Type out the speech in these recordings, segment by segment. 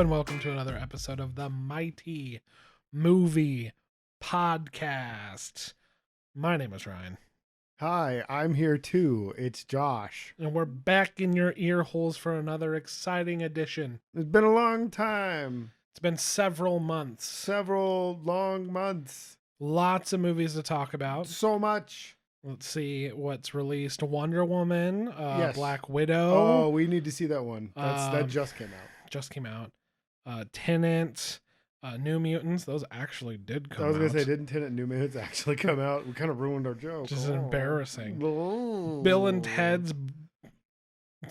and welcome to another episode of the Mighty Movie Podcast. My name is Ryan. Hi, I'm here too. It's Josh. And we're back in your ear holes for another exciting edition. It's been a long time. It's been several months. Several long months. Lots of movies to talk about. So much. Let's see what's released. Wonder Woman, Yes. Black Widow. Oh, we need to see that one. That just came out. Just came out. Tenet, New Mutants. Those actually did come out. I was going to say, didn't Tenet New Minutes actually come out? We kind of ruined our joke. Which is embarrassing. Oh. Bill and Ted's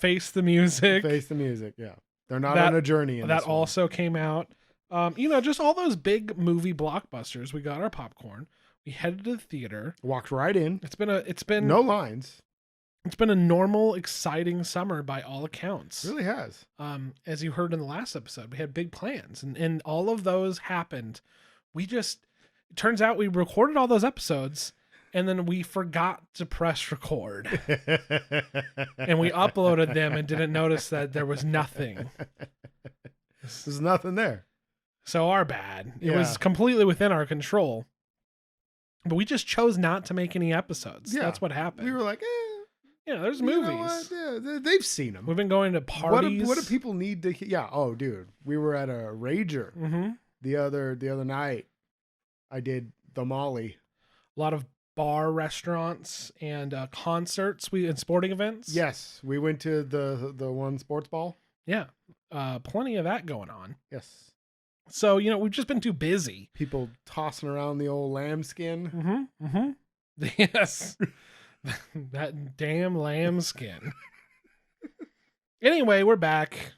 Face the Music. Face the Music, yeah. They're not on a journey in That this one. also came out. Just all those big movie blockbusters. We got our popcorn. We headed to the theater. Walked right in. It's been no lines. It's been a normal, exciting summer by all accounts. It really has. As you heard in the last episode, we had big plans, and all of those happened. It turns out we recorded all those episodes, and then we forgot to press record, and we uploaded them and didn't notice that there was nothing. There's nothing there. So our bad. It was completely within our control. But we just chose not to make any episodes. Yeah. That's what happened. We were like, there's movies. Yeah, they've seen them. We've been going to parties. What do people need to? Yeah. Oh, dude, we were at a Rager the other night. I did the Molly. A lot of bar restaurants and concerts. And sporting events. Yes, we went to the one sports ball. Yeah, plenty of that going on. Yes. So we've just been too busy. People tossing around the old lambskin. Yes. That damn lambskin. Anyway, we're back.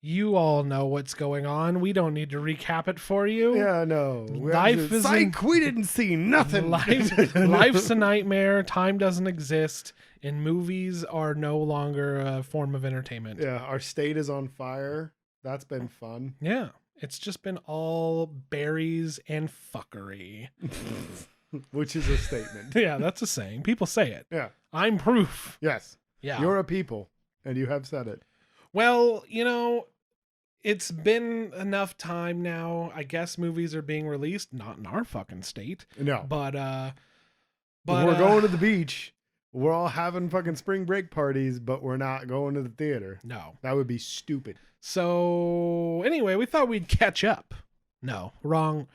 You all know what's going on. We don't need to recap it for you. Yeah, no. We didn't see nothing. Life's a nightmare. Time doesn't exist. And movies are no longer a form of entertainment. Yeah, our state is on fire. That's been fun. Yeah. It's just been all berries and fuckery. Which is a statement. Yeah, that's a saying. People say it. Yeah. I'm proof. Yes. Yeah. You're a people, and you have said it. Well, it's been enough time now. I guess movies are being released, not in our fucking state. No. But we're going to the beach. We're all having fucking spring break parties, but we're not going to the theater. No. That would be stupid. So anyway, we thought we'd catch up. No, wrong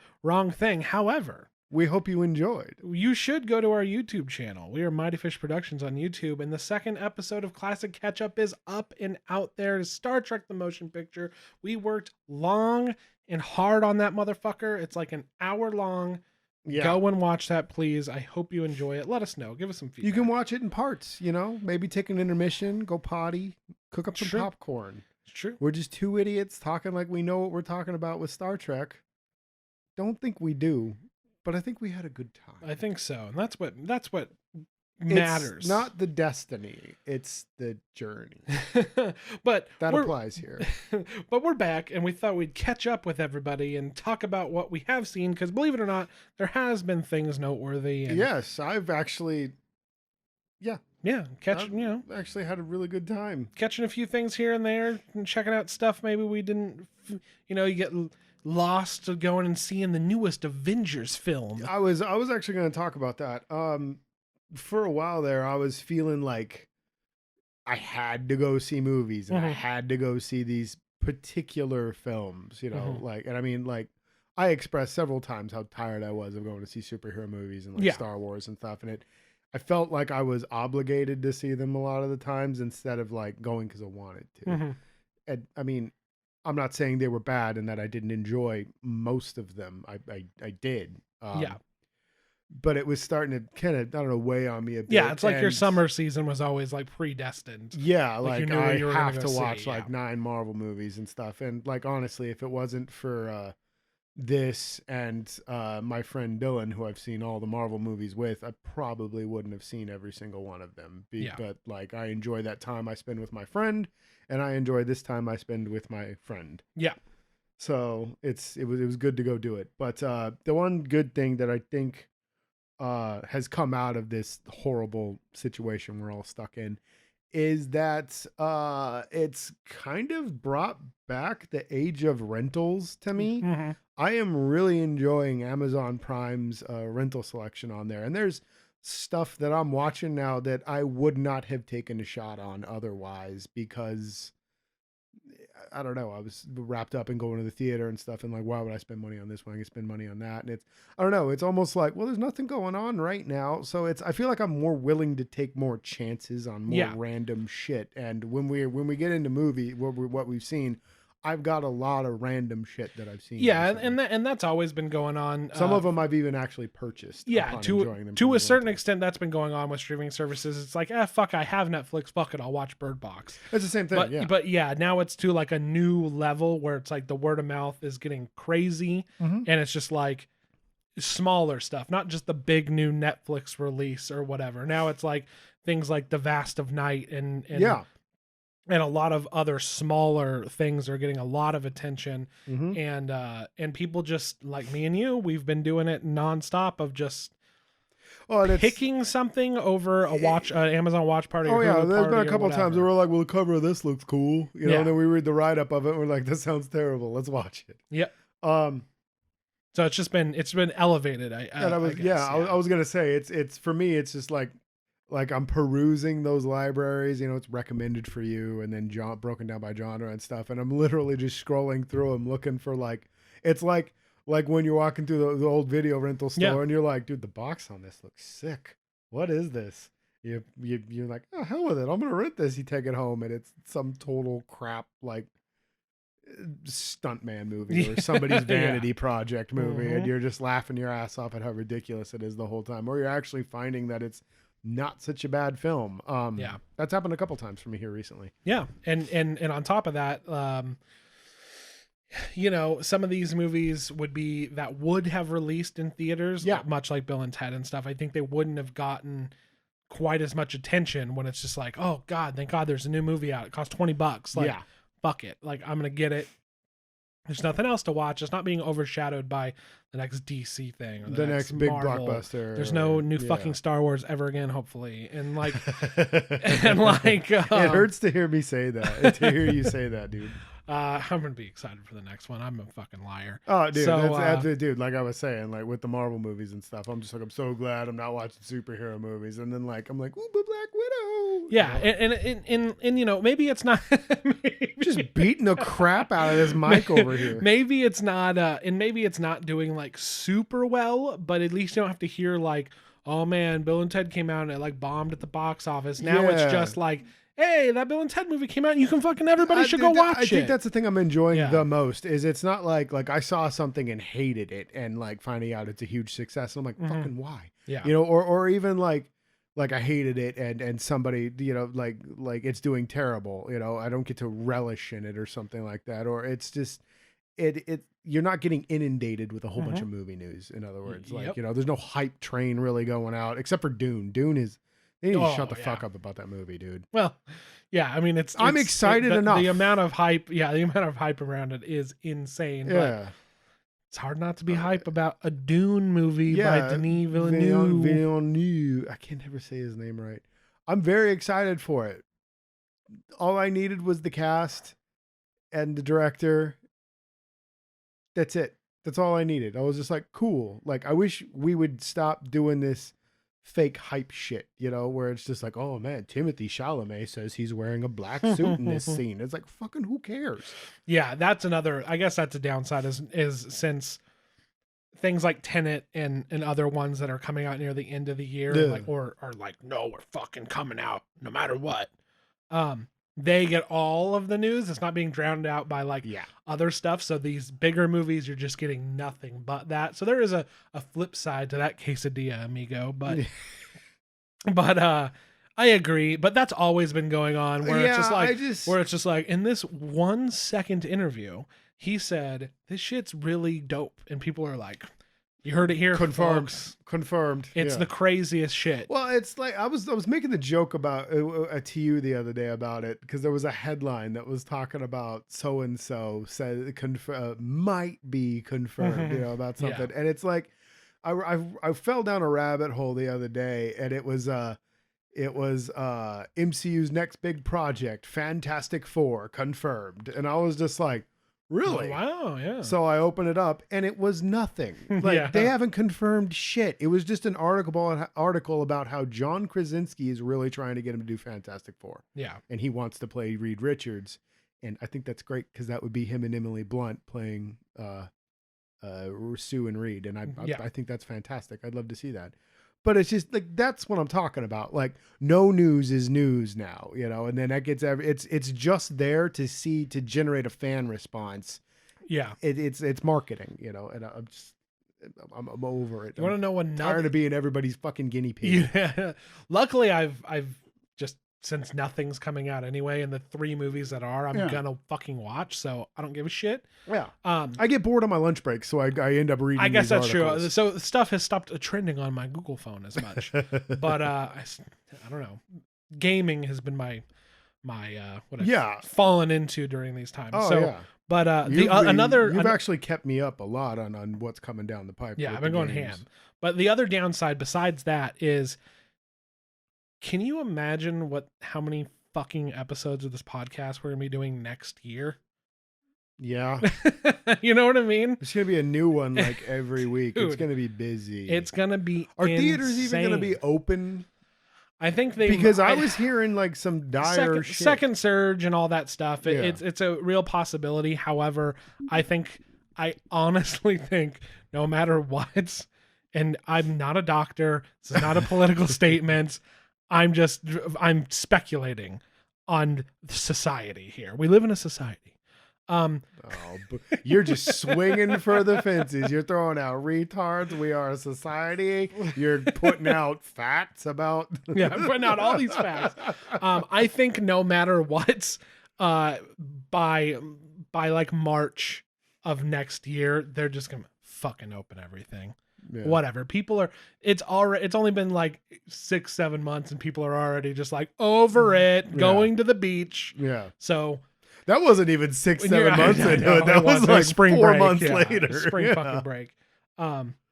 thing. However, we hope you enjoyed. You should go to our YouTube channel. We are Mighty Fish Productions on YouTube, and the second episode of Classic Catch Up is up and out there. Star Trek the Motion Picture. We worked long and hard on that motherfucker. It's like an hour long. Yeah. Go and watch that, please. I hope you enjoy it. Let us know. Give us some feedback. You can watch it in parts, maybe take an intermission, go potty, cook up some popcorn. It's true. We're just two idiots talking like we know what we're talking about with Star Trek. Don't think we do, but I think we had a good time. I think so. And that's what matters. It's not the destiny, it's the journey. But that applies here. But we're back, and we thought we'd catch up with everybody and talk about what we have seen, because believe it or not, there has been things noteworthy. And yes, I've actually actually had a really good time catching a few things here and there and checking out stuff maybe we didn't. You get lost going and seeing the newest Avengers film. I was actually going to talk about that. For a while there, I was feeling like I had to go see movies and I had to go see these particular films, I expressed several times how tired I was of going to see superhero movies and Star Wars and stuff. And I felt like I was obligated to see them a lot of the times instead of like going because I wanted to. And I mean, I'm not saying they were bad and that I didn't enjoy most of them. I did. But it was starting to kind of, weigh on me a bit. Yeah, it's like your summer season was always like predestined. Yeah, like I have to watch like 9 Marvel movies and stuff. And like, honestly, if it wasn't for this and my friend Dylan, who I've seen all the Marvel movies with, I probably wouldn't have seen every single one of them. But like, I enjoy that time I spend with my friend, and I enjoy this time I spend with my friend. Yeah. So it was good to go do it. But the one good thing that I think has come out of this horrible situation we're all stuck in is that it's kind of brought back the age of rentals to me. Mm-hmm. I am really enjoying Amazon Prime's rental selection on there. And there's stuff that I'm watching now that I would not have taken a shot on otherwise because I don't know. I was wrapped up in going to the theater and stuff, and like, why would I spend money on this when I can spend money on that? And it's, I don't know. It's almost like, well, there's nothing going on right now, so it's. I feel like I'm more willing to take more chances on more random shit. And when we get into movie, what we've seen, I've got a lot of random shit that I've seen. Yeah, and that's always been going on. Some of them I've even actually purchased. Yeah, to a certain extent, that's been going on with streaming services. It's like, fuck, I have Netflix. Fuck it, I'll watch Bird Box. It's the same thing. But yeah, now it's to like a new level where it's like the word of mouth is getting crazy, and it's just like smaller stuff, not just the big new Netflix release or whatever. Now it's like things like The Vast of Night and and a lot of other smaller things are getting a lot of attention. And people just like me and you, we've been doing it nonstop of just picking something over a Amazon Watch Party. Oh yeah, there's been a couple times where we're like, well, the cover of this looks cool, you know, and then we read the write-up of it and we're like, this sounds terrible, let's watch it. Yep. So it's been elevated. I was gonna say it's for me, it's just like I'm perusing those libraries, you know, it's recommended for you and then broken down by genre and stuff. And I'm literally just scrolling through them looking for like, it's like when you're walking through the old video rental store and you're like, dude, the box on this looks sick. What is this? You're like, oh, hell with it. I'm going to rent this. You take it home and it's some total crap, like stuntman movie or somebody's vanity project movie. And you're just laughing your ass off at how ridiculous it is the whole time. Or you're actually finding that it's not such a bad film. That's happened a couple times for me here recently. Yeah. And on top of that, you know, some of these movies would have released in theaters, much like Bill and Ted and stuff. I think they wouldn't have gotten quite as much attention when it's just like, oh God, thank God there's a new movie out. It costs $20. Like, fuck it. Like, I'm going to get it. There's nothing else to watch. It's not being overshadowed by the next DC thing or the next big Marvel blockbuster. There's no new fucking Star Wars ever again, hopefully. And like, it hurts to hear me say that. To hear you say that, dude. I'm gonna be excited for the next one. I'm a fucking liar. Oh, dude, that's absolutely, dude. Like I was saying, like with the Marvel movies and stuff, I'm just like, I'm so glad I'm not watching superhero movies. And then like, I'm like, ooh, but Black Widow. Yeah, and you know, maybe it's not. Just beating the crap out of this mic over here. Maybe it's not, and maybe it's not doing like super well, but at least you don't have to hear like, oh man, Bill and Ted came out and it like bombed at the box office. Now it's just like, hey, that Bill and Ted movie came out and everybody should go watch it. I think that's the thing I'm enjoying the most is it's not like I saw something and hated it and like finding out it's a huge success. And I'm like, fucking why? Yeah. You know, or even like I hated it and somebody, you know, like it's doing terrible, you know, I don't get to relish in it or something like that. Or it's just, you're not getting inundated with a whole bunch of movie news. In other words, like, you know, there's no hype train really going out except for Dune. Dune is, they need to shut the fuck up about that movie, dude. Well, yeah, I mean, I'm excited enough. The amount of hype, around it is insane. Yeah. But it's hard not to be hype about a Dune movie by Denis Villeneuve. I can never say his name right. I'm very excited for it. All I needed was the cast and the director. That's it. That's all I needed. I was just like, cool. Like, I wish we would stop doing this fake hype shit, you know, where it's just like, oh man, Timothy Chalamet says he's wearing a black suit in this scene. It's like, fucking who cares? Yeah, that's another, I guess that's a downside is since things like Tenet and other ones that are coming out near the end of the year, like, or are like, no, we're fucking coming out no matter what. They get all of the news. It's not being drowned out by like other stuff. So these bigger movies, you're just getting nothing but that. So there is a flip side to that quesadilla, amigo. But I agree. But that's always been going on where it's just like in this 1 second interview, he said this shit's really dope, and people are like, you heard it here, folks. Confirmed. It's the craziest shit. Well, it's like I was making the joke about to you the other day about it because there was a headline that was talking about so and so said might be confirmed, you know, about something, and it's like I fell down a rabbit hole the other day, and it was it was MCU's next big project, Fantastic Four, confirmed. And I was just like, really? Wow, yeah. So I opened it up and it was nothing. Like Yeah. they haven't confirmed shit. It was just an article about how John Krasinski is really trying to get him to do Fantastic Four. Yeah. And he wants to play Reed Richards. And I think that's great because that would be him and Emily Blunt playing Sue and Reed. And I think that's fantastic. I'd love to see that. But it's just like, that's what I'm talking about. Like, no news is news now, you know, and then that gets it's just there to generate a fan response. Yeah. It's marketing, you know, and I'm over it. You want to know what? Tired of being everybody's fucking guinea pig. Yeah. Luckily, I've just, since nothing's coming out anyway, and the 3 movies that are, I'm gonna fucking watch, so I don't give a shit. Yeah. I get bored on my lunch break, so I end up reading. I guess that's articles. true. So stuff has stopped trending on my Google phone as much, but I don't know. Gaming has been my what I've fallen into during these times. Oh, so, yeah. but you've actually kept me up a lot on what's coming down the pipe. Yeah, I've been going ham. But the other downside besides that is, can you imagine how many fucking episodes of this podcast we're gonna be doing next year? Yeah. You know what I mean? There's gonna be a new one like every week. Dude, it's gonna be busy. It's gonna be Are insane. theaters even gonna be open? I think because I was hearing like some dire shit. Second surge and all that stuff. It's a real possibility. However, I honestly think no matter what, and I'm not a doctor, this is not a political statement. I'm speculating on society here. We live in a society. You're just swinging for the fences. You're throwing out retards. We are a society. You're putting out facts about. Yeah, I'm putting out all these facts. I think no matter what, by like March of next year, they're just gonna fucking open everything. Yeah. Whatever. People are. It's only been like 6-7 months, and people are already just like over it, going to the beach. Yeah. So. That wasn't even 6-7 months into it. That was like spring 4 break, months later. Spring fucking break.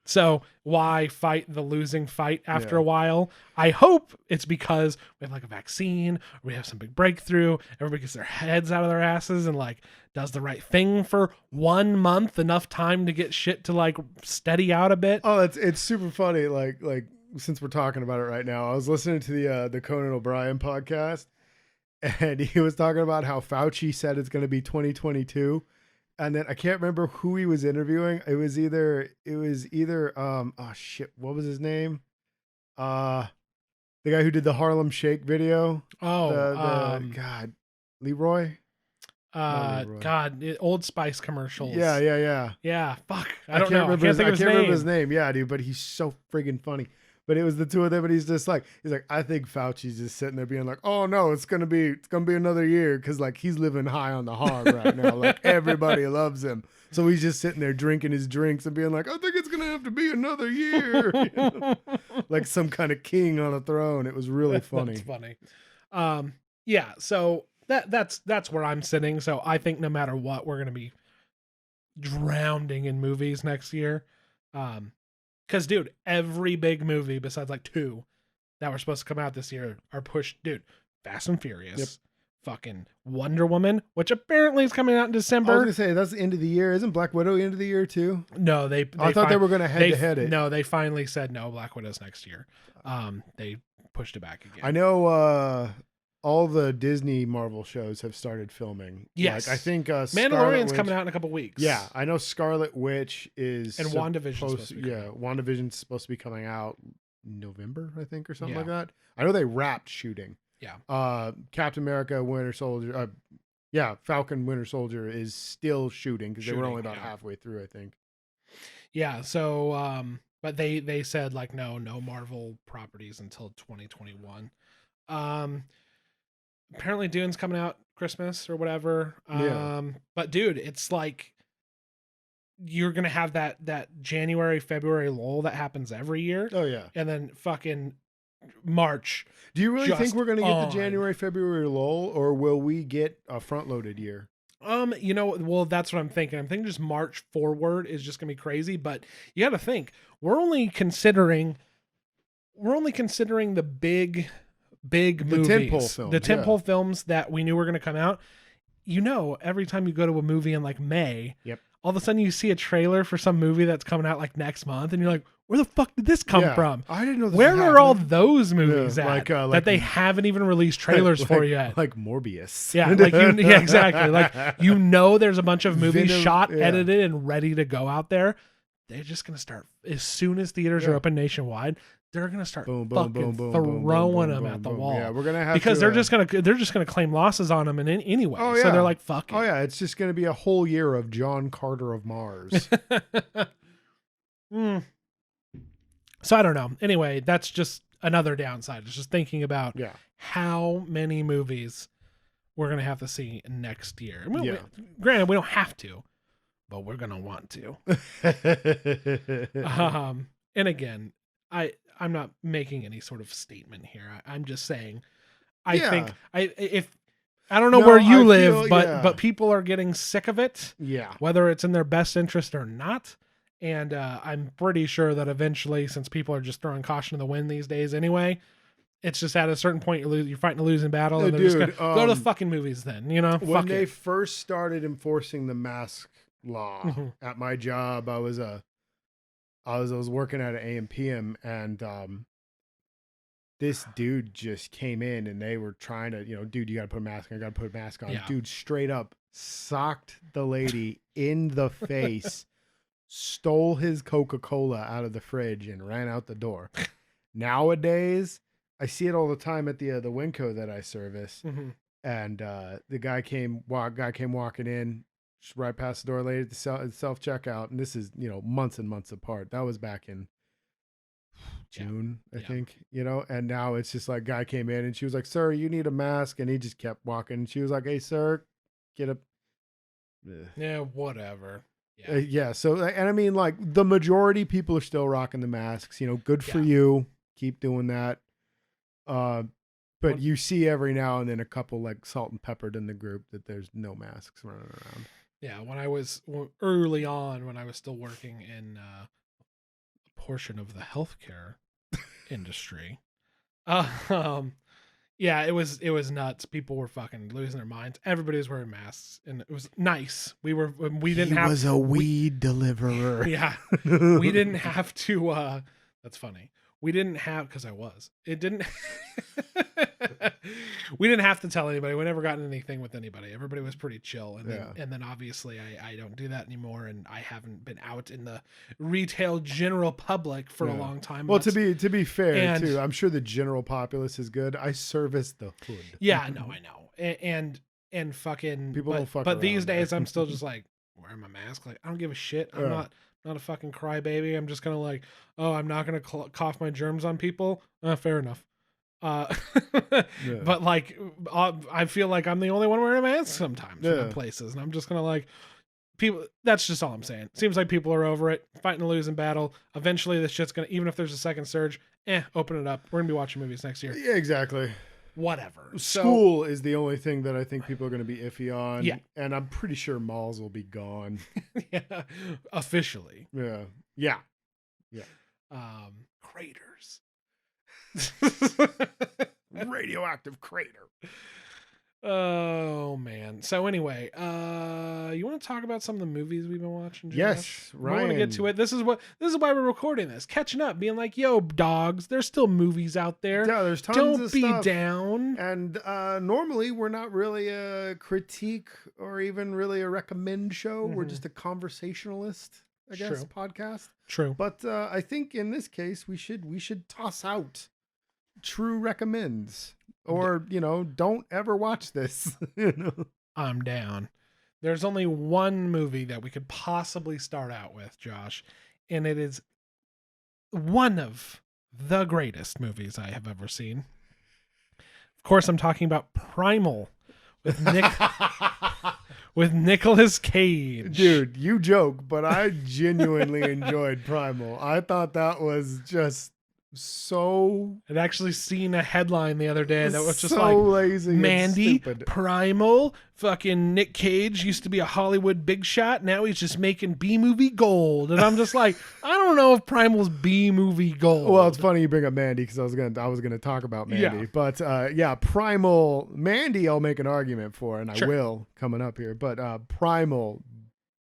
So why fight the losing fight after a while? I hope it's because we have like a vaccine, or we have some big breakthrough. Everybody gets their heads out of their asses and like does the right thing for 1 month, enough time to get shit to like steady out a bit. Oh, it's super funny. Like since we're talking about it right now, I was listening to the Conan O'Brien podcast. And he was talking about how Fauci said it's going to be 2022. And then I can't remember who he was interviewing. It was either oh shit, what was his name? The guy who did the Harlem Shake video. Oh, God, Leroy? God, Old Spice commercials. Yeah. Fuck. I don't know. I can't remember his name. Yeah, dude, but he's so friggin' funny. But it was the two of them, and he's like, I think Fauci's just sitting there being like, oh no, it's gonna be another year, because like he's living high on the hog right now. Like everybody loves him, so he's just sitting there drinking his drinks and being like, I think it's gonna have to be another year, you know? Like some kind of king on a throne. It was really funny. That's funny. Yeah. So that's where I'm sitting. So I think no matter what, we're gonna be drowning in movies next year. Because, dude, every big movie besides like 2 that were supposed to come out this year are pushed. Dude, Fast and Furious, fucking Wonder Woman, which apparently is coming out in December. I was going to say, that's the end of the year. Isn't Black Widow end of the year too? No, I thought they were going to head it. No, they finally said no, Black Widow's next year. They pushed it back again. I know all the Disney Marvel shows have started filming. Yes. Like, I think Mandalorian's coming out in a couple weeks. Yeah, I know Scarlet Witch is... And WandaVision's WandaVision's supposed to be coming out November, I think, or something like that. I know they wrapped shooting. Yeah. Captain America, Winter Soldier... Falcon Winter Soldier is still shooting, because they were only about halfway through, I think. Yeah, so... but they said, like, no Marvel properties until 2021. Apparently Dune's coming out Christmas or whatever. But dude, it's like you're gonna have that January, February lull that happens every year. Oh yeah. And then fucking March. Do you really think we're gonna get the January, February lull, or will we get a front loaded year? Well, that's what I'm thinking. I'm thinking just March forward is just gonna be crazy, but you gotta think, we're only considering the big big The movies, tentpole films, the yeah. tentpole films that we knew were going to come out. You know, every time you go to a movie in like May, Yep. all of a sudden you see a trailer for some movie that's coming out like next month, and you're like, where the fuck did this come from? I didn't know this Where was are all happening. those movies Yeah, at like that they haven't even released trailers for yet? Like Morbius. Yeah, yeah, exactly. Like, you know, there's a bunch of movies Venom, shot, yeah. edited, and ready to go out there. They're just gonna start as soon as theaters are open nationwide. They're gonna start fucking throwing them at the wall. Yeah, we're gonna have because to, they're just gonna claim losses on them anyway. Oh, So yeah. they're like, fuck it. Oh yeah, it's just gonna be a whole year of John Carter of Mars. So I don't know. Anyway, that's just another downside. It's just thinking about Yeah. how many movies we're gonna have to see next year. Yeah. Granted, we don't have to, but we're gonna want to. And again, I'm not making any sort of statement here. I'm just saying, I think if I don't know where you live, but people are getting sick of it. Yeah. Whether it's in their best interest or not. And I'm pretty sure that eventually, since people are just throwing caution to the wind these days anyway, it's just at a certain point you're fighting a losing battle, and they're just gonna go to the fucking movies then, you know? When they first started enforcing the mask law at my job, I was working at an AM/PM, and this dude just came in, and they were trying to, dude, you got to put a mask on. I got to put a mask on. Yeah. Dude straight up socked the lady in the face, stole his Coca-Cola out of the fridge, and ran out the door. Nowadays, I see it all the time at the Winco that I service, and the guy came walking in, just right past the door, lady at the self checkout, and this is months and months apart. That was back in June, I think, and now it's just like, guy came in and she was like, "Sir, you need a mask," and he just kept walking. And she was like, "Hey, sir, get a." Yeah, whatever. Yeah. So, and I mean, like, the majority people are still rocking the masks. Good for you. Keep doing that. But you see every now and then a couple like salt and peppered in the group that there's no masks running around. Yeah, when I was early on, when I was still working in a portion of the healthcare industry, yeah, it was nuts. People were fucking losing their minds. Everybody was wearing masks, and it was nice. We didn't have. He was a weed deliverer. Yeah, we didn't have to. That's funny. We didn't have, because I was. It didn't. We didn't have to tell anybody. We never got anything with anybody. Everybody was pretty chill, and then obviously I don't do that anymore, and I haven't been out in the retail general public for a long time. Well, to be fair too, I'm sure the general populace is good. I service the hood. Yeah, no, I know, and fucking people don't fuck. But these around, days, I'm still just like wearing my mask. Like, I don't give a shit. I'm not a fucking crybaby. I'm just gonna like, oh, I'm not gonna cough my germs on people. Fair enough. But like, I feel like I'm the only one wearing a mask sometimes in places, and I'm just gonna like, people. That's just all I'm saying. Seems like people are over it, fighting a losing battle. Eventually, this shit's gonna, even if there's a second surge, open it up. We're gonna be watching movies next year. Yeah, exactly. Whatever. School is the only thing that I think people are going to be iffy on. Yeah. And I'm pretty sure malls will be gone. Yeah. Officially. Yeah. Yeah. Yeah. Craters. Radioactive crater. Oh man. So anyway, you want to talk about some of the movies we've been watching, Josh? Yes, Ryan. I want to get to it. This is why we're recording this. Catching up, being like, yo, dogs, there's still movies out there. Yeah, there's tons Don't of be stuff. down. And normally we're not really a critique or even really a recommend show. We're just a conversationalist, I guess, podcast. True. But I think in this case we should toss out true recommends. Or, don't ever watch this. I'm down. There's only one movie that we could possibly start out with, Josh, and it is one of the greatest movies I have ever seen. Of course, I'm talking about Primal with with Nicolas Cage. Dude, you joke, but I genuinely enjoyed Primal. I thought that was just so I'd actually seen a headline the other day that was just so like, lazy and Mandy, stupid. Primal, fucking Nick Cage used to be a Hollywood big shot. Now he's just making B-movie gold. And I'm just like, I don't know if Primal's B-movie gold. Well, it's funny you bring up Mandy because I was gonna talk about Mandy, Yeah. but Primal Mandy I'll make an argument for, and I Sure. will coming up here, but Primal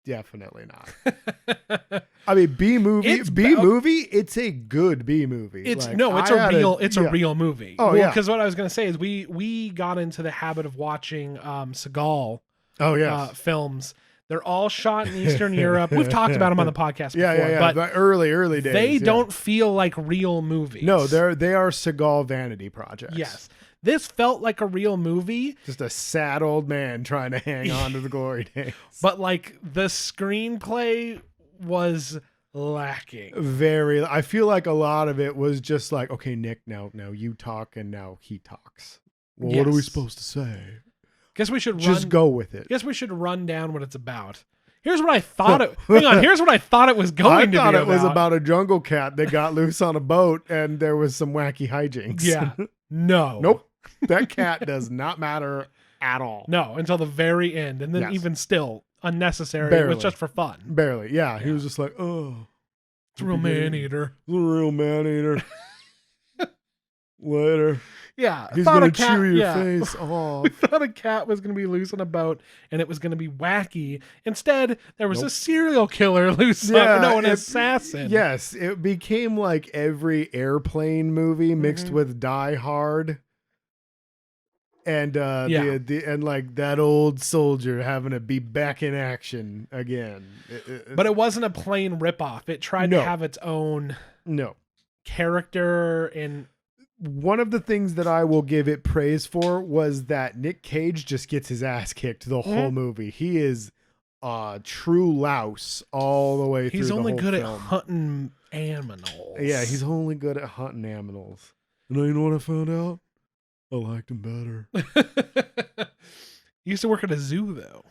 definitely not. I mean, B movie, it's a good B movie. It's like, no, it's I a had real, it's a real movie. Oh, well, yeah. Because what I was gonna say is we got into the habit of watching Seagal Oh yes. films. They're all shot in Eastern Europe. We've talked about them on the podcast before. Yeah. But the early days. they don't feel like real movies. No, they are Seagal vanity projects. Yes. This felt like a real movie. Just a sad old man trying to hang on to the glory days. But like the screenplay was lacking. I feel like a lot of it was just like, okay, Nick, now you talk, and now he talks. Well, what are we Yes. supposed to say? Guess we should Just go with it. Guess we should run down what it's about. Here's what I thought it. Hang on. Here's what I thought it was going to be. I thought it was about a jungle cat that got loose on a boat, and there was some wacky hijinks. Yeah. No. Nope. That cat does not matter at all. No, until the very end, and then Yes. even still unnecessary. It Barely. was just for fun. Barely. Yeah. He was just like, oh, It's a real man eater. It's a real man eater. Later. Yeah, He's thought gonna a cat, chew your yeah. face off. We thought a cat was going to be loose on a boat and it was going to be wacky. Instead, there was a serial killer loose on an assassin. Yes, it became like every airplane movie mixed Mm-hmm. with Die Hard. And and like that old soldier having to be back in action again. But it wasn't a plain ripoff. It tried to have its own character. And one of the things that I will give it praise for was that Nick Cage just gets his ass kicked the whole movie. He is a true louse all the way through. He's only good film. at hunting animals. Yeah, he's only good at hunting animals. And you know what I found out? I liked him better. He used to work at a zoo, though.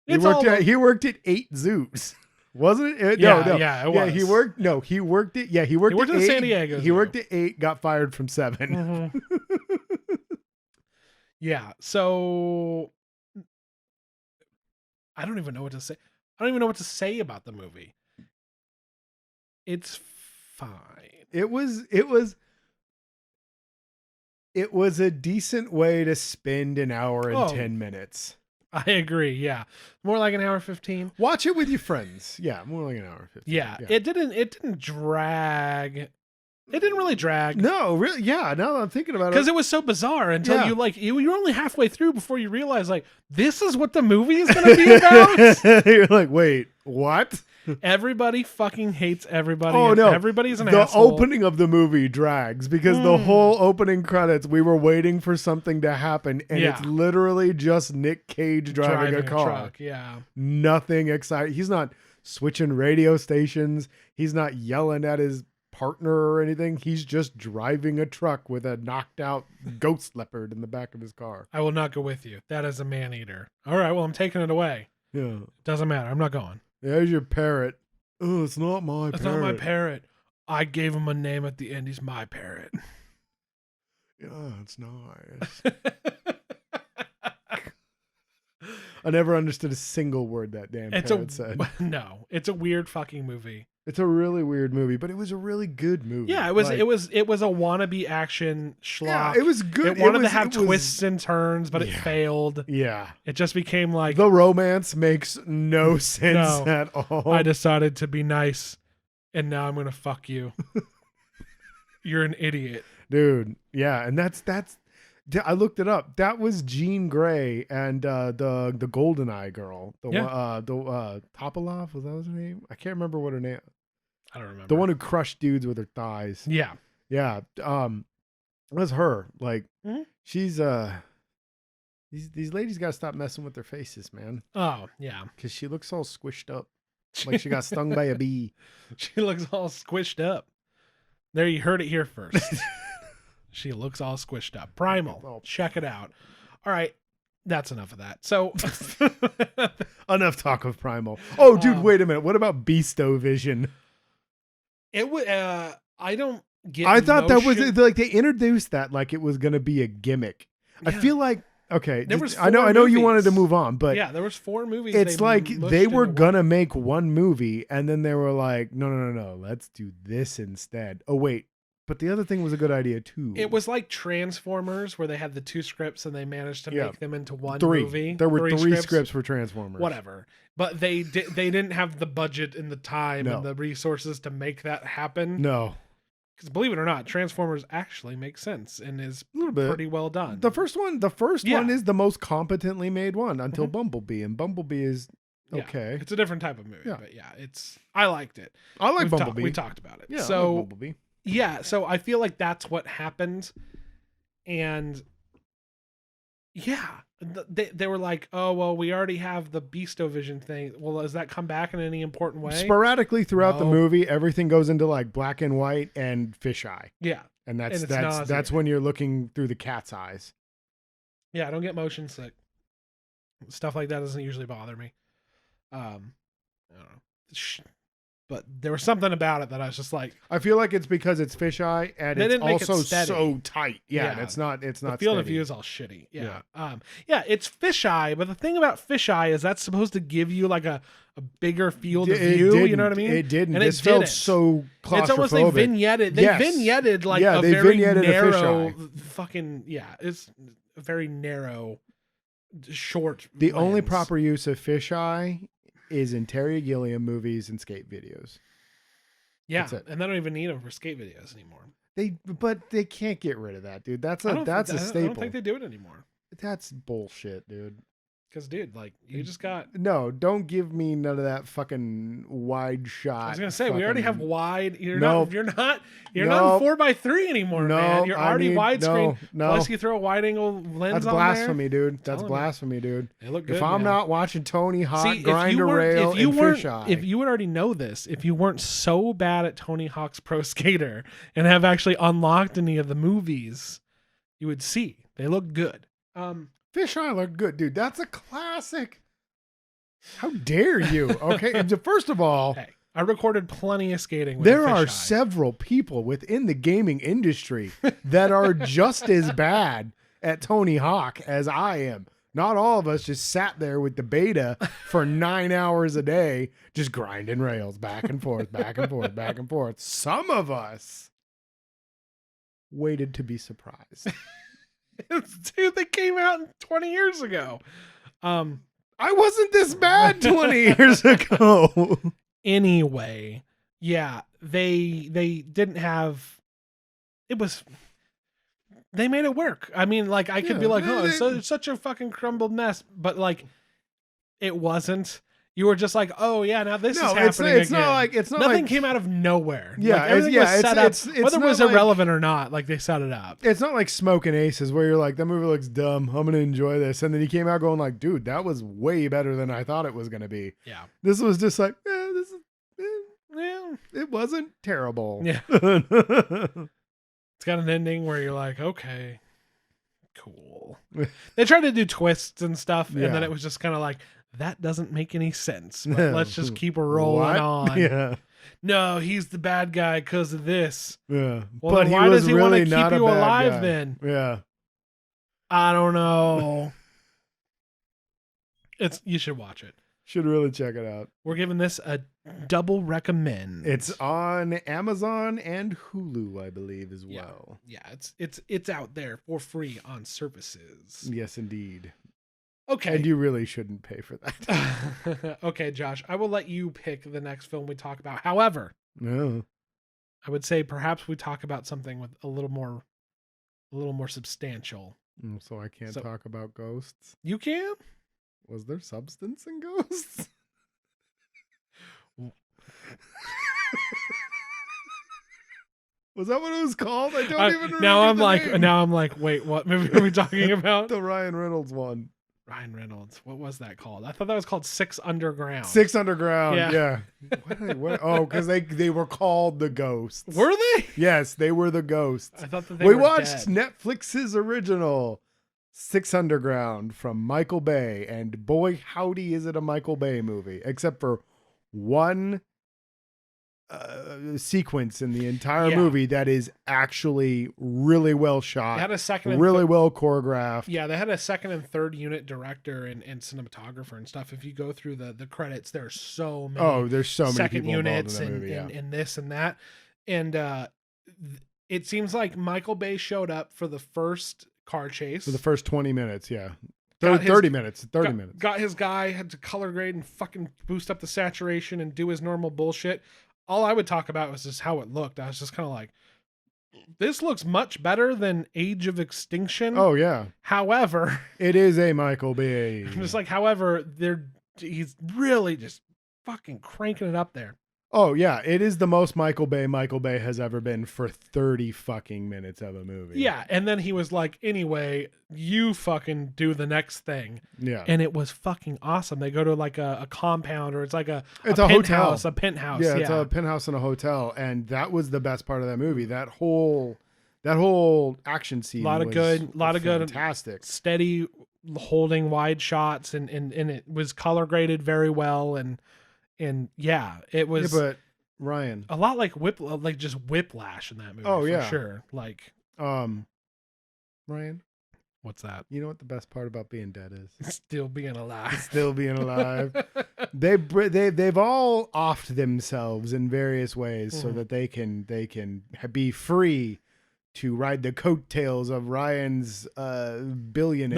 He worked at 8 zoos. Wasn't it? Yeah, no. yeah, it Yeah, was. he worked at He worked at at 8. San Diego He Zoo. worked at 8, got fired from 7. Mm-hmm. Yeah, so I don't even know what to say. I don't even know what to say about the movie. It's fine. It was a decent way to spend an hour and 10 minutes. I agree. Yeah. More like an hour 15. Watch it with your friends. Yeah, more like an hour 15. Yeah. It didn't drag. It didn't really drag. No, really. Yeah. Now that I'm thinking about it. Because it was so bizarre until you're only halfway through before you realize, like, this is what the movie is going to be about. You're like, wait, what? Everybody fucking hates everybody. Oh, no. Everybody's an The asshole. opening of the movie drags because the whole opening credits, we were waiting for something to happen, and it's literally just Nick Cage driving a car. truck. Yeah. Nothing exciting. He's not switching radio stations. He's not yelling at his partner or anything. He's just driving a truck with a knocked out ghost leopard in the back of his car. I will not go with you. That is a man eater. All right. Well, I'm taking it away. Yeah. Doesn't matter. I'm not going. There's your parrot. Oh, it's not my parrot. It's not my parrot. I gave him a name at the end. He's my parrot. Yeah, it's nice. I never understood a single word that damn parrot said. No, it's a weird fucking movie. It's a really weird movie, but it was a really good movie. Yeah, it was a wannabe action schlock. Yeah, it was good. It wanted to have twists and turns, but it failed. Yeah. It just became like the romance makes no sense at all. I decided to be nice, and now I'm gonna fuck you. You're an idiot. Dude. Yeah, and that's I looked it up. That was Jean Grey and the GoldenEye girl. The Topolov, was that her name? I can't remember what her name. I don't remember. The one who crushed dudes with her thighs. Yeah. Yeah. It was her. Like she's these ladies gotta stop messing with their faces, man. Oh, yeah. Because she looks all squished up. Like she got stung by a bee. She looks all squished up. There, you heard it here first. She looks all squished up. Primal. Check it out. All right. That's enough of that. So enough talk of Primal. Oh, dude, wait a minute. What about Beasto Vision? It would I don't get I thought that was motion- like they introduced that like it was going to be a gimmick. I Yeah. feel like okay, There was I know 4 you wanted to movies. move on, but yeah, there was 4 movies. it's like they were mushed into gonna make one movie and then they were like, no, let's do this instead. Oh wait, but the other thing was a good idea too. It was like Transformers, where they had the 2 scripts and they managed to make them into one 3. movie. There were 3 scripts for Transformers. Whatever, but they didn't have the budget and the time No. and the resources to make that happen. No, Because believe it or not, Transformers actually makes sense and is a little bit. pretty well done. The first one Yeah. is the most competently made one until Mhm. Bumblebee, and Bumblebee is Yeah. okay. It's a different type of movie, Yeah. but yeah, I liked it. I like We've Bumblebee. we talked about it. Yeah, I like So Bumblebee. yeah, so I feel like that's what happened, and yeah, they were like, oh well, we already have the Beastovision thing. Well, does that come back in any important way? Sporadically throughout the No. movie, everything goes into like black and white and fisheye, Yeah, and And it's that's nauseating. when you're looking through the cat's eyes. yeah, I don't get motion sick. Stuff like that doesn't usually bother me. I don't know. But there was something about it that I was just like, I feel like it's because it's fisheye and They it's didn't make it also steady. so tight. Yeah, Yeah. it's not the field of steady. view is all shitty. Yeah. Yeah, it's fisheye, but the thing about fisheye is that's supposed to give you like a bigger field of view. You know what I mean? It didn't. And it This felt didn't. so claustrophobic. It's almost like vignetted. They Yes. vignetted like Yeah, a they very vignetted a narrow fisheye. fucking it's a very narrow short. The only lens. proper use of fisheye is in Terry Gilliam movies and skate videos. Yeah, that's it. and they don't even need them for skate videos anymore. But they can't get rid of that, dude. That's I a don't- that's a I staple. don't think they do it anymore. That's bullshit, dude. Because, dude, like you just got. No, don't give me none of that fucking wide shot. I was gonna say we already have wide. You're Nope. not in 4x3 anymore, man. You're already widescreen. No, Plus, you throw a wide angle lens that's on blasphemy, dude. That's Telling you. blasphemy, dude. there. They look good. If I'm man. not watching Tony Hawk See, grind a rail and fisheye, if you would already know this, if you weren't so bad at Tony Hawk's Pro Skater and have actually unlocked any of the movies, you would see they look good. fisheye look good, dude. That's a classic. How dare you? Okay, first of all, Hey, I recorded plenty of skating. With there a are fisheye. several people within the gaming industry that are just as bad at Tony Hawk as I am. Not all of us just sat there with the beta for 9 hours a day, just grinding rails back and forth, back and forth, back and forth. Some of us waited to be surprised. Dude, they came out 20 years ago. I wasn't this bad 20 years ago. Anyway, yeah, they didn't have. It was. They made it work. I mean, like I could be Yeah, like, oh, they- it's such a fucking crumbled mess, but like, it wasn't. You were just like, oh yeah, now this is happening it's again. not like it's not Nothing like came out of nowhere. Yeah, like, everything it's- was yeah, set it's- up. it's Whether it not was like- irrelevant or not, like they set it up. it's not like Smoking Aces where you're like, that movie looks dumb. I'm gonna enjoy this, and then he came out going like, dude, that was way better than I thought it was gonna be. Yeah, This was just like, this is. yeah. It wasn't terrible. Yeah. It's got an ending where you're like, okay, cool. They tried to do twists and stuff, and then Yeah. it was just kind of like, that doesn't make any sense. But let's just keep rolling What? on. Yeah. No, he's the bad guy because of this. Yeah. Well, but then why does he want to really keep not a you bad alive guy. then? Yeah. I don't know. You should watch it. Should really check it out. We're giving this a double recommend. It's on Amazon and Hulu, I believe, as Yeah. well. Yeah, it's out there for free on services. Yes, indeed. Okay. And you really shouldn't pay for that. Okay, Josh, I will let you pick the next film we talk about. However, No. I would say perhaps we talk about something with a little more substantial. So I can't So- talk about ghosts. You can? Was there substance in ghosts? Was that what it was called? I don't even remember. Now I'm the like, name. wait, what movie are we talking about? The Ryan Reynolds one. Ryan Reynolds. What was that called? I thought that was called Six Underground. Six Underground. Yeah. Yeah. Oh, because they were called the ghosts. Were they? Yes, they were the ghosts. I thought that they We were watched dead. Netflix's original Six Underground from Michael Bay, and boy, howdy, is it a Michael Bay movie? Except for one sequence in the entire Yeah. movie that is actually really well shot. They had a second and really well choreographed. Yeah, they had a second and third unit director and cinematographer and stuff. If you go through the credits, there's so many There's so many second people units involved in the movie, and this and that. And it seems like Michael Bay showed up for the first car chase. For the first 20 minutes, yeah. Got 30 his- minutes. Got his guy, had to color grade and fucking boost up the saturation and do his normal bullshit. All I would talk about was just how it looked. I was just kind of like, this looks much better than Age of Extinction. Oh, yeah. However, It is a Michael Bay. I'm just like, however, he's really just fucking cranking it up there. Oh, yeah. It is the most Michael Bay has ever been for 30 fucking minutes of a movie. Yeah. And then he was like, anyway, you fucking do the next thing. Yeah. And it was fucking awesome. They go to like a compound, or it's like a hotel. penthouse, a penthouse. Yeah, it's a penthouse in a hotel. And that was the best part of that movie. That whole action scene. A lot of good, fantastic. Steady holding wide shots, and it was color graded very well. And yeah, it was but Ryan, a lot like just Whiplash in that movie. Oh, for yeah. sure. Like, Ryan, what's that? you know what the best part about being dead is? Still being alive. Still being alive. They've all offed themselves in various ways so that they can be free to ride the coattails of Ryan's billionaire.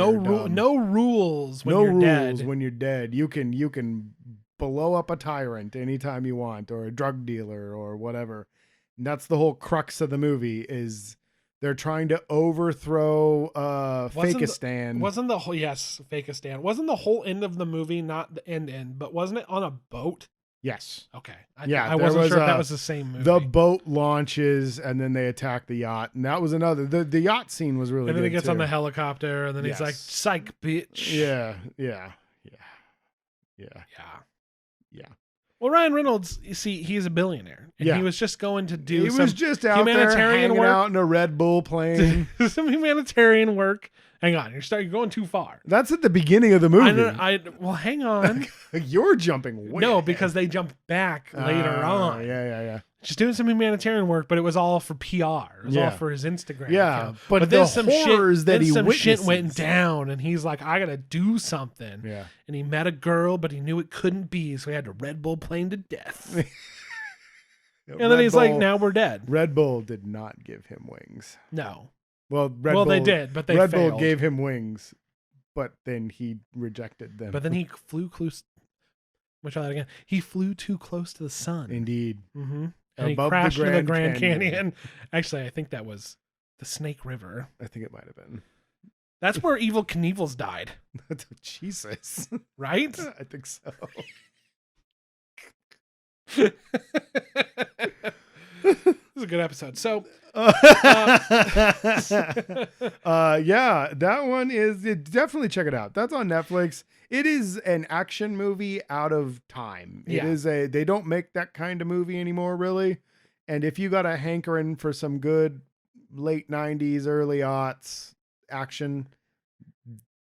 No rules when no you're rules dead. when you're dead. You can blow up a tyrant anytime you want, or a drug dealer, or whatever. And that's the whole crux of the movie, is they're trying to overthrow Fakistan. Wasn't the whole Fakistan? Wasn't the whole end of the movie, not the end, but wasn't it on a boat? Yes. Okay. Yeah, I wasn't sure if that was the same movie. The boat launches and then they attack the yacht, and that was another. The yacht scene was really good. And then he gets too. on the helicopter, and then he's like, "Psych, bitch." Yeah. Well, Ryan Reynolds, you see, he's a billionaire, and Yeah. he was just going to do He some was just out there humanitarian hanging work. out in a Red Bull plane. some humanitarian work. Hang on, you're going too far. That's at the beginning of the movie. Well, hang on. You're jumping way No, ahead. because they jump back later on. Yeah. Just doing some humanitarian work, but it was all for PR. It was Yeah. all for his Instagram. Yeah, account. but then the horrors that then he some shit went witnesses. down, and he's like, "I gotta do something." Yeah. And he met a girl, but he knew it couldn't be, so he had to Red Bull plane to death. And then he's like, "Now we're dead." Red Bull did not give him wings. No. Well, Red Well, Bull, they did, but they Red failed. Bull gave him wings, but then he rejected them. But then he flew close. Let me try that again. He flew too close to the sun. Indeed. Mm-hmm. And he Above crashed the into the Grand Grand Canyon. Canyon. Actually, I think that was the Snake River. I think it might have been. That's where Evil Knievel's died, Jesus. right? I think so. This is a good episode. So, yeah, that one is definitely check it out. That's on Netflix. It is an action movie out of time. Yeah. They don't make that kind of movie anymore, really. And if you got a hankering for some good late 90s, early aughts action,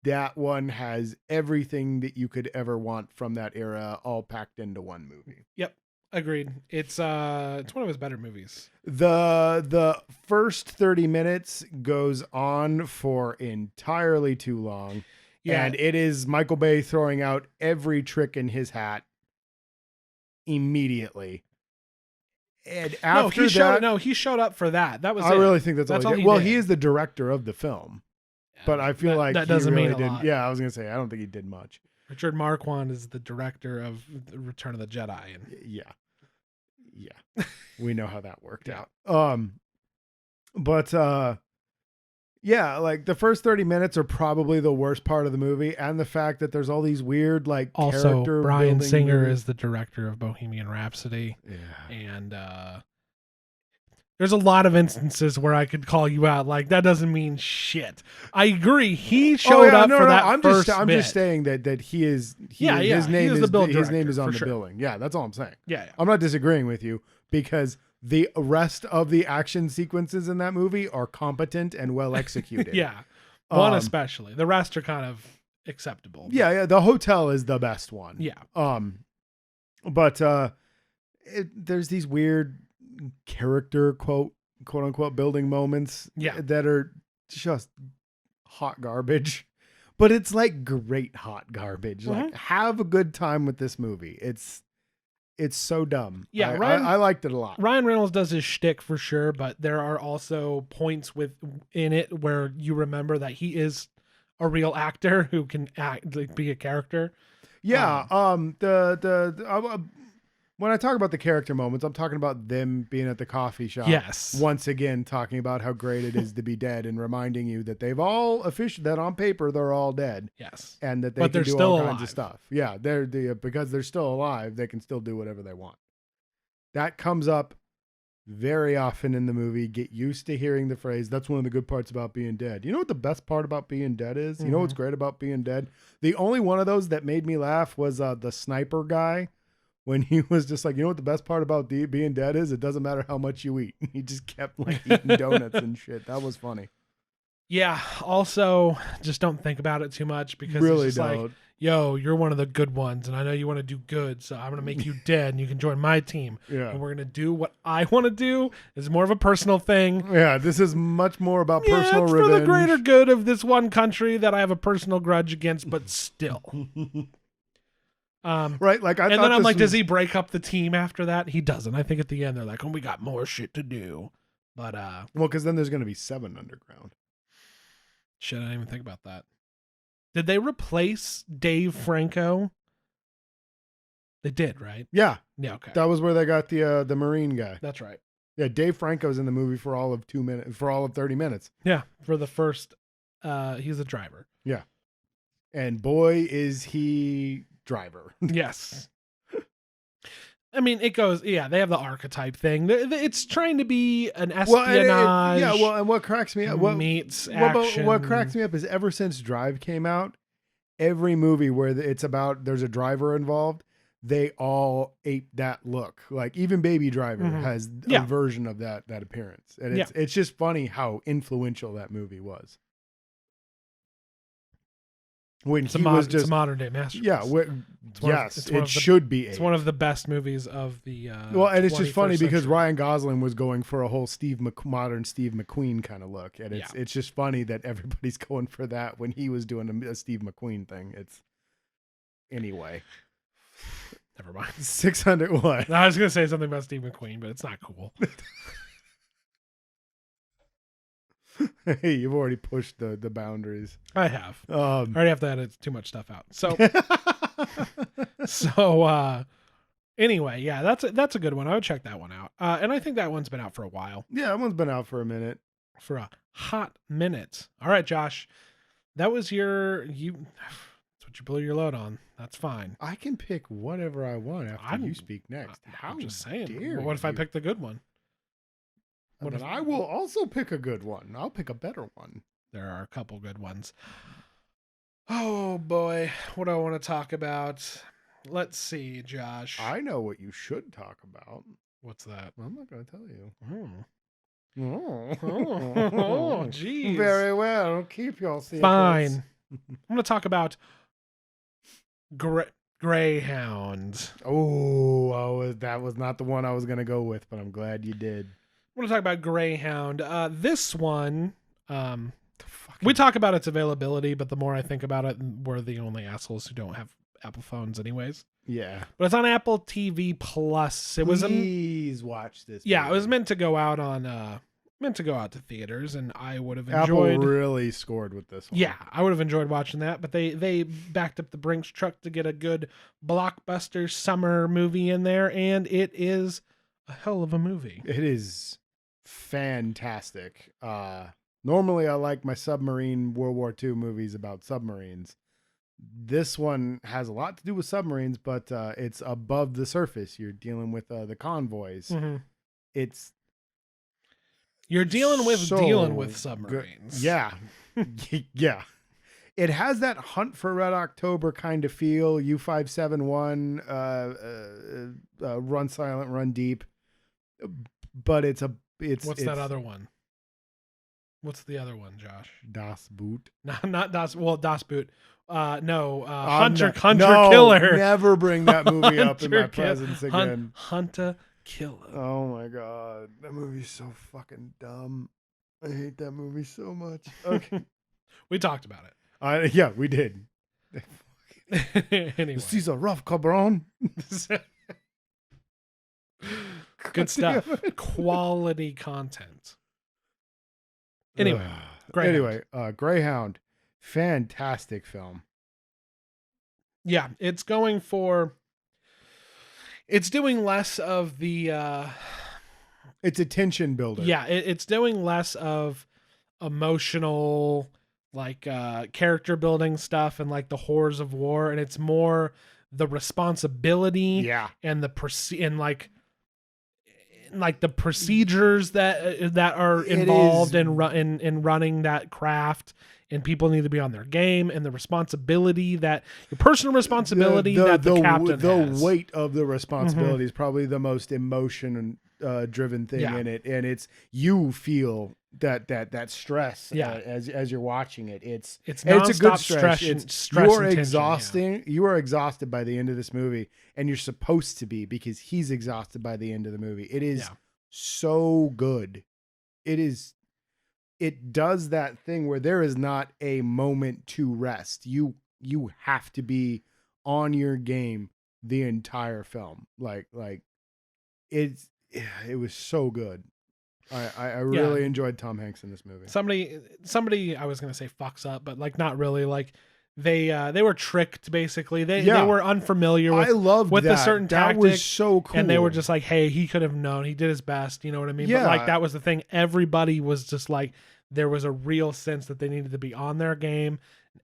that one has everything that you could ever want from that era all packed into one movie. yep, agreed. It's one of his better movies. The first 30 minutes goes on for entirely too long. Yeah. And it is Michael Bay throwing out every trick in his hat immediately. And after he showed up for that. That was I it. really think that's all he did. Well, he did. is the director of the film. But I feel like that he doesn't really mean a didn't. lot. Yeah, I was going to say, I don't think he did much. Richard Marquand is the director of The Return of the Jedi. And Yeah. We know how that worked Yeah. out. But yeah, like the first 30 minutes are probably the worst part of the movie, and the fact that there's all these weird like also, character Bryan building Singer movies. is the director of Bohemian Rhapsody. Yeah. And there's a lot of instances where I could call you out like that doesn't mean shit. I agree. He showed up for that I'm first just I'm bit. just saying that he is Yeah, yeah, his name he is is the bill his name director, is on for the sure. billing. Yeah, that's all I'm saying. Yeah. I'm not disagreeing with you because the rest of the action sequences in that movie are competent and well executed. Yeah. One especially. The rest are kind of acceptable. Yeah, the hotel is the best one. Yeah. But there's these weird character quote unquote building moments Yeah. that are just hot garbage, but it's like great hot garbage. Mhm. Like, have a good time with this movie. It's so dumb. Yeah, I liked it a lot. Ryan Reynolds does his shtick for sure, but there are also points in it where you remember that he is a real actor who can act, like, be a character. Yeah. When I talk about the character moments, I'm talking about them being at the coffee shop. Yes. Once again, talking about how great it is to be dead and reminding you that they've all that on paper they're all dead. Yes. And that they But can they're do still all kinds alive. of stuff. Yeah, because they're still alive, they can still do whatever they want. That comes up very often in the movie. Get used to hearing the phrase, that's one of the good parts about being dead. You know what the best part about being dead is? You know what's great about being dead? The only one of those that made me laugh was the sniper guy, when he was just like, you know what the best part about being dead is? It doesn't matter how much you eat. He just kept like eating donuts and shit. That was funny. Yeah. Also, just don't think about it too much, because Really it's just like, yo, you're one of the good ones, and I know you want to do good, so I'm going to make you dead, and you can join my team. Yeah. And we're going to do what I want to do. It's more of a personal thing. Yeah, this is much more about personal it's revenge. for the greater good of this one country that I have a personal grudge against, but still. Right, like and then I'm like, does he break up the team after that? He doesn't. I think at the end they're like, oh, we got more shit to do. But well, because then there's going to be 7 underground. Shit, I didn't even think about that. Did they replace Dave Franco? They did, right? Yeah. Yeah, okay. That was where they got the Marine guy. That's right. Yeah, Dave Franco's in the movie for all of 30 minutes. Yeah, for the first he's the driver. Yeah. And boy is he driver. Yes. I mean, it goes, yeah, they have the archetype thing. It's trying to be an espionage. And what cracks me up, meets action. What cracks me up is ever since Drive came out, every movie where it's about there's a driver involved, they all ape that look. Like even Baby Driver has a version of that appearance. And it's just funny how influential that movie was. When it's a modern day masterpiece. Yeah, it should be. It's one of the best movies of the. Well, and it's just funny because century. Ryan Gosling was going for a whole modern Steve McQueen kind of look, and it's just funny that everybody's going for that when he was doing a Steve McQueen thing. Anyway. Never mind. 600 what? I was gonna say something about Steve McQueen, but it's not cool. Hey, you've already pushed the boundaries. I have. I already have to edit too much stuff out. Anyway, yeah, that's a good one. I would check that one out. And I think that one's been out for a while. Yeah, that one's been out for a minute. For a hot minute. All right, Josh. That was that's what you blew your load on. That's fine. I can pick whatever I want after you speak next. I'm just saying. What if I pick the good one? But I will also pick a good one. I'll pick a better one. There are a couple good ones. Oh boy, what do I want to talk about? Let's see, Josh. I know what you should talk about. What's that? I'm not going to tell you. Oh, geez. Very well. Keep your secrets. Fine. I'm going to talk about Greyhound. Oh, that was not the one I was going to go with, but I'm glad you did. I'm going to talk about Greyhound. This one, we talk about its availability, but the more I think about it, we're the only assholes who don't have Apple phones anyways. Yeah. But it's on Apple TV Plus. Please watch this. Yeah, movie. It was meant to go out to theaters, and I would have enjoyed. Apple really scored with this one. Yeah, I would have enjoyed watching that, but they backed up the Brinks truck to get a good blockbuster summer movie in there, and it is a hell of a movie. It is fantastic. Normally I like my submarine World War II movies about submarines. This one has a lot to do with submarines, but it's above the surface. You're dealing with the convoys. Mm-hmm. You're dealing with submarines. Yeah. Yeah. It has that Hunt for Red October kind of feel. U-571, Run Silent, Run Deep. But it's that other one? What's the other one, Josh? Das Boot. No, not Das. Well, Das Boot. No, No, Hunter no, Killer. never bring that movie up in my Hunter Kill- presence again. Hunter Killer. Oh my god, that movie's so fucking dumb. I hate that movie so much. Okay, We talked about it. yeah, we did. Anyway, This is a rough cabron. good stuff. Quality content. Anyway, Greyhound. Anyway, Greyhound, fantastic film. Yeah, it's doing less of the It's a tension builder. yeah, it's doing less of emotional like character building stuff and like the horrors of war, and it's more the responsibility Yeah. and like the procedures that are involved in running that craft, and people need to be on their game, and the responsibility that your personal responsibility that the captain has. The weight of the responsibility is probably the most emotion driven thing in it, and it's you feel that stress as you're watching it. It's a good stress. You are exhausting. You are exhausted by the end of this movie, and you're supposed to be, because he's exhausted by the end of the movie. It is so good. It does that thing where there is not a moment to rest. You have to be on your game the entire film. Like it was so good. I really enjoyed Tom Hanks in this movie. Somebody I was gonna say fucks up, but like not really. Like they were tricked basically. They were unfamiliar with a certain tactic. That was so cool. And they were just like, hey, he could have known. He did his best. You know what I mean? Yeah. But like that was the thing. Everybody was just like, there was a real sense that they needed to be on their game.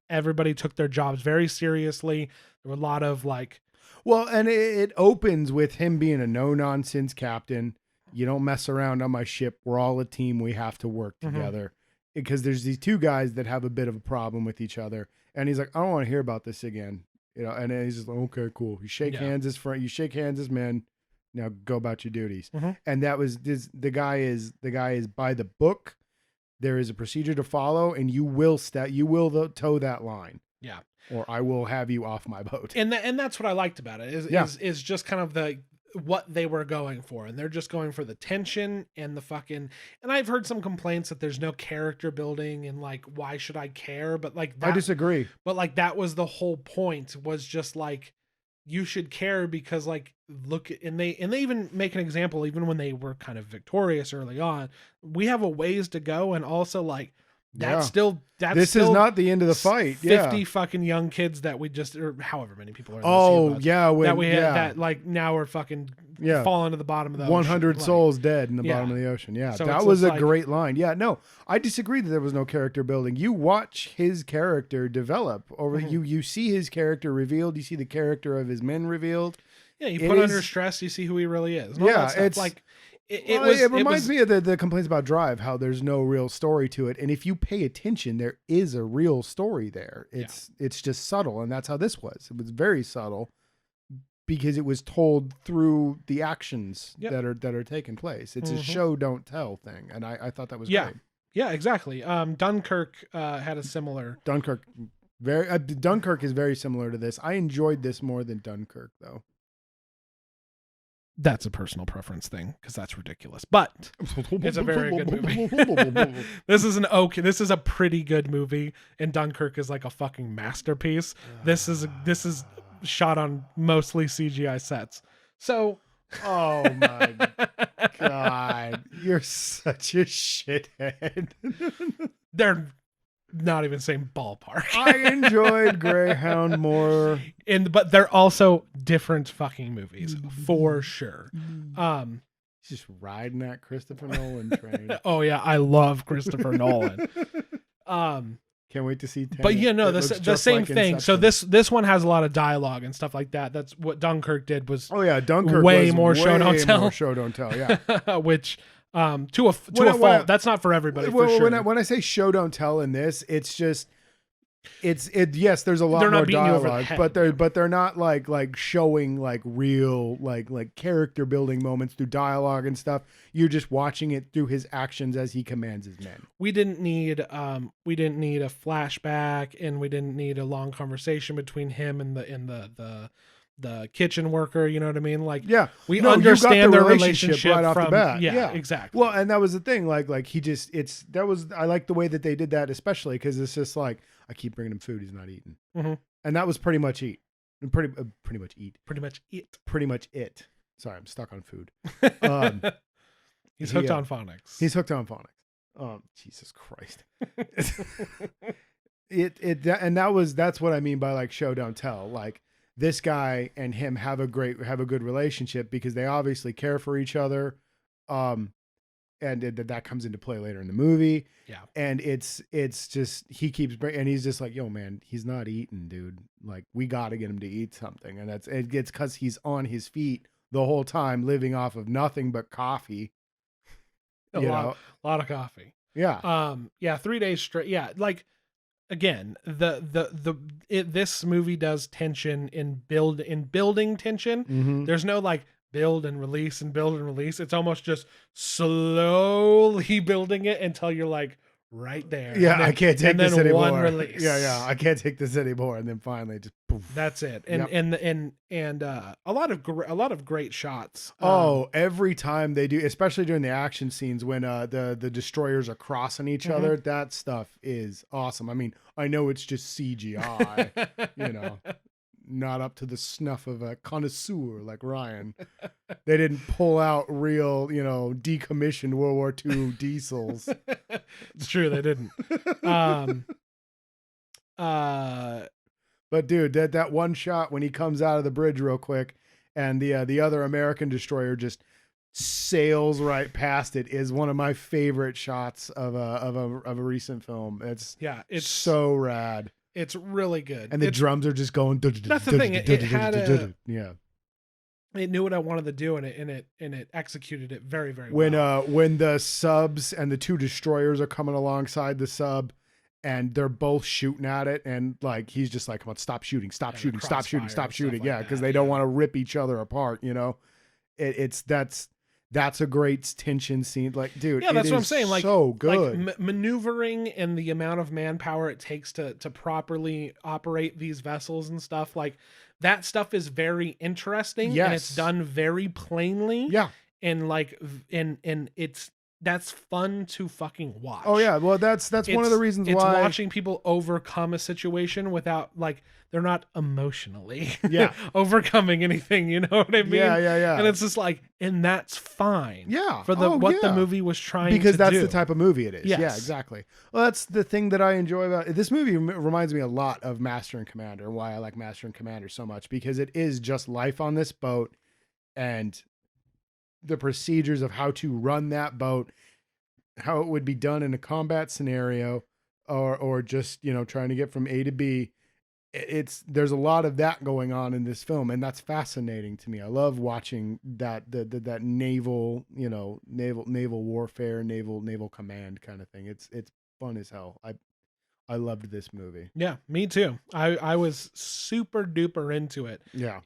Everybody took their jobs very seriously. There were a lot of like, well, and it opens with him being a no nonsense captain. You don't mess around on my ship. We're all a team. We have to work together. Because there's these two guys that have a bit of a problem with each other. And he's like, I don't want to hear about this again. You know, and then he's just like, okay, cool. You shake hands as friend. You shake hands as men. Now go about your duties. And that was the guy is by the book. There is a procedure to follow, and you will toe that line. Yeah. Or I will have you off my boat. And that's what I liked about it is just kind of what they were going for, and they're just going for the tension and the fucking. And I've heard some complaints that there's no character building, and like, why should I care? But like, I disagree. But like, that was the whole point, was just like, you should care, because like, look, and they even make an example, even when they were kind of victorious early on, we have a ways to go, and also like, this is not the end of the fight. 50 fucking young kids that we just, or however many people are in that we had that like now are fucking falling to the bottom of the 100 ocean. souls dead in the bottom of the ocean. Yeah, so that was a great line. Yeah, no, I disagree that there was no character building. You watch his character develop over. You see his character revealed. You see the character of his men revealed. Yeah, you put under stress, you see who he really is. It's like. It reminds me of the complaints about Drive, how there's no real story to it. And if you pay attention, there is a real story there. It's just subtle. And that's how this was. It was very subtle because it was told through the actions that are taking place. It's a show don't tell thing. And I thought that was great. Yeah, exactly. Dunkirk had a similar. Dunkirk is very similar to this. I enjoyed this more than Dunkirk, though. That's a personal preference thing, because that's ridiculous. But it's a very good movie. This is a pretty good movie, and Dunkirk is like a fucking masterpiece. This is shot on mostly CGI sets. So, oh my god, you're such a shithead. They're not even same ballpark. I enjoyed Greyhound more, but they're also different fucking movies for sure. He's just riding that Christopher Nolan train. Oh yeah, I love Christopher Nolan. Can't wait to see. Tenet. But the same thing. Inception. So this one has a lot of dialogue and stuff like that. That's what Dunkirk did. Was Dunkirk way was more show don't tell. More show don't tell. Yeah, which. To a fault. That's not for everybody. For sure. When I say show don't tell in this, it's just yes, there's a lot They're more not beating you over the dialogue, head. but they're not like showing like real like character building moments through dialogue and stuff. You're just watching it through his actions as he commands his men. We didn't need a flashback, and we didn't need a long conversation between him and the kitchen worker, you know what I mean? Like, Yeah. we No, you got the understand their relationship relationship right off the from bat. yeah, Yeah. exactly. Well, and that was the thing. Like he just I like the way that they did that, especially because it's just like I keep bringing him food, he's not eating, Mhm. and that was pretty much pretty much Pretty much it. pretty much it. Sorry, I'm stuck on food. Um, He's he, hooked on phonics. He's hooked on phonics. Jesus Christ. That's what I mean by like show don't tell. Like this guy and him have a good relationship because they obviously care for each other. And that comes into play later in the movie. Yeah. And it's just he keeps and he's just like, yo man, he's not eating, dude. Like we got to get him to eat something. And it's cuz he's on his feet the whole time living off of nothing but coffee. A lot of coffee. Yeah. Yeah, 3 days straight. Yeah, like again, this movie does tension in building tension. Mm-hmm. There's no like build and release and build and release. It's almost just slowly building it until you're like right there. Yeah, I can't take this anymore. One release. Yeah, I can't take this anymore, and then finally just poof. That's it. And a lot of great shots. Every time they do, especially during the action scenes when the destroyers are crossing each other, that stuff is awesome. I mean, I know it's just CGI, not up to the snuff of a connoisseur like Ryan. They didn't pull out real, decommissioned World War II diesels. It's true, they didn't. But dude, that one shot when he comes out of the bridge real quick, and the other American destroyer just sails right past it is one of my favorite shots of a recent film. It's so rad. It's really good. And the drums are just going. That's the thing. It had yeah. It knew what I wanted to do, and it executed it very, very well. When the subs and the two destroyers are coming alongside the sub, and they're both shooting at it, and like he's just like, come on, stop shooting. Yeah, because they don't want to rip each other apart. That's a great tension scene. Like, dude, yeah, that's what I'm saying. Like, so good. Like maneuvering and the amount of manpower it takes to properly operate these vessels and stuff. Like, that stuff is very interesting. Yes. And it's done very plainly. Yeah. And like, and that's fun to fucking watch. Oh yeah, well that's one of the reasons why it's watching people overcome a situation without like they're not emotionally overcoming anything, you know what I mean? Yeah. And it's just like, and that's fine. Yeah. For the movie was trying because to that's do. the type of movie it is. Yes. Yeah, exactly. Well, that's the thing that I enjoy about it. This movie reminds me a lot of Master and Commander, why I like Master and Commander so much, because it is just life on this boat and the procedures of how to run that boat, how it would be done in a combat scenario or just, trying to get from A to B. There's a lot of that going on in this film, and that's fascinating to me. I love watching that naval, naval warfare, naval command kind of thing. It's fun as hell. I loved this movie. Yeah, me too. I was super duper into it. Yeah.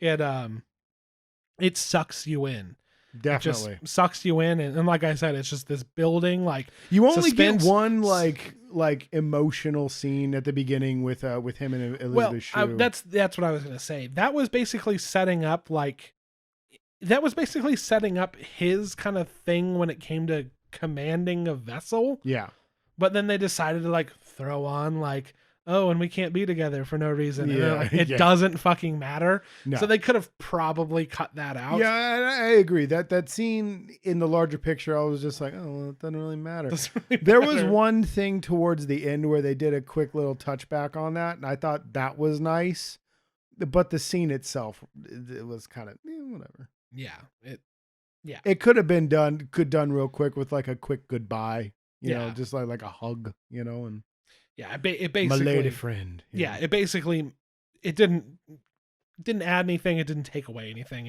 It sucks you in. Definitely. It just sucks you in, and like I said, it's just this building, like you only suspense. get one like emotional scene at the beginning with him and Elizabeth Shue. That's what I was gonna say. That was basically setting up his kind of thing when it came to commanding a vessel. Yeah. But then they decided to like throw on like, oh, and we can't be together for no reason. Yeah, it doesn't fucking matter. No. So they could have probably cut that out. Yeah, I agree. That scene in the larger picture, I was just like, oh, well, it doesn't really matter. There was one thing towards the end where they did a quick little touchback on that, and I thought that was nice. But the scene itself, it was kind of whatever. Yeah. It could have been done real quick with like a quick goodbye, just like a hug, and. Yeah, it basically, my lady friend. Yeah, it basically, it didn't add anything. It didn't take away anything.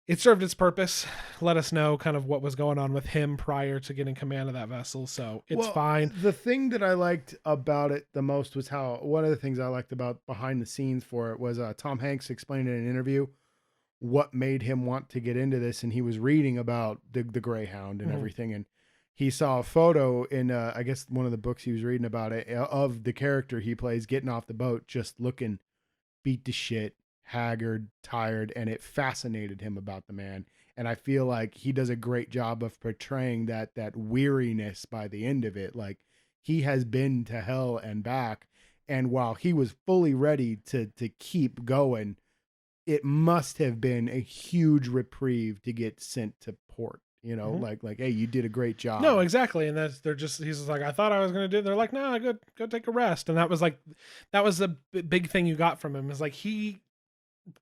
It it served its purpose. Let us know kind of what was going on with him prior to getting command of that vessel. So it's fine. The thing that I liked about it the most was how one of the things I liked about behind the scenes for it was Tom Hanks explained in an interview what made him want to get into this. And he was reading about the Greyhound and everything. And he saw a photo in, I guess, one of the books he was reading about it of the character he plays getting off the boat, just looking beat to shit, haggard, tired. And it fascinated him about the man. And I feel like he does a great job of portraying that weariness by the end of it. Like he has been to hell and back. And while he was fully ready to keep going, it must have been a huge reprieve to get sent to port, you know, like, hey, you did a great job. No, exactly. And he's just like, I thought I was going to do it. They're like, no, go take a rest. And that was the big thing you got from him is like, he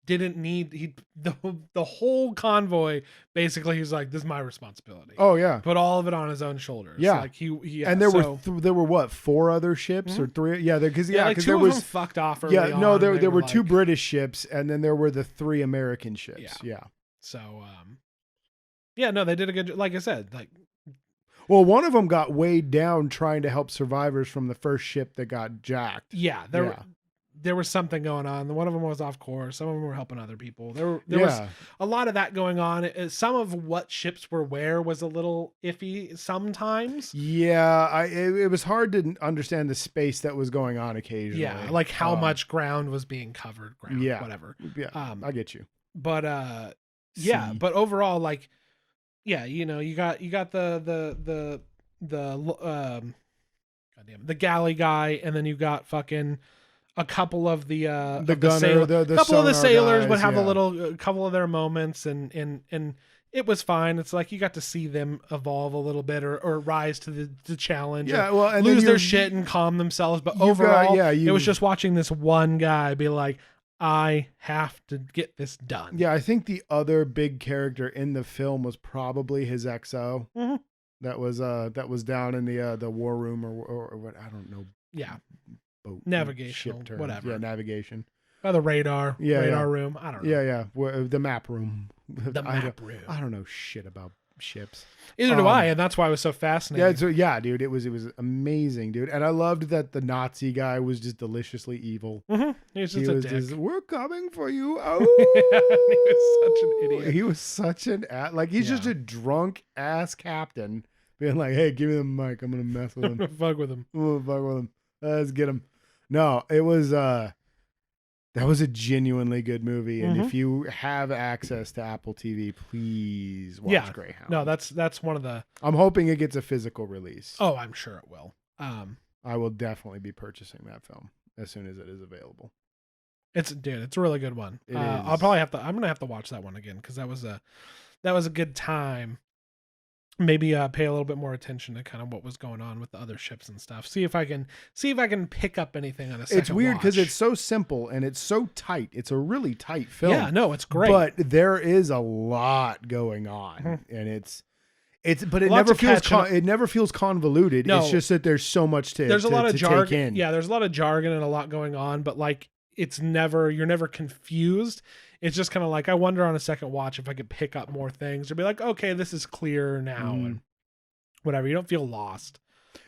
didn't need the whole convoy. Basically, he's like, this is my responsibility. Oh yeah. Put all of it on his own shoulders. Yeah. Like and there were what, 4 other ships or 3? Yeah. Cause like 2 there of was them fucked off early on. No, there were 2 British ships and then there were the 3 American ships. Yeah. So, no, they did a good, like I said, like, well, one of them got weighed down trying to help survivors from the first ship that got jacked. Yeah. There was something going on. One of them was off course. Some of them were helping other people. There was a lot of that going on. Some of what ships were where was a little iffy sometimes. Yeah, it was hard to understand the space that was going on occasionally. Yeah, like how much ground was being covered. Whatever. Yeah, I get you. But but overall, like, yeah, you know, you got the galley guy, and then you got fucking a couple of the gunner, the couple of the sailors guys, would have a couple of their moments, and it was fine. It's like you got to see them evolve a little bit or rise to the challenge. Yeah, well, and lose their shit and calm themselves. But overall, it was just watching this one guy be like, I have to get this done. Yeah, I think the other big character in the film was probably his XO. Mm-hmm. That was down in the war room or what, I don't know. Yeah. Boat, navigational, ship whatever. Yeah, navigation. Oh, the radar room. I don't know. Yeah. The map room. The map room. I don't know shit about ships. Either do I, and that's why I was so fascinated. Yeah, dude. It was amazing, dude. And I loved that the Nazi guy was just deliciously evil. Mm-hmm. He was just a dick. We're coming for you. Oh, he was such an idiot. He was such an he's just a drunk ass captain being like, hey, give me the mic. I'm gonna mess with him. I'm gonna fuck with him. Let's get him. No, it was that was a genuinely good movie, and if you have access to Apple TV, please watch Greyhound. No, that's one of the. I'm hoping it gets a physical release. Oh, I'm sure it will. I will definitely be purchasing that film as soon as it is available. It's a really good one. I'll probably I'm gonna have to watch that one again because that was a good time. Maybe pay a little bit more attention to kind of what was going on with the other ships and stuff. See if I can pick up anything on a second. It's weird because watch. it's so simple and it's so tight. It's a really tight film. Yeah, no, it's great. But there is a lot going on, and but it never feels convoluted. No, it's just that there's so much to there's a lot of jargon. Take in. Yeah, there's a lot of jargon and a lot going on, but like you're never confused. It's just kind of like, I wonder on a second watch if I could pick up more things or be like, okay, this is clear now and whatever. You don't feel lost.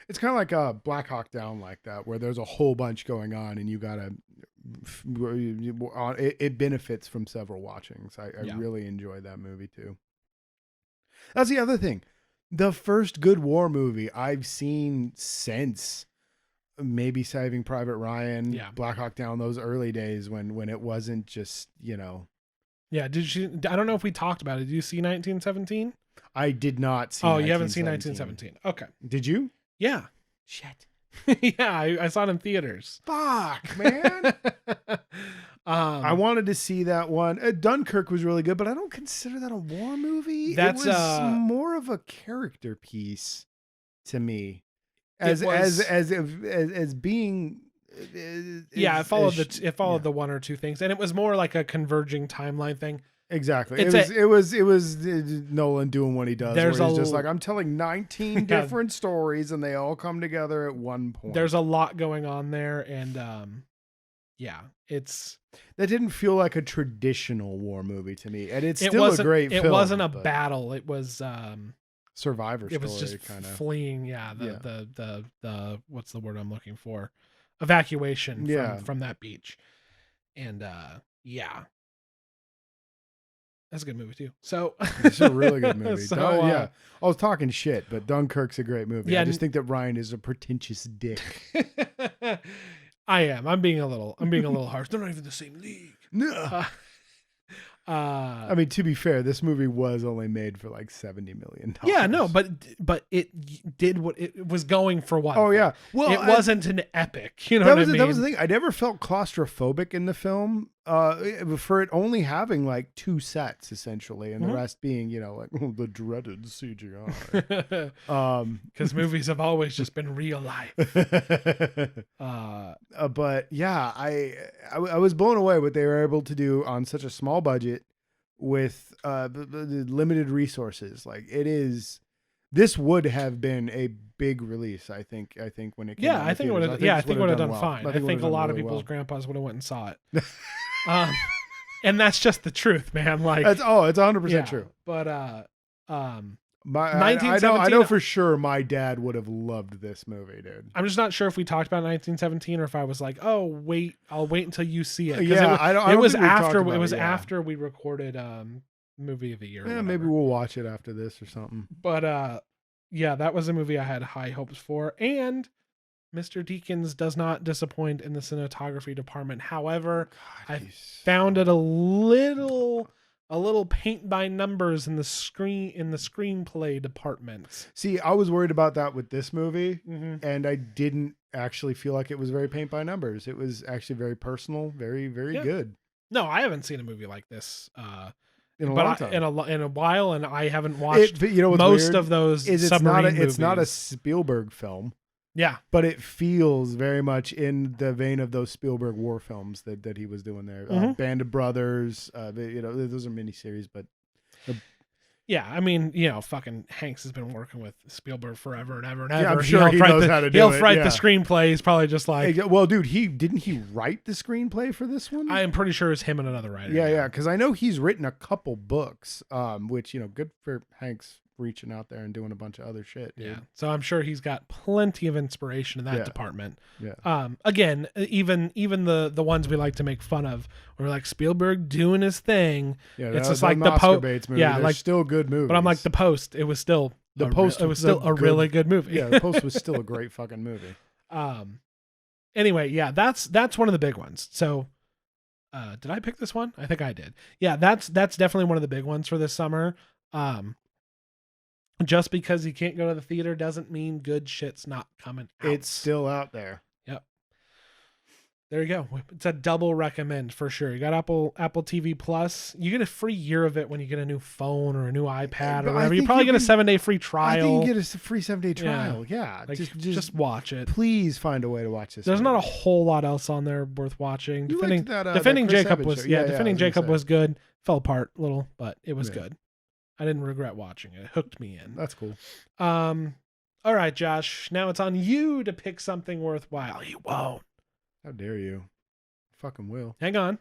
It's kind of like a Black Hawk Down like that, where there's a whole bunch going on and you gotta, it benefits from several watchings. I really enjoyed that movie too. That's the other thing. The first good war movie I've seen since maybe Saving Private Ryan, Black Hawk Down, those early days when it wasn't just, you know. Yeah, I don't know if we talked about it. Did you see 1917? I did not see. Oh, you haven't seen 1917. Okay. Did you? Yeah. Shit. Yeah, I saw it in theaters. Fuck, man. I wanted to see that one. Dunkirk was really good, but I don't consider that a war movie. It was more of a character piece to me. As being it followed the one or two things, and it was more like a converging timeline thing. Exactly. It was Nolan doing what he does. He's just like, I'm telling 19 different stories and they all come together at one point. There's a lot going on there, and yeah, it's That didn't feel like a traditional war movie to me, and it's it still a wasn't great it film. wasn't a but battle. It was survivor it was story just kind of. fleeing. Yeah, Yeah. the what's the word I'm looking for? Evacuation Yeah. from that beach, and yeah, that's a good movie too. So It's a really good movie. So Yeah, I was talking shit, but Dunkirk's a great movie. Yeah, I just think that Ryan is a pretentious dick. I am. I'm being a little harsh. They're not even the same league. No. I mean, to be fair, this movie was only made for like $70 million. Yeah, no, but it did what it was going for. One. Oh yeah, well, it wasn't an epic. You know what I mean? That was the thing. I never felt claustrophobic in the film. For it only having like 2 sets essentially, and the rest being, like the dreaded CGI. Because movies have always just been real life. But yeah, I was blown away what they were able to do on such a small budget with limited resources. Like this would have been a big release. I think when it came out. I think it would have. Yeah, I think it would have done fine. I think a lot of really people's grandpas would have went and saw it. And that's just the truth, man. Like it's 100% true. But I know for sure my dad would have loved this movie, dude. I'm just not sure if we talked about 1917 or if I was like, oh wait, I'll wait until you see it. Yeah, it was after we recorded movie of the year. Yeah, maybe we'll watch it after this or something. But yeah, that was a movie I had high hopes for, and Mr. Deakins does not disappoint in the cinematography department. However, I found it a little paint by numbers in the screenplay department. See, I was worried about that with this movie, and I didn't actually feel like it was very paint by numbers. It was actually very personal, very, very good. No, I haven't seen a movie like this in a long time. In a while, and I haven't watched most of those. It's not a Spielberg film. Yeah, but it feels very much in the vein of those Spielberg war films that he was doing there. Band of Brothers, those are miniseries, but yeah, I mean, fucking Hanks has been working with Spielberg forever and ever and ever. Yeah, I'm sure he knows how to do it. He'll write the screenplay. He's probably just like, hey, well, dude, didn't he write the screenplay for this one? I'm pretty sure it's him and another writer. Yeah, because I know he's written a couple books, which good for Hanks reaching out there and doing a bunch of other shit, dude. Yeah, so I'm sure he's got plenty of inspiration in that department. Yeah. Again, even the ones we like to make fun of, we're like Spielberg doing his thing. Yeah, it's just like the Post. Yeah, like still good movies. But I'm like The Post. It was still a really good movie. Yeah, The Post was still a great fucking movie. Anyway, yeah, that's one of the big ones. So, did I pick this one? I think I did. Yeah, that's definitely one of the big ones for this summer. Just because you can't go to the theater doesn't mean good shit's not coming out. It's still out there. Yep. There you go. It's a double recommend for sure. You got Apple TV Plus. You get a free year of it when you get a new phone or a new iPad or whatever. You probably get a 7-day free trial. I think you get a free 7-day trial. Yeah. Like, just watch it. Please find a way to watch this. There's not a whole lot else on there worth watching. Defending Chris Jacob Evans was show. Defending Jacob was good. Fell apart a little, but it was Yeah. good. I didn't regret watching it. It hooked me in. That's cool. All right, Josh. Now it's on you to pick something worthwhile. You won't. How dare you? Fucking will. Hang on.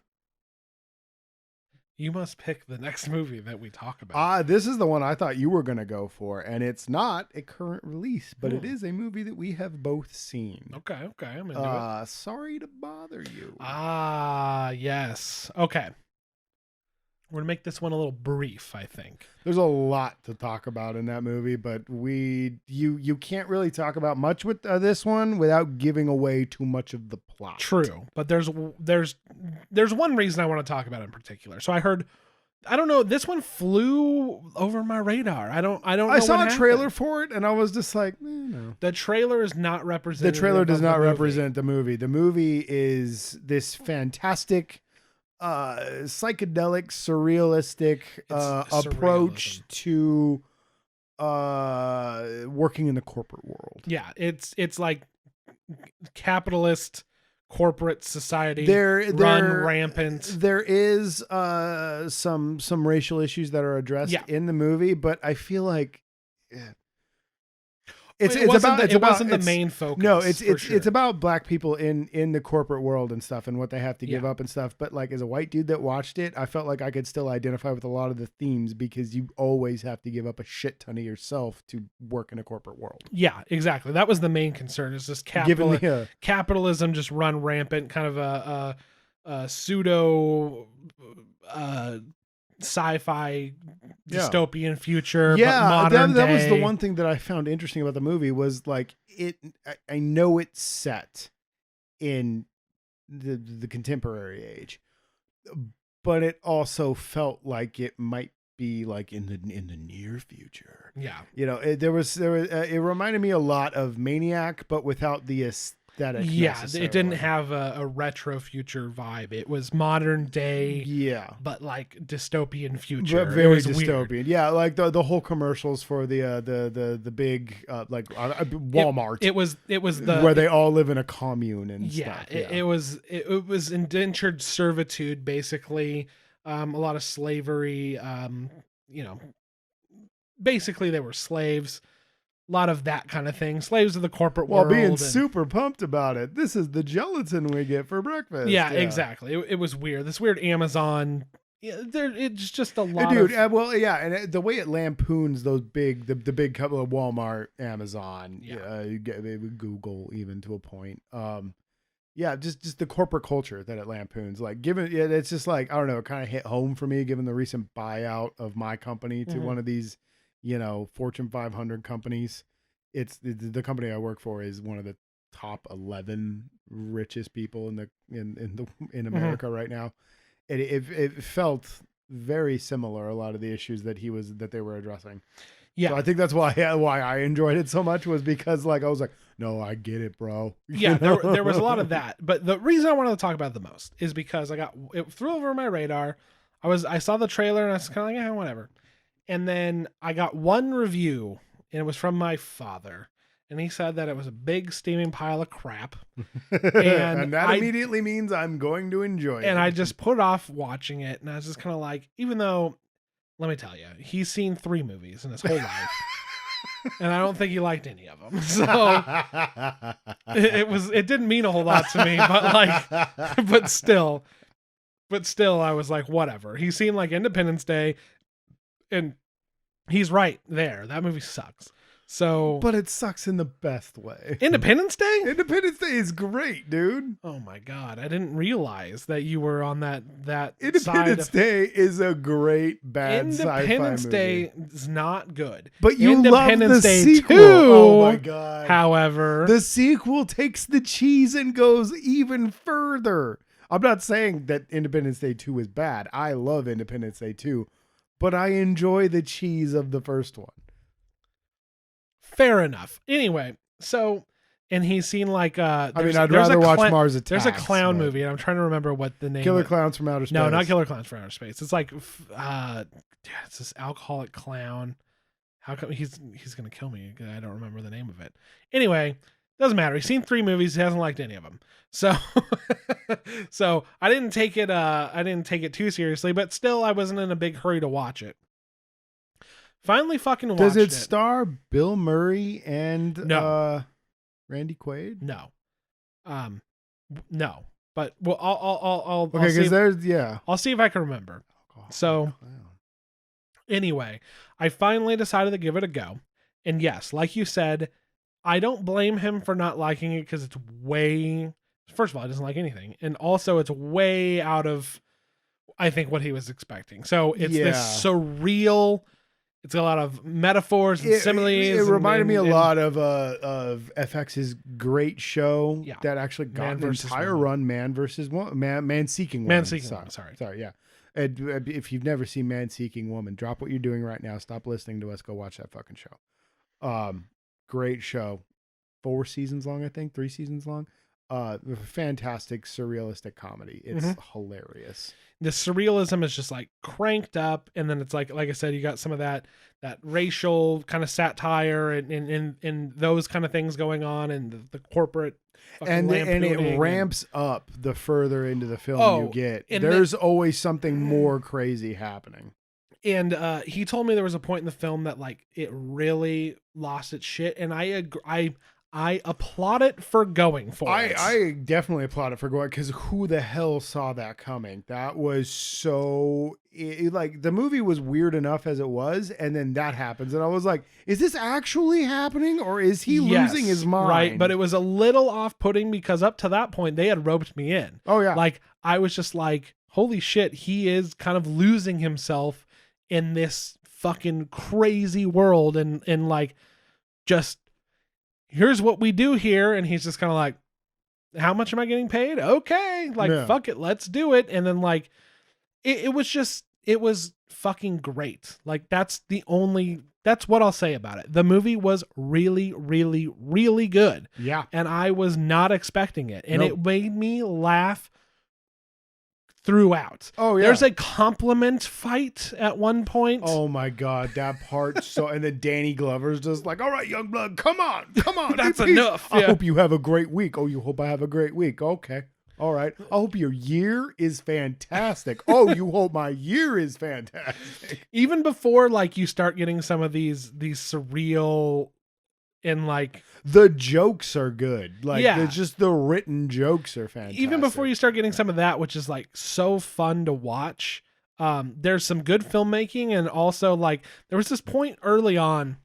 You must pick the next movie that we talk about. This is the one I thought you were going to go for, and it's not a current release, but it is a movie that we have both seen. Okay. I'm into it. Sorry to bother you. Yes. Okay. We're going to make this one a little brief, I think. There's a lot to talk about in that movie, but you can't really talk about much with this one without giving away too much of the plot. True, but there's one reason I want to talk about it in particular. So I don't know, this one flew over my radar. I don't know. I saw a trailer for it and I was just like, no. The trailer is not represented. The trailer does not represent the movie. The movie is this fantastic psychedelic, surrealistic approach to working in the corporate world. Yeah, it's like capitalist corporate society run rampant. There is some racial issues that are addressed in the movie, but I feel like It wasn't the main focus. No, sure. it's about black people in the corporate world and stuff and what they have to give up and stuff. But like as a white dude that watched it, I felt like I could still identify with a lot of the themes because you always have to give up a shit ton of yourself to work in a corporate world. Yeah, exactly. That was the main concern. Is this capitalism just run rampant, kind of a pseudo sci-fi dystopian future, but modern that day. was the one thing that I found interesting about the movie was like I know it's set in the contemporary age, but it also felt like it might be like in the near future. Yeah, it reminded me a lot of Maniac, but without the aesthetic. Yeah, it didn't have a retro future vibe. It was modern day. Yeah, but like dystopian future. But very dystopian. Weird. Yeah, like the whole commercials for the big Walmart. It was the where they all live in a commune and stuff. Yeah, it was indentured servitude basically. A lot of slavery. Basically they were slaves. A lot of that kind of thing. Slaves of the corporate world. While being super pumped about it. This is the gelatin we get for breakfast. Yeah. Exactly. It was weird. This weird Amazon. It's just a lot. Dude, and the way it lampoons those the big couple of Walmart, Amazon, Google even to a point. Just the corporate culture that it lampoons. Like it's just like, I don't know, it kind of hit home for me given the recent buyout of my company to one of these Fortune 500 companies. It's the company I work for is one of the top 11 richest people in America right now. It felt very similar, a lot of the issues that they were addressing. Yeah, so I think that's why I enjoyed it so much was because like I was like, no, I get it, bro. Yeah, there was a lot of that, but the reason I wanted to talk about it the most is because it flew over my radar. I saw the trailer and I was kind of like, yeah, whatever. And then I got one review, and it was from my father. And he said that it was a big steaming pile of crap. And that immediately means I'm going to enjoy it. And I just put off watching it. And I was just kind of like, even though, let me tell you, he's seen 3 movies in his whole life. And I don't think he liked any of them. So it didn't mean a whole lot to me, but still, I was like, whatever. He's seen like Independence Day. And he's right there. That movie sucks. So, but it sucks in the best way. Independence Day? Independence Day is great, dude. Oh my god, I didn't realize that you were on that Independence Day is a great bad sci-fi movie. Independence Day is not good. But you Independence love the Day sequel. 2, oh my god. However, the sequel takes the cheese and goes even further. I'm not saying that Independence Day 2 is bad. I love Independence Day 2. But I enjoy the cheese of the first one. Fair enough. Anyway, so, and he's seen like I'd rather watch Mars Attacks. There's a clown movie, and I'm trying to remember what the name. Killer Clowns from Outer Space. No, not Killer Clowns from Outer Space. It's like, it's this alcoholic clown. How come he's gonna kill me? I don't remember the name of it. Anyway, doesn't matter. He's seen 3 movies. He hasn't liked any of them. So, so I didn't take it too seriously, but still I wasn't in a big hurry to watch it. Finally fucking watched it. Does it star Bill Murray and Randy Quaid? No. No. But well, I'll okay, because I'll see if I can remember. So anyway, I finally decided to give it a go. And yes, like you said, I don't blame him for not liking it because it's way, first of all, he doesn't like anything. And also it's way out of, I think, what he was expecting. So it's this surreal, it's a lot of metaphors and similes. It reminded me a lot of FX's great show that actually got an entire run, Man Seeking Woman. Sorry, yeah. If you've never seen Man Seeking Woman, drop what you're doing right now. Stop listening to us. Go watch that fucking show. Great show. 4 seasons long, I think. 3 seasons long. Fantastic surrealistic comedy. It's hilarious. The surrealism is just like cranked up, and then it's like I said, you got some of that racial kind of satire and those kind of things going on, and the corporate and it ramps up the further into the film you get. There's always something more crazy happening. And he told me there was a point in the film that like it really lost its shit, and I applaud it for going for it. I definitely applaud it for going, because who the hell saw that coming? That was so like, the movie was weird enough as it was, and then that happens, and I was like, is this actually happening, or is he losing his mind? Right, but it was a little off-putting because up to that point they had roped me in. Oh yeah, like I was just like, holy shit, he is kind of losing himself in this fucking crazy world, and like just here's what we do here, and he's just kind of like, how much am I getting paid? Okay, like fuck it, let's do it. And then like it was fucking great. Like that's what I'll say about it. The movie was really, really, really good. Yeah. And I was not expecting it, and it made me laugh throughout. Oh yeah. There's a compliment fight at one point. Oh my god, that part. So, and then Danny Glover's just like, all right, young blood, come on. That's enough. I hope you have a great week. Oh, you hope I have a great week. Okay. All right. I hope your year is fantastic. Oh, you hope my year is fantastic. Even before like you start getting some of these surreal, and like the jokes are good. Like just the written jokes are fantastic. Even before you start getting some of that, which is like so fun to watch. There's some good filmmaking, and also like there was this point early on.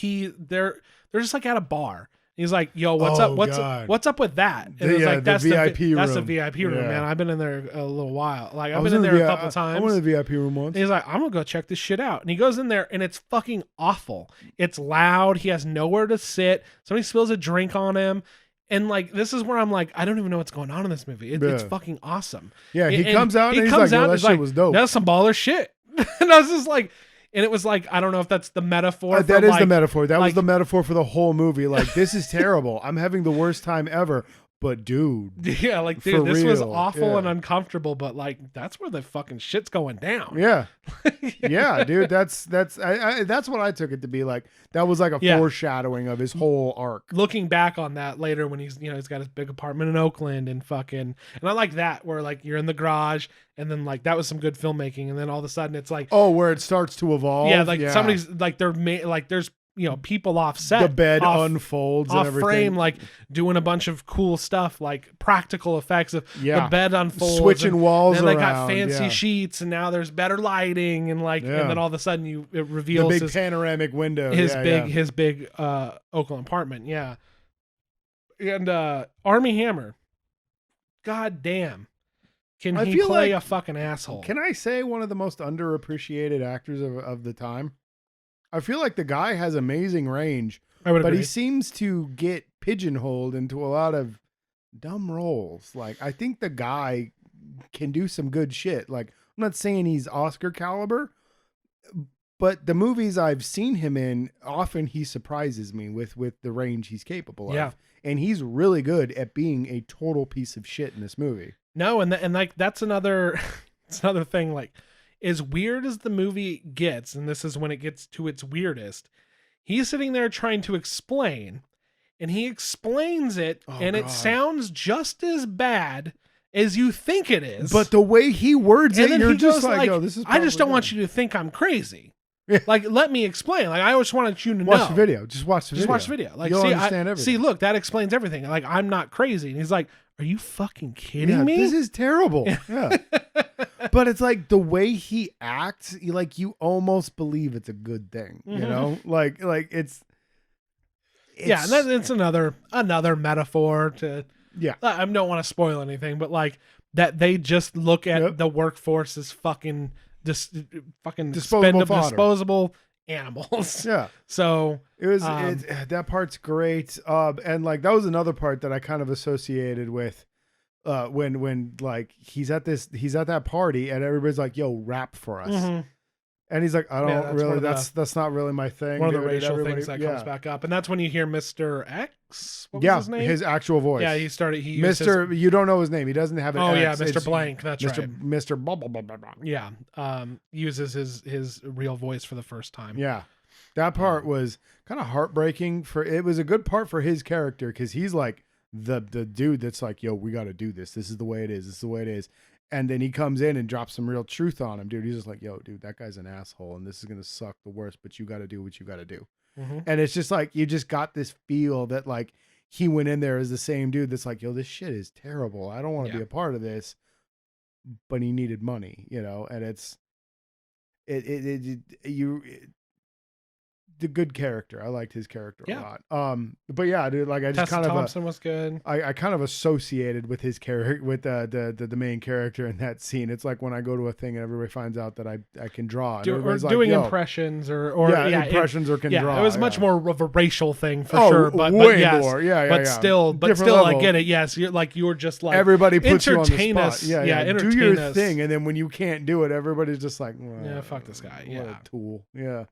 They're just like at a bar. He's like, "Yo, what's up? What's up with that?" And it was like, "That's the VIP room. That's the VIP room, man. I've been in there a little while. Like I've been in there a couple times. I went to the VIP room once." And he's like, "I'm gonna go check this shit out." And he goes in there, and it's fucking awful. It's loud. He has nowhere to sit. Somebody spills a drink on him, and like this is where I'm like, I don't even know what's going on in this movie. It's fucking awesome. Yeah, he comes out and he's like, "That shit was dope. That's some baller shit." And I was just like. And it was like, I don't know if that's the metaphor. That is the metaphor. That was the metaphor for the whole movie. Like, this is terrible. I'm having the worst time ever. But dude. Yeah, like, dude, this was awful and uncomfortable, but like, that's where the fucking shit's going down. Yeah. Yeah, dude. That's what I took it to be like. That was like a foreshadowing of his whole arc. Looking back on that later when he's got his big apartment in Oakland and and I like that where like you're in the garage and then like that was some good filmmaking, and then all of a sudden it's like, oh, where it starts to evolve. Yeah, like somebody's like there's people off set. The bed unfolds off and everything. Frame, like doing a bunch of cool stuff, like practical effects of the bed unfolds, switching walls and around. They got fancy sheets, and now there's better lighting, and like, and then all of a sudden it reveals the big panoramic window, his big Oakland apartment, and Armie Hammer, god damn, can he play a fucking asshole? Can I say one of the most underappreciated actors of the time? I feel like the guy has amazing range, but he seems to get pigeonholed into a lot of dumb roles. Like, I think the guy can do some good shit. Like, I'm not saying he's Oscar caliber, but the movies I've seen him in, often he surprises me with the range he's capable of. Yeah. And he's really good at being a total piece of shit in this movie. No, and like that's another it's another thing. Like, as weird as the movie gets, and this is when it gets to its weirdest, he's sitting there trying to explain, and he explains it, it sounds just as bad as you think it is. But the way he words it, you're just like, "Yo, this is." I just don't want you to think I'm crazy. Yeah. Like, let me explain. Like, I just wanted you to watch the video. Just watch the video. Just watch the video. Like, you'll understand everything. See, look, that explains everything. Like, I'm not crazy. And he's like, "Are you fucking kidding me? This is terrible." Yeah. But it's like the way he acts, you almost believe it's a good thing, you know? Like it's yeah, and it's another metaphor to I don't want to spoil anything, but like that they just look at the workforce as fucking disposable animals. Yeah. So it was that part's great. And like that was another part that I kind of associated with when like he's at that party and everybody's like, "Yo, rap for us." Mm-hmm. And he's like, "I don't really, that's not really my thing." One of the racial things that comes back up. And that's when you hear Mr. X. What was his name? His actual voice. Yeah, he Mr. You don't know his name. He doesn't have an X. Mr. Blank. That's right. Mr. Blah, blah, blah, blah, blah. Yeah. Uses his real voice for the first time. Yeah. That part was kind of heartbreaking it was a good part for his character because he's like the dude that's like, yo, we got to do this. This is the way it is. This is the way it is. And then he comes in and drops some real truth on him, dude. He's just like, yo, dude, that guy's an asshole, and this is gonna suck the worst. But you got to do what you got to do. Mm-hmm. And it's just like you just got this feel that like he went in there as the same dude that's like, yo, this shit is terrible. I don't want to be a part of this. But he needed money, you know, and it's the good character. I liked his character a lot. But yeah, dude, like I just Tessa Thompson was good. I kind of associated with his character, with the main character in that scene. It's like when I go to a thing and everebody finds out that I can draw, or doing impressions or impressions or can draw. It was much more of a racial thing for sure, but way yes, more, but still, level. I get it. Yes, you're just like everybody puts you on the spot. Us. Yeah, do your thing, and then when you can't do it, everybody's just like, well, fuck this guy. What a tool. Yeah.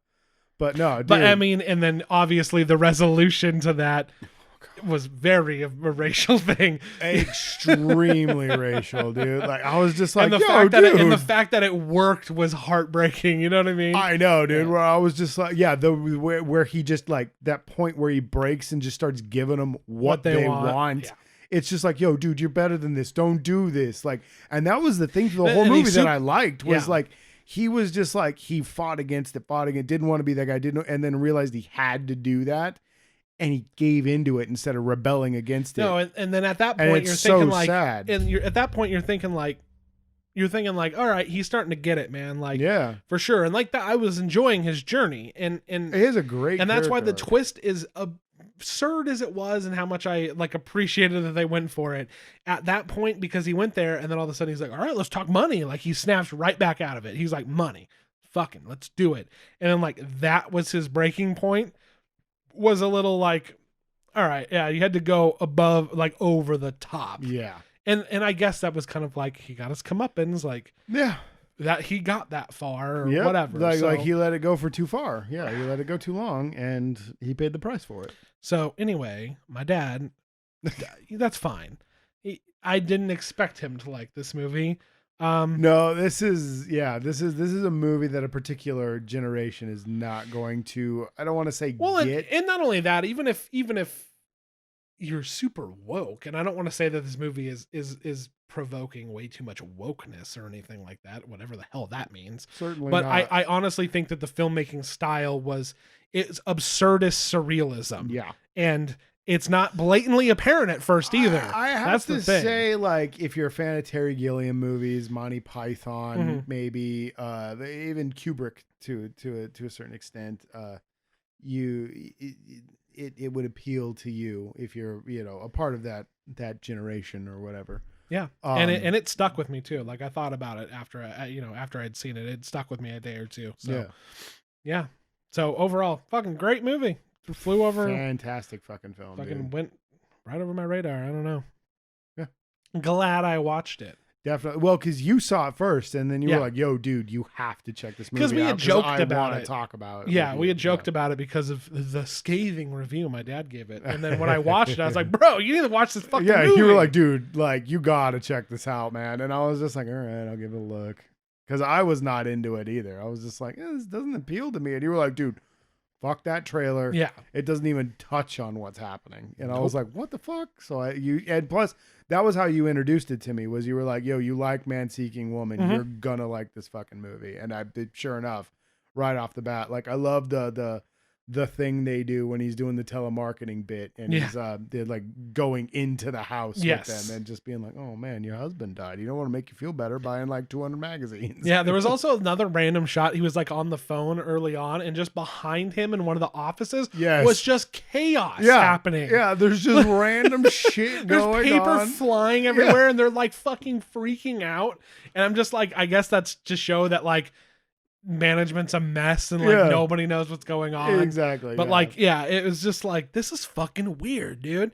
But no, dude. But I mean, and then obviously the resolution to that was very a racial thing. Extremely racial, dude. Like I was just like, and the fact that it worked was heartbreaking. You know what I mean? I know, dude. Yeah. Where I was just like, where he just like that point where he breaks and just starts giving them what they want. Yeah. It's just like, yo, dude, you're better than this. Don't do this. Like, and that was the thing for the whole movie that I liked was like. He was just like, he fought against it, didn't want to be that guy, and then realized he had to do that, and he gave into it instead of rebelling against it. No, and then at that point, you're thinking like, sad. And at that point, you're thinking like, all right, he's starting to get it, man. Like, yeah, for sure. And like that, I was enjoying his journey, and it is a great, and that's why the twist is absurd as it was, and how much I like appreciated that they went for it at that point, because he went there and then all of a sudden he's like, all right, let's talk money. Like he snaps right back out of it. He's like, money, fucking let's do it. And then like that was his breaking point, was a little like, all right, yeah, you had to go above, like over the top. Yeah. And I guess that was kind of like he got his comeuppance, like, yeah, that he got that far or whatever. Like he let it go for too far. Yeah, he let it go too long and he paid the price for it. So anyway, my dad, that's fine. I didn't expect him to like this movie. No, this is a movie that a particular generation is not going to, I don't want to say get. And not only that, even if you're super woke, and I don't want to say that this movie is provoking way too much wokeness or anything like that, whatever the hell that means. Certainly but not. I honestly think that the filmmaking style it's absurdist surrealism. Yeah. And it's not blatantly apparent at first either. I have to say, like, if you're a fan of Terry Gilliam movies, Monty Python, maybe even Kubrick to a certain extent, it would appeal to you if you're, a part of that generation or whatever. Yeah. And it stuck with me too. Like I thought about it after I'd seen it. It stuck with me a day or two. So yeah. So overall, fucking great movie. Flew over. Fantastic fucking film. Fucking went right over my radar. I don't know. Yeah. Glad I watched it. Definitely. Well, because you saw it first, and then you were like, "Yo, dude, you have to check this movie out." Because we had joked about it. Talk about it. Yeah, we had joked about it because of the scathing review my dad gave it, and then when I watched it, I was like, "Bro, you need to watch this fucking movie." Yeah, you were like, "Dude, like you gotta check this out, man." And I was just like, "All right, I'll give it a look," because I was not into it either. I was just like, "This doesn't appeal to me," and you were like, "Dude, fuck that trailer. Yeah, it doesn't even touch on what's happening." And I was like, "What the fuck?" So and plus. That was how you introduced it to me, was you were like, yo, you like Man Seeking Woman. Mm-hmm. You're going to like this fucking movie. And I did, sure enough, right off the bat. Like, I love the thing they do when he's doing the telemarketing bit. And they're like going into the house with them and just being like, oh, man, your husband died. You don't want to make you feel better buying like 200 magazines. Yeah, there was also another random shot. He was like on the phone early on, and just behind him in one of the offices was just chaos happening. Yeah, there's just random shit going on. There's paper flying everywhere, and they're like fucking freaking out. And I'm just like, I guess that's to show that like management's a mess and like nobody knows what's going on. Exactly. But it was just like, this is fucking weird, dude.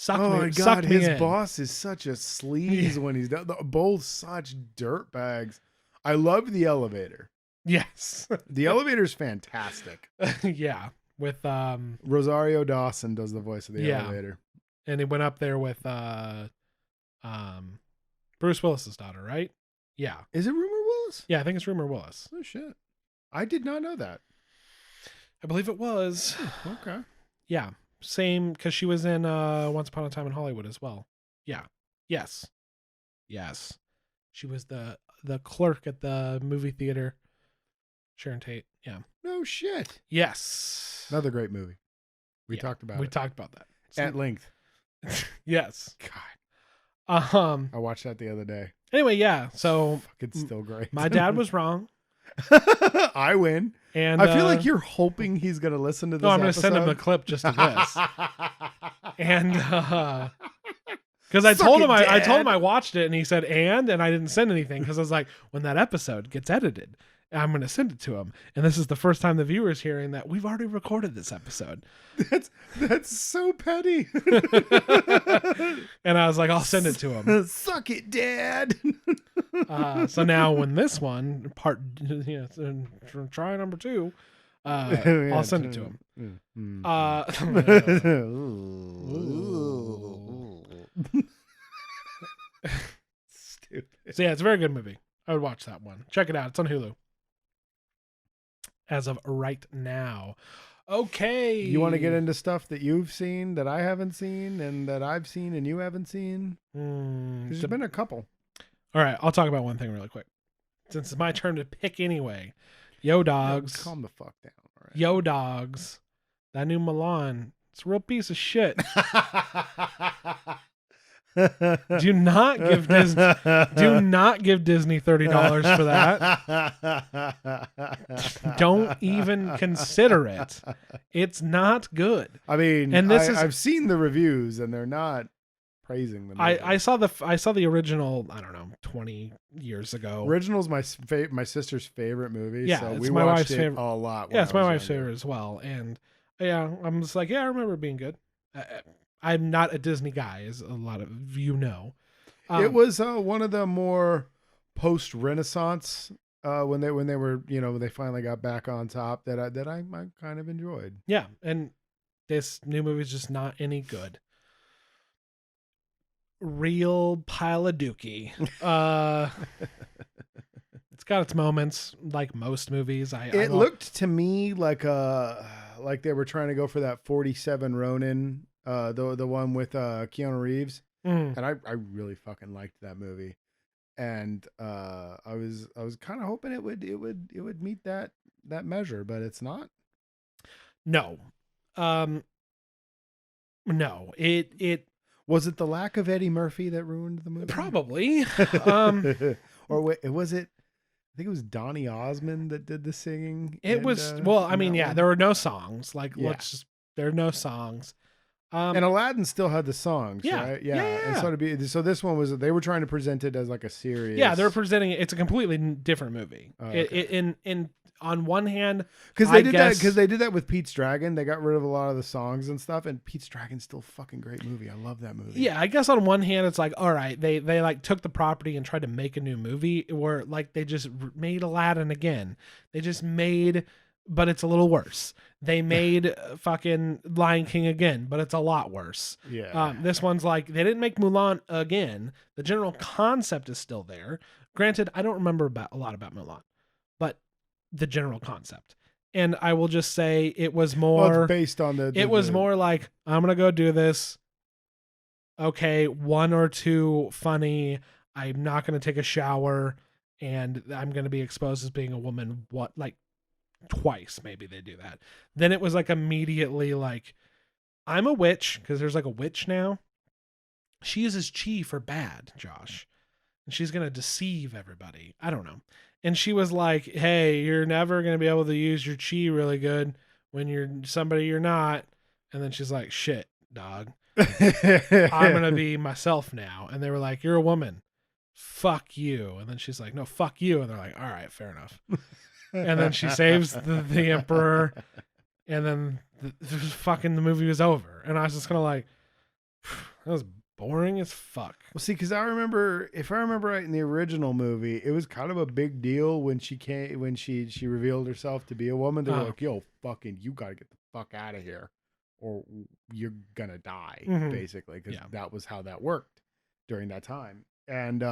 Oh my god, his boss is such a sleaze when he's done. Both such dirtbags. I love the elevator. Yes. The elevator's fantastic. Yeah. With Rosario Dawson does the voice of the elevator. And he went up there with Bruce Willis's daughter, right? Yeah. Is it Rumor Willis? Yeah, I think it's Rumor Willis. Oh shit. I did not know that. I believe it was. Okay. Yeah. same, because she was in Once Upon a Time in Hollywood as well. Yeah. Yes. Yes. She was the clerk at the movie theater. Sharon Tate. Yeah. No shit. Yes. Another great movie. We Yeah, talked about we it talked about that at length. Yes. God, I watched that the other day. Anyway, yeah. So Fucking still great. my dad was wrong, I win. and I feel like you're hoping he's gonna listen to this. no, I'm going to send him a clip just of this, and because I told him I watched it, and he said and I didn't send anything because I was like, when that episode gets edited, I'm going to send it to him, and this is the first time the viewer's hearing that we've already recorded this episode. That's so petty. And I was like, I'll send it to him. Suck it, Dad. So now when this one try number 2, I'll send it to him. Stupid. So yeah, it's a very good movie. I would watch that one. Check it out. It's on Hulu as of right now. Okay. You want to get into stuff that you've seen that I haven't seen and that I've seen and you haven't seen? There's been a couple. All right, I'll talk about one thing really quick. Since it's my turn to pick anyway. Yo Dogs. Yeah, calm the fuck down. All right. Yo Dogs. That new Milan. It's a real piece of shit. Do not give Disney $30 for that. Don't even consider it. It's not good. I mean, and I've seen the reviews and they're not praising them. I saw the original, I don't know, 20 years ago. Original's my sister's favorite movie. Yeah, so it's we my watched wife's it favorite a lot. Yeah, it's my wife's favorite as well. And yeah, I'm just like, yeah, I remember it being good. I'm not a Disney guy, as a lot of you know. It was one of the more post-Renaissance when they were, when they finally got back on top that I kind of enjoyed. Yeah, and this new movie is just not any good. Real pile of dookie. It's got its moments, like most movies. It looked to me like they were trying to go for that 47 Ronin, the one with Keanu Reeves. And I really fucking liked that movie, and I was kind of hoping it would meet that measure, but it's not. No, no. It was it the lack of Eddie Murphy that ruined the movie? Probably. Or was it? I think it was Donny Osmond that did the singing. It was well. I mean, yeah, there were no songs. Like, there are no songs. And Aladdin still had the songs, yeah, right? Yeah. And so this one was, they were trying to present it as like a serious. Yeah, they were presenting it. It's a completely different movie. Okay. On one hand, because they did that with Pete's Dragon. They got rid of a lot of the songs and stuff, and Pete's Dragon's still a fucking great movie. I love that movie. Yeah, I guess on one hand, it's like, all right, they like took the property and tried to make a new movie, where like they just made Aladdin again. They just made, but it's a little worse. They made fucking Lion King again, but it's a lot worse. Yeah. This one's like, they didn't make Mulan again. The general concept is still there. Granted, I don't remember a lot about Mulan, but the general concept. And I will just say it was more based on more like, I'm going to go do this. Okay, one or two funny. I'm not going to take a shower, and I'm going to be exposed as being a woman. What, like, twice maybe they do that. Then it was like immediately like, I'm a witch, because there's like a witch now. She uses chi for bad, Josh, and she's gonna deceive everybody. I don't know. And she was like, hey, you're never gonna be able to use your chi really good when you're somebody you're not. And then she's like, shit, dog, I'm gonna be myself now. And they were like, you're a woman, fuck you. And then she's like, no, fuck you. And they're like, all right, fair enough. And then she saves the emperor, and then the movie was over. And I was just kind of like, that was boring as fuck. Well, see, because if I remember right, in the original movie, it was kind of a big deal when she revealed herself to be a woman. They were like, yo, fucking, you got to get the fuck out of here, or you're going to die, basically, because that was how that worked during that time. And,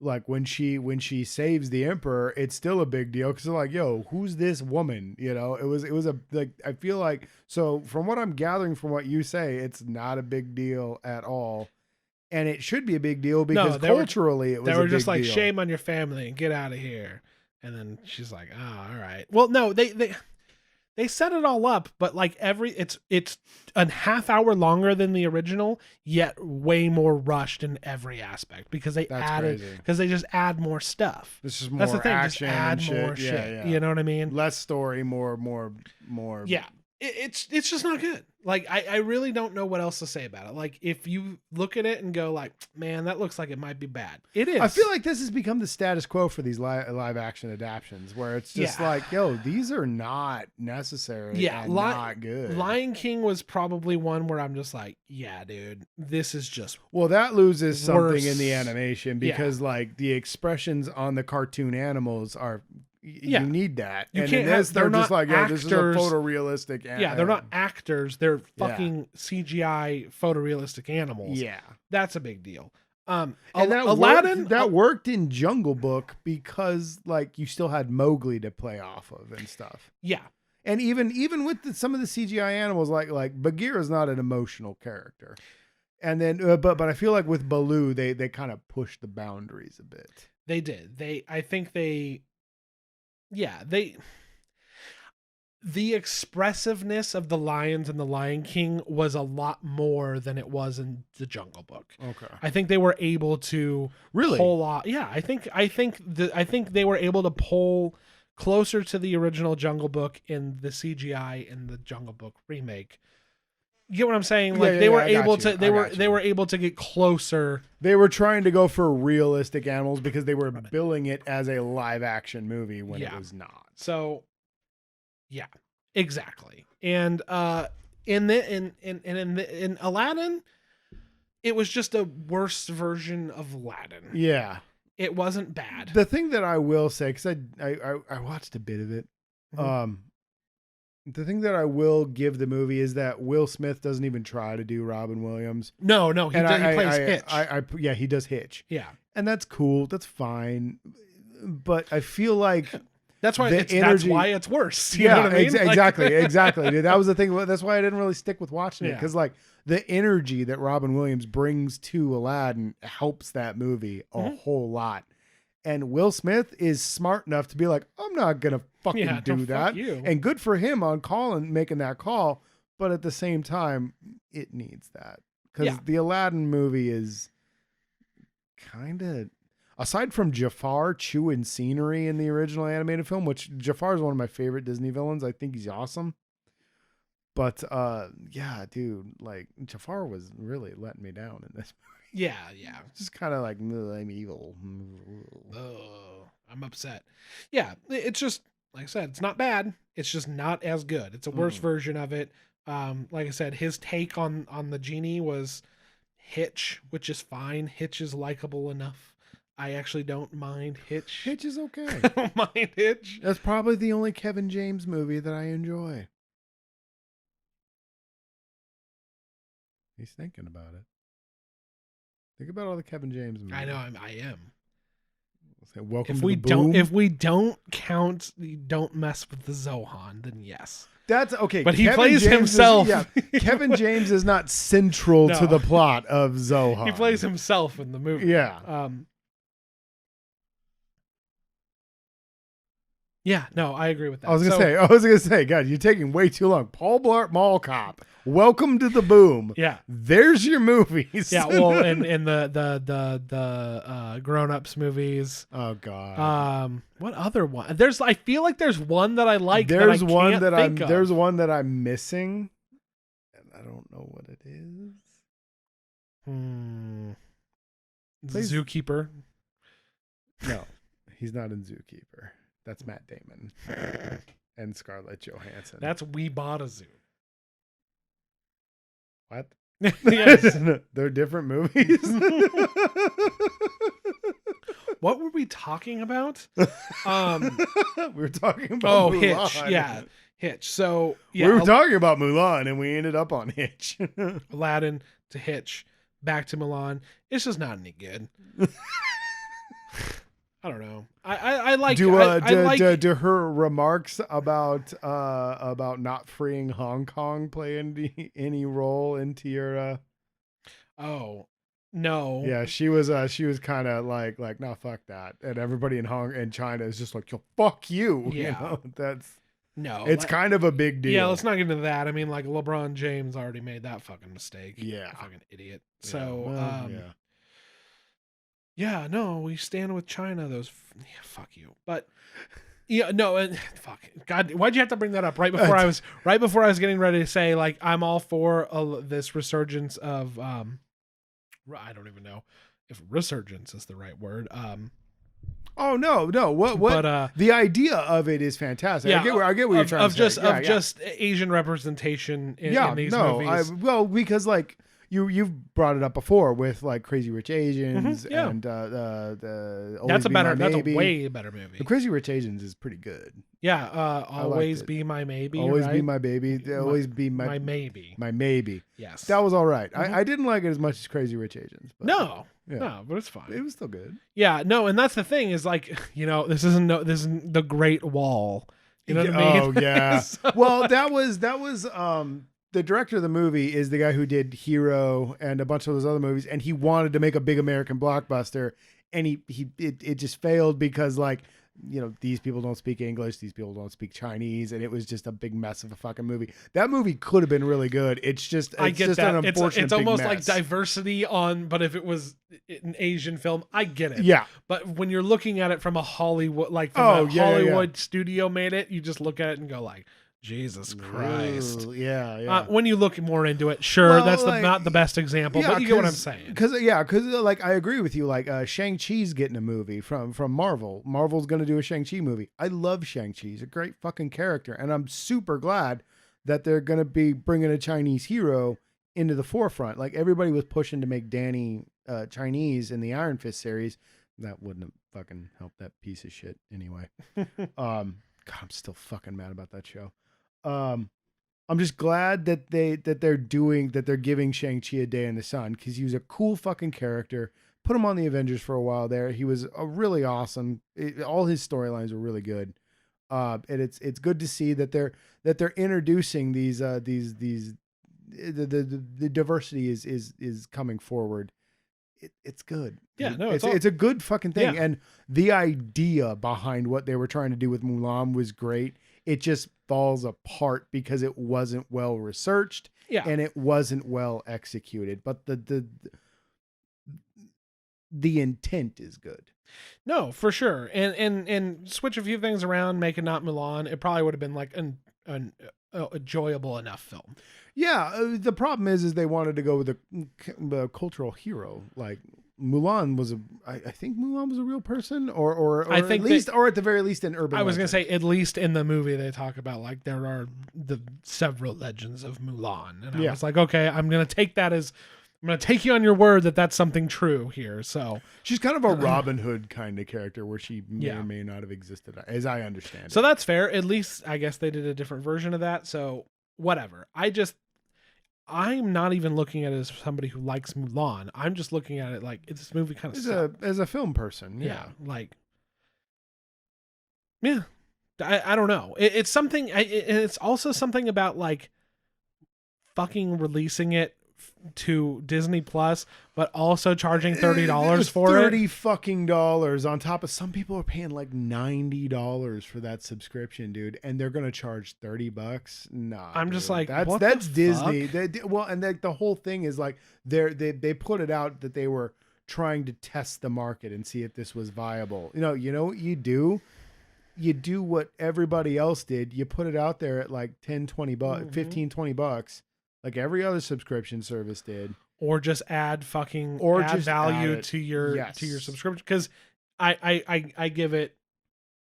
like when she saves the emperor, it's still a big deal because they're like, yo, who's this woman? You know, it was a like, I feel like, so from what I'm gathering from what you say, it's not a big deal at all. And it should be a big deal because culturally it was they were a just big like, deal. shame on your family and get out of here. And then she's like, oh, all right. Well, no, they set it all up, but like it's a half hour longer than the original, yet way more rushed in every aspect because they just add more stuff. This is more That's the thing, action, just add and more shit. Yeah. You know what I mean? Less story, more. Yeah. It's just not good. Like I really don't know what else to say about it. Like if you look at it and go like, man, that looks like it might be bad. It is. I feel like this has become the status quo for these live action adaptations, where it's just like, yo, these are not necessary. Yeah, and not good. Lion King was probably one where I'm just like, yeah, dude, this is just that loses something worse. in the animation because like the expressions on the cartoon animals are. You need that. You and can't in this, they're just like, yo, actors. this is a photorealistic animal. Yeah, they're not actors. They're fucking CGI photorealistic animals. Yeah. That's a big deal. And Aladdin that worked in Jungle Book because like you still had Mowgli to play off of and stuff. Yeah. And even with some of the CGI animals, like Bagheera is not an emotional character. And then, but I feel like with Baloo, they kind of pushed the boundaries a bit. They did. The expressiveness of the lions in the Lion King was a lot more than it was in the Jungle Book. Okay. I think they were able to pull off. Yeah, I think they were able to pull closer to the original Jungle Book in the CGI in the Jungle Book remake. You get what I'm saying? Like they were able to get closer. They were trying to go for realistic animals because they were billing it as a live action movie when it was not. So yeah, exactly. And in Aladdin, it was just a worse version of Aladdin. Yeah. It wasn't bad. The thing that I will say, because I watched a bit of it, the thing that I will give the movie is that Will Smith doesn't even try to do Robin Williams. No, he plays Hitch. He does Hitch. Yeah, and that's cool. That's fine. But I feel like that's why it's worse. You know what I mean? Exactly. Dude, that was the thing. That's why I didn't really stick with watching it because like the energy that Robin Williams brings to Aladdin helps that movie a whole lot. And Will Smith is smart enough to be like, I'm not going to fucking do that. And good for him on making that call. But at the same time, it needs that. Because the Aladdin movie is kind of, aside from Jafar chewing scenery in the original animated film, which Jafar is one of my favorite Disney villains. I think he's awesome. But yeah, dude, like Jafar was really letting me down in this movie. Yeah. Just kind of like, I'm evil. Oh, I'm upset. Yeah, it's just, like I said, it's not bad. It's just not as good. It's a worse version of it. Like I said, his take on the genie was Hitch, which is fine. Hitch is likable enough. I actually don't mind Hitch. Hitch is okay. I don't mind Hitch. That's probably the only Kevin James movie that I enjoy. He's thinking about it. Think about all the Kevin James movies. I know, I am. Welcome if to we the Boom. If we don't count, don't mess with the Zohan, then yes. That's okay. But he plays himself. Kevin James is not central to the plot of Zohan. He plays himself in the movie. Yeah. Yeah, no, I agree with that. I was gonna say, God, you're taking way too long. Paul Blart Mall Cop. Welcome to the Boom. Yeah, there's your movies. Yeah, well, in the Grown-Ups movies. Oh God. What other one? I feel like there's one that I like. There's one that I'm missing, and I don't know what it is. Zookeeper. No, he's not in Zookeeper. That's Matt Damon and Scarlett Johansson. That's We Bought a Zoo. What? Yes. They're different movies. What were we talking about? We were talking about Mulan. Hitch. Yeah, Hitch. So yeah, we were talking about Mulan, and we ended up on Hitch. Aladdin to Hitch, back to Mulan. It's just not any good. I don't know. I like Do I like do her remarks about not freeing Hong Kong play any role into your oh no. Yeah, she was kind of like no, fuck that, and everybody in China is just like, yo, fuck you, you Yeah. know. That's No. It's kind of a big deal. Yeah, let's not get into that. I mean, like LeBron James already made that fucking mistake. Yeah. Fucking idiot. Yeah, So well, yeah. yeah, no, we stand with China. Yeah, fuck you. But yeah, no, and fuck, God, why'd you have to bring that up right before I was getting ready to say like I'm all for this resurgence of I don't even know if resurgence is the right word. Oh no, what But the idea of it is fantastic. yeah, I get what you're trying to say. Just Asian representation in these movies. Because like you've brought it up before with like Crazy Rich Asians yeah. and the That's a way better movie. The Crazy Rich Asians is pretty good. Yeah, always be my maybe. Always right? be my baby. Always be my maybe. My maybe. Yes, that was all right. I didn't like it as much as Crazy Rich Asians. But no, but it's fine. It was still good. Yeah, no, and that's the thing is like this isn't the Great Wall. You know what I mean? Oh yeah. So, well, that was the director of the movie is the guy who did Hero and a bunch of those other movies, and he wanted to make a big American blockbuster, and it just failed because like these people don't speak English, these people don't speak Chinese, and it was just a big mess of a fucking movie. That movie could have been really good. It's just I get just that. an unfortunate It's almost big like mess. diversity but if it was an Asian film, I get it. Yeah. But when you're looking at it from a Hollywood, Hollywood studio made it, you just look at it and go like, Jesus Christ. Ooh, yeah. When you look more into it, sure, Well, that's like, not the best example, but you get what I'm saying. Because like I agree with you. Like Shang-Chi's getting a movie from Marvel. Marvel's going to do a Shang-Chi movie. I love Shang-Chi. He's a great fucking character, and I'm super glad that they're going to be bringing a Chinese hero into the forefront. Like everybody was pushing to make Danny Chinese in the Iron Fist series. That wouldn't have fucking helped that piece of shit anyway. God, I'm still fucking mad about that show. I'm just glad that they're giving Shang-Chi a day in the sun because he was a cool fucking character. Put him on the Avengers for a while there. He was a really awesome. All his storylines were really good. And it's good to see that they're introducing the diversity is coming forward. It's good. Yeah, no, it's a good fucking thing. Yeah. And the idea behind what they were trying to do with Mulan was great. It just falls apart because it wasn't well researched and it wasn't well executed. But the intent is good. No, for sure. And switch a few things around, make it not Mulan. It probably would have been like an enjoyable enough film. Yeah, the problem is they wanted to go with the cultural hero. Like Mulan was I think Mulan was a real person, or I think or at the very least an urban. I was gonna say at least in the movie they talk about like there are the several legends of Mulan, and I was like, okay, I'm gonna take you on your word that that's something true here. So she's kind of a Robin Hood kind of character where she may or may not have existed, as I understand it. So that's fair. At least I guess they did a different version of that. So whatever. I'm not even looking at it as somebody who likes Mulan. I'm just looking at it like this movie kind of as a film person. Yeah. I don't know. It's something. It's also something about like fucking releasing it to Disney Plus, but also charging $30 for it. $30 fucking dollars on top of some people are paying like $90 for that subscription, dude, and they're gonna charge $30. Nah, I'm just like, that's Disney. And the whole thing is like they put it out that they were trying to test the market and see if this was viable. You know what you do? You do what everybody else did. You put it out there at like 10, 20 bucks, 15, 20 bucks. Like every other subscription service did, or just add value to your subscription. Because I give it,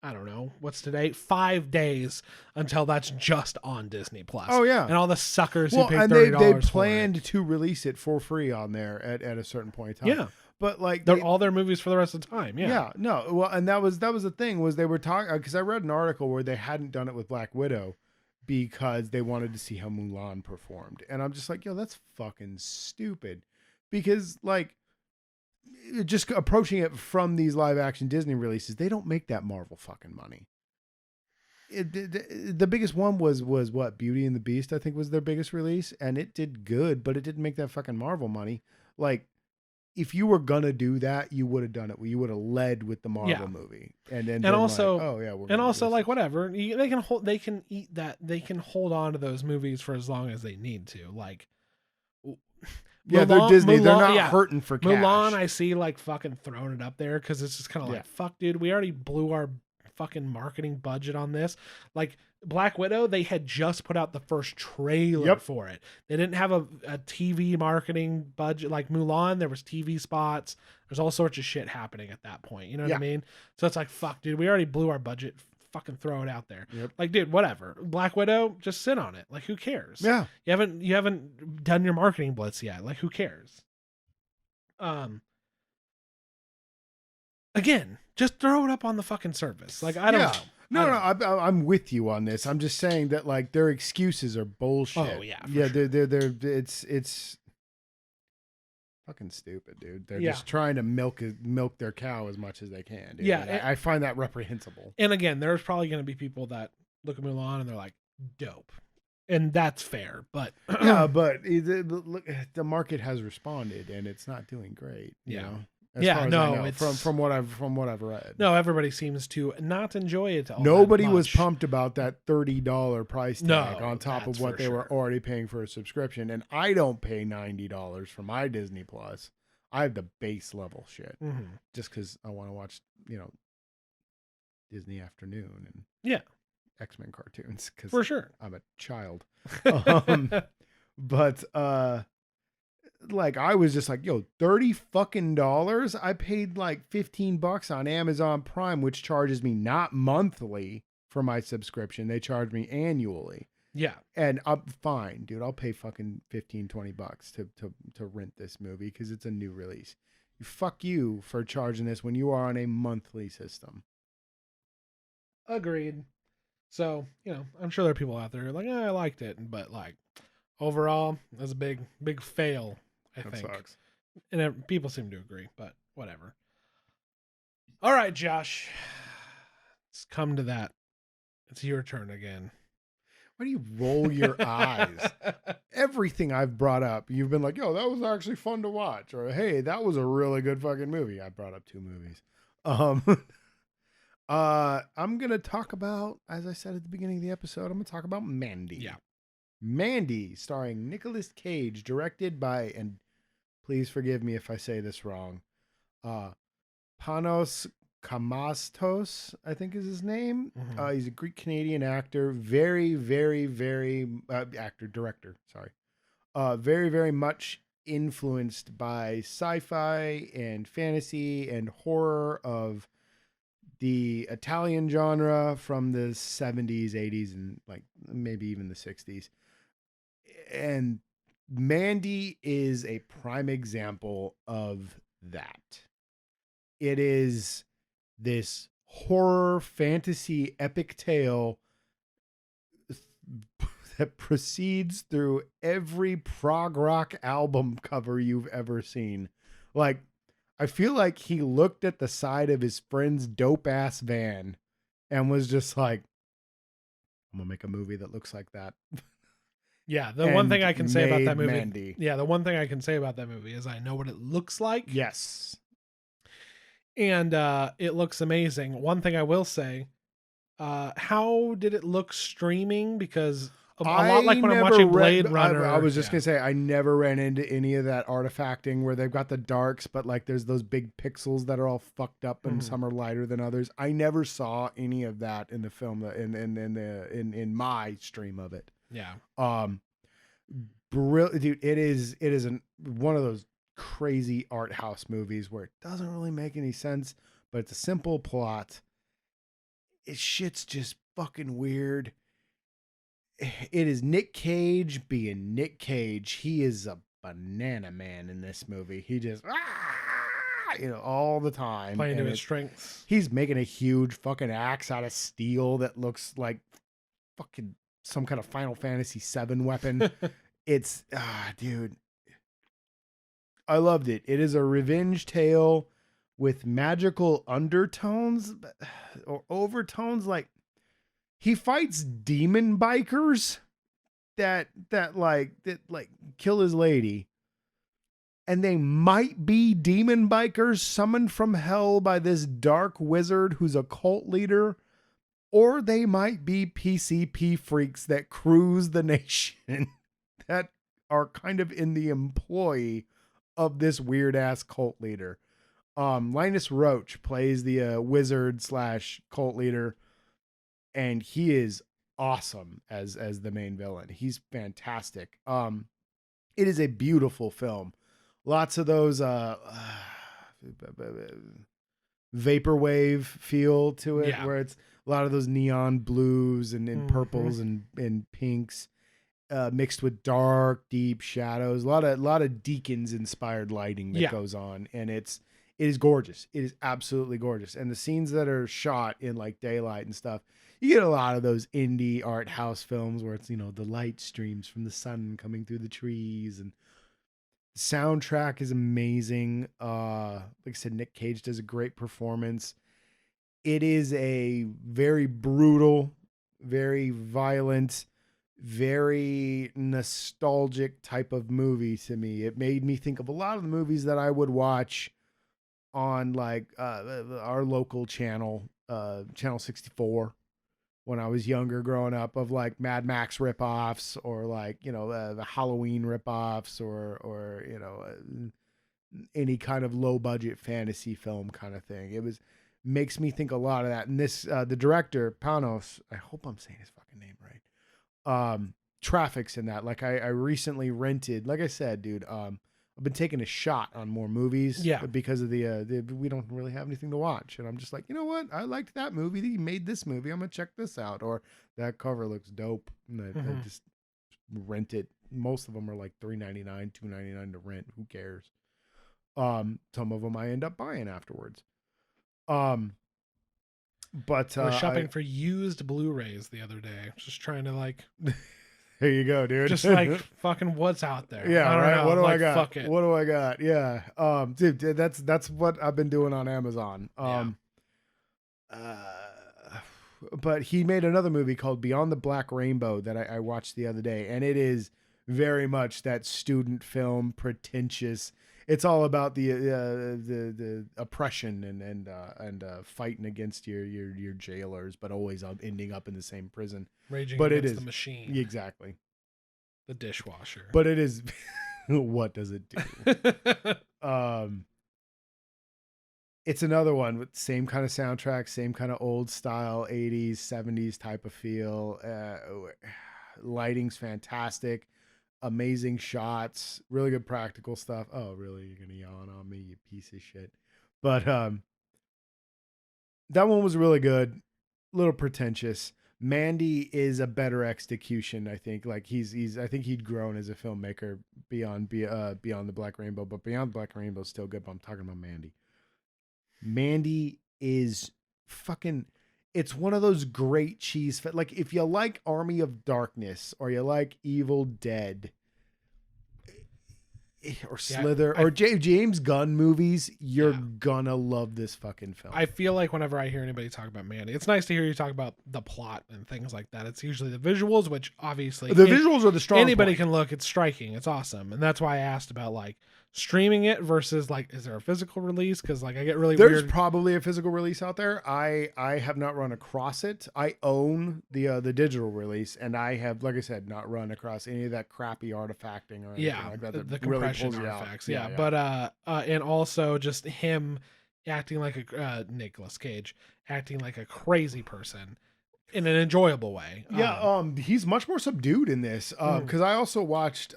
I don't know what's today, 5 days until that's just on Disney Plus. Oh yeah, and all the suckers who pay $30 they planned to release it for free on there at a certain point in time. Yeah, but like all their movies for the rest of the time. Yeah, no, well, and that was the thing was they were talking because I read an article where they hadn't done it with Black Widow, because they wanted to see how Mulan performed. And I'm just like, yo, that's fucking stupid. Because like just approaching it from these live action Disney releases, they don't make that Marvel fucking money. The biggest one was what, Beauty and the Beast, I think, was their biggest release, and it did good, but it didn't make that fucking Marvel money. Like, if you were gonna do that, you would have done it. You would have led with the Marvel movie, and then also, like, oh yeah, we're and also like this. whatever, they can hold, they can eat that, they can hold on to those movies for as long as they need to. Like, Yeah, they're Disney. They're not yeah, hurting for cash. Mulan, I see like fucking throwing it up there because it's just kind of like, fuck, dude, we already blew our fucking marketing budget on this. Like Black Widow, they had just put out the first trailer for it. They didn't have a TV marketing budget like Mulan. There was TV spots. There's all sorts of shit happening at that point. You know what I mean? So it's like, fuck, dude, we already blew our budget. Fucking throw it out there. Like, dude, whatever. Black Widow, just sit on it. Like, who cares? Yeah. You haven't done your marketing blitz yet. Like, who cares? Again, just throw it up on the fucking service. Like, I don't know. No, I'm with you on this. I'm just saying that like their excuses are bullshit. Oh yeah, yeah. Sure. They're it's fucking stupid, dude. They're just trying to milk their cow as much as they can. Dude. Yeah, I find that reprehensible. And again, there's probably going to be people that look at Mulan and they're like, dope, and that's fair. But yeah, but the market has responded, and it's not doing great. You know? It's from what I've read. No, everybody seems to not enjoy it. Nobody was pumped about that $30 price tag on top of what they were already paying for a subscription. And I don't pay $90 for my Disney Plus. I have the base level shit just because I want to watch, Disney Afternoon and X-Men cartoons. Cause for sure, I'm a child. But like I was just like, yo, $30 fucking dollars. I paid like $15 on Amazon Prime, which charges me not monthly for my subscription. They charge me annually. Yeah. And I'm fine, dude. I'll pay fucking $15-20 to rent this movie because it's a new release. Fuck you for charging this when you are on a monthly system. Agreed. So, I'm sure there are people out there who are like, I liked it, but like overall, that's a big fail. I think. Sucks. And people seem to agree, but whatever. All right, Josh. Let's come to that. It's your turn again. Why do you roll your eyes? Everything I've brought up, you've been like, yo, that was actually fun to watch. Or, hey, that was a really good fucking movie. I brought up 2 movies. I'm going to talk about, as I said at the beginning of the episode, I'm going to talk about Mandy. Yeah. Mandy, starring Nicolas Cage, directed by, and please forgive me if I say this wrong, Panos Kamastos, I think is his name. He's a Greek-Canadian actor, very, very, very, director, sorry. Very, very much influenced by sci-fi and fantasy and horror of the Italian genre from the 70s, 80s, and like maybe even the 60s. And Mandy is a prime example of that. It is this horror fantasy epic tale that proceeds through every prog rock album cover you've ever seen. Like, I feel like he looked at the side of his friend's dope ass van and was just like, I'm gonna make a movie that looks like that. Yeah, the one thing I can say about that movie. Mandy. Yeah, the one thing I can say about that movie is I know what it looks like. Yes. And it looks amazing. One thing I will say, how did it look streaming? Because a lot like when I'm watching Blade Runner. I was just going to say, I never ran into any of that artifacting where they've got the darks, but like there's those big pixels that are all fucked up and some are lighter than others. I never saw any of that in the film, in my stream of it. Yeah. Brilliant, dude. It is one of those crazy art house movies where it doesn't really make any sense, but it's a simple plot. Shit's just fucking weird. It is Nick Cage being Nick Cage. He is a banana man in this movie. He just all the time. Playing to his strengths. He's making a huge fucking axe out of steel that looks like fucking some kind of Final Fantasy VII weapon. It's dude. I loved it. It is a revenge tale with magical undertones or overtones. Like he fights demon bikers that kill his lady. And they might be demon bikers summoned from hell by this dark wizard who's a cult leader, or they might be PCP freaks that cruise the nation that are kind of in the employ of this weird ass cult leader. Linus Roach plays the wizard / cult leader, and he is awesome as the main villain. He's fantastic. It is a beautiful film. Lots of those vaporwave feel to it, where it's a lot of those neon blues and purples and pinks mixed with dark, deep shadows. A lot of Deacons inspired lighting that goes on, and it is gorgeous. It is absolutely gorgeous. And the scenes that are shot in like daylight and stuff, you get a lot of those indie art house films where it's, the light streams from the sun coming through the trees, and the soundtrack is amazing. Like I said, Nick Cage does a great performance. It is a very brutal, very violent, very nostalgic type of movie to me. It made me think of a lot of the movies that I would watch on like our local channel, Channel 64, when I was younger growing up, of like Mad Max ripoffs, or like, the Halloween ripoffs, or any kind of low budget fantasy film kind of thing. Makes me think a lot of that. And this, the director, Panos, I hope I'm saying his fucking name right. Traffics in that. Like I recently rented, like I said, dude, I've been taking a shot on more movies, because of the we don't really have anything to watch, and I'm just like, you know what? I liked that movie. He made this movie. I'm gonna check this out, or that cover looks dope, and I just rent it. Most of them are like $3.99, $2.99 to rent. Who cares? Some of them I end up buying afterwards. But I was shopping for used Blu-rays the other day, just trying to like. There you go, dude. Just like fucking what's out there. Yeah, right. What do I got? Fuck it. What do I got? Yeah. Dude, that's what I've been doing on Amazon. But he made another movie called Beyond the Black Rainbow that I watched the other day, and it is very much that student film, pretentious. It's all about the oppression and fighting against your jailers, but always ending up in the same prison. Raging against the machine. Exactly. The dishwasher. But it is. What does it do? It's another one with same kind of soundtrack, same kind of old style 80s, 70s type of feel. Lighting's fantastic. Amazing shots, really good practical stuff. Oh, really? You're gonna yawn on me, you piece of shit. But that one was really good. A little pretentious. Mandy is a better execution, I think. Like I think he'd grown as a filmmaker beyond the Black Rainbow, but Beyond the Black Rainbow is still good. But I'm talking about Mandy. Mandy is fucking. It's one of those great cheese. Like if you like Army of Darkness, or you like Evil Dead, or Slither, or James Gunn movies, you're gonna love this fucking film. I feel like whenever I hear anybody talk about Mandy, it's nice to hear you talk about the plot and things like that. It's usually the visuals, which obviously the visuals are the strong. Anybody can look. It's striking. It's awesome, and that's why I asked about like streaming it versus like, is there a physical release? Because like I get really There's weird. probably a physical release out there. I have not run across it. I own the digital release, and I have, like I said, not run across any of that crappy artifacting or anything like that. The really compression pulls you artifacts. out. Yeah, but and also just him acting like a Nicolas Cage acting like a crazy person in an enjoyable way. He's much more subdued in this. Because I also watched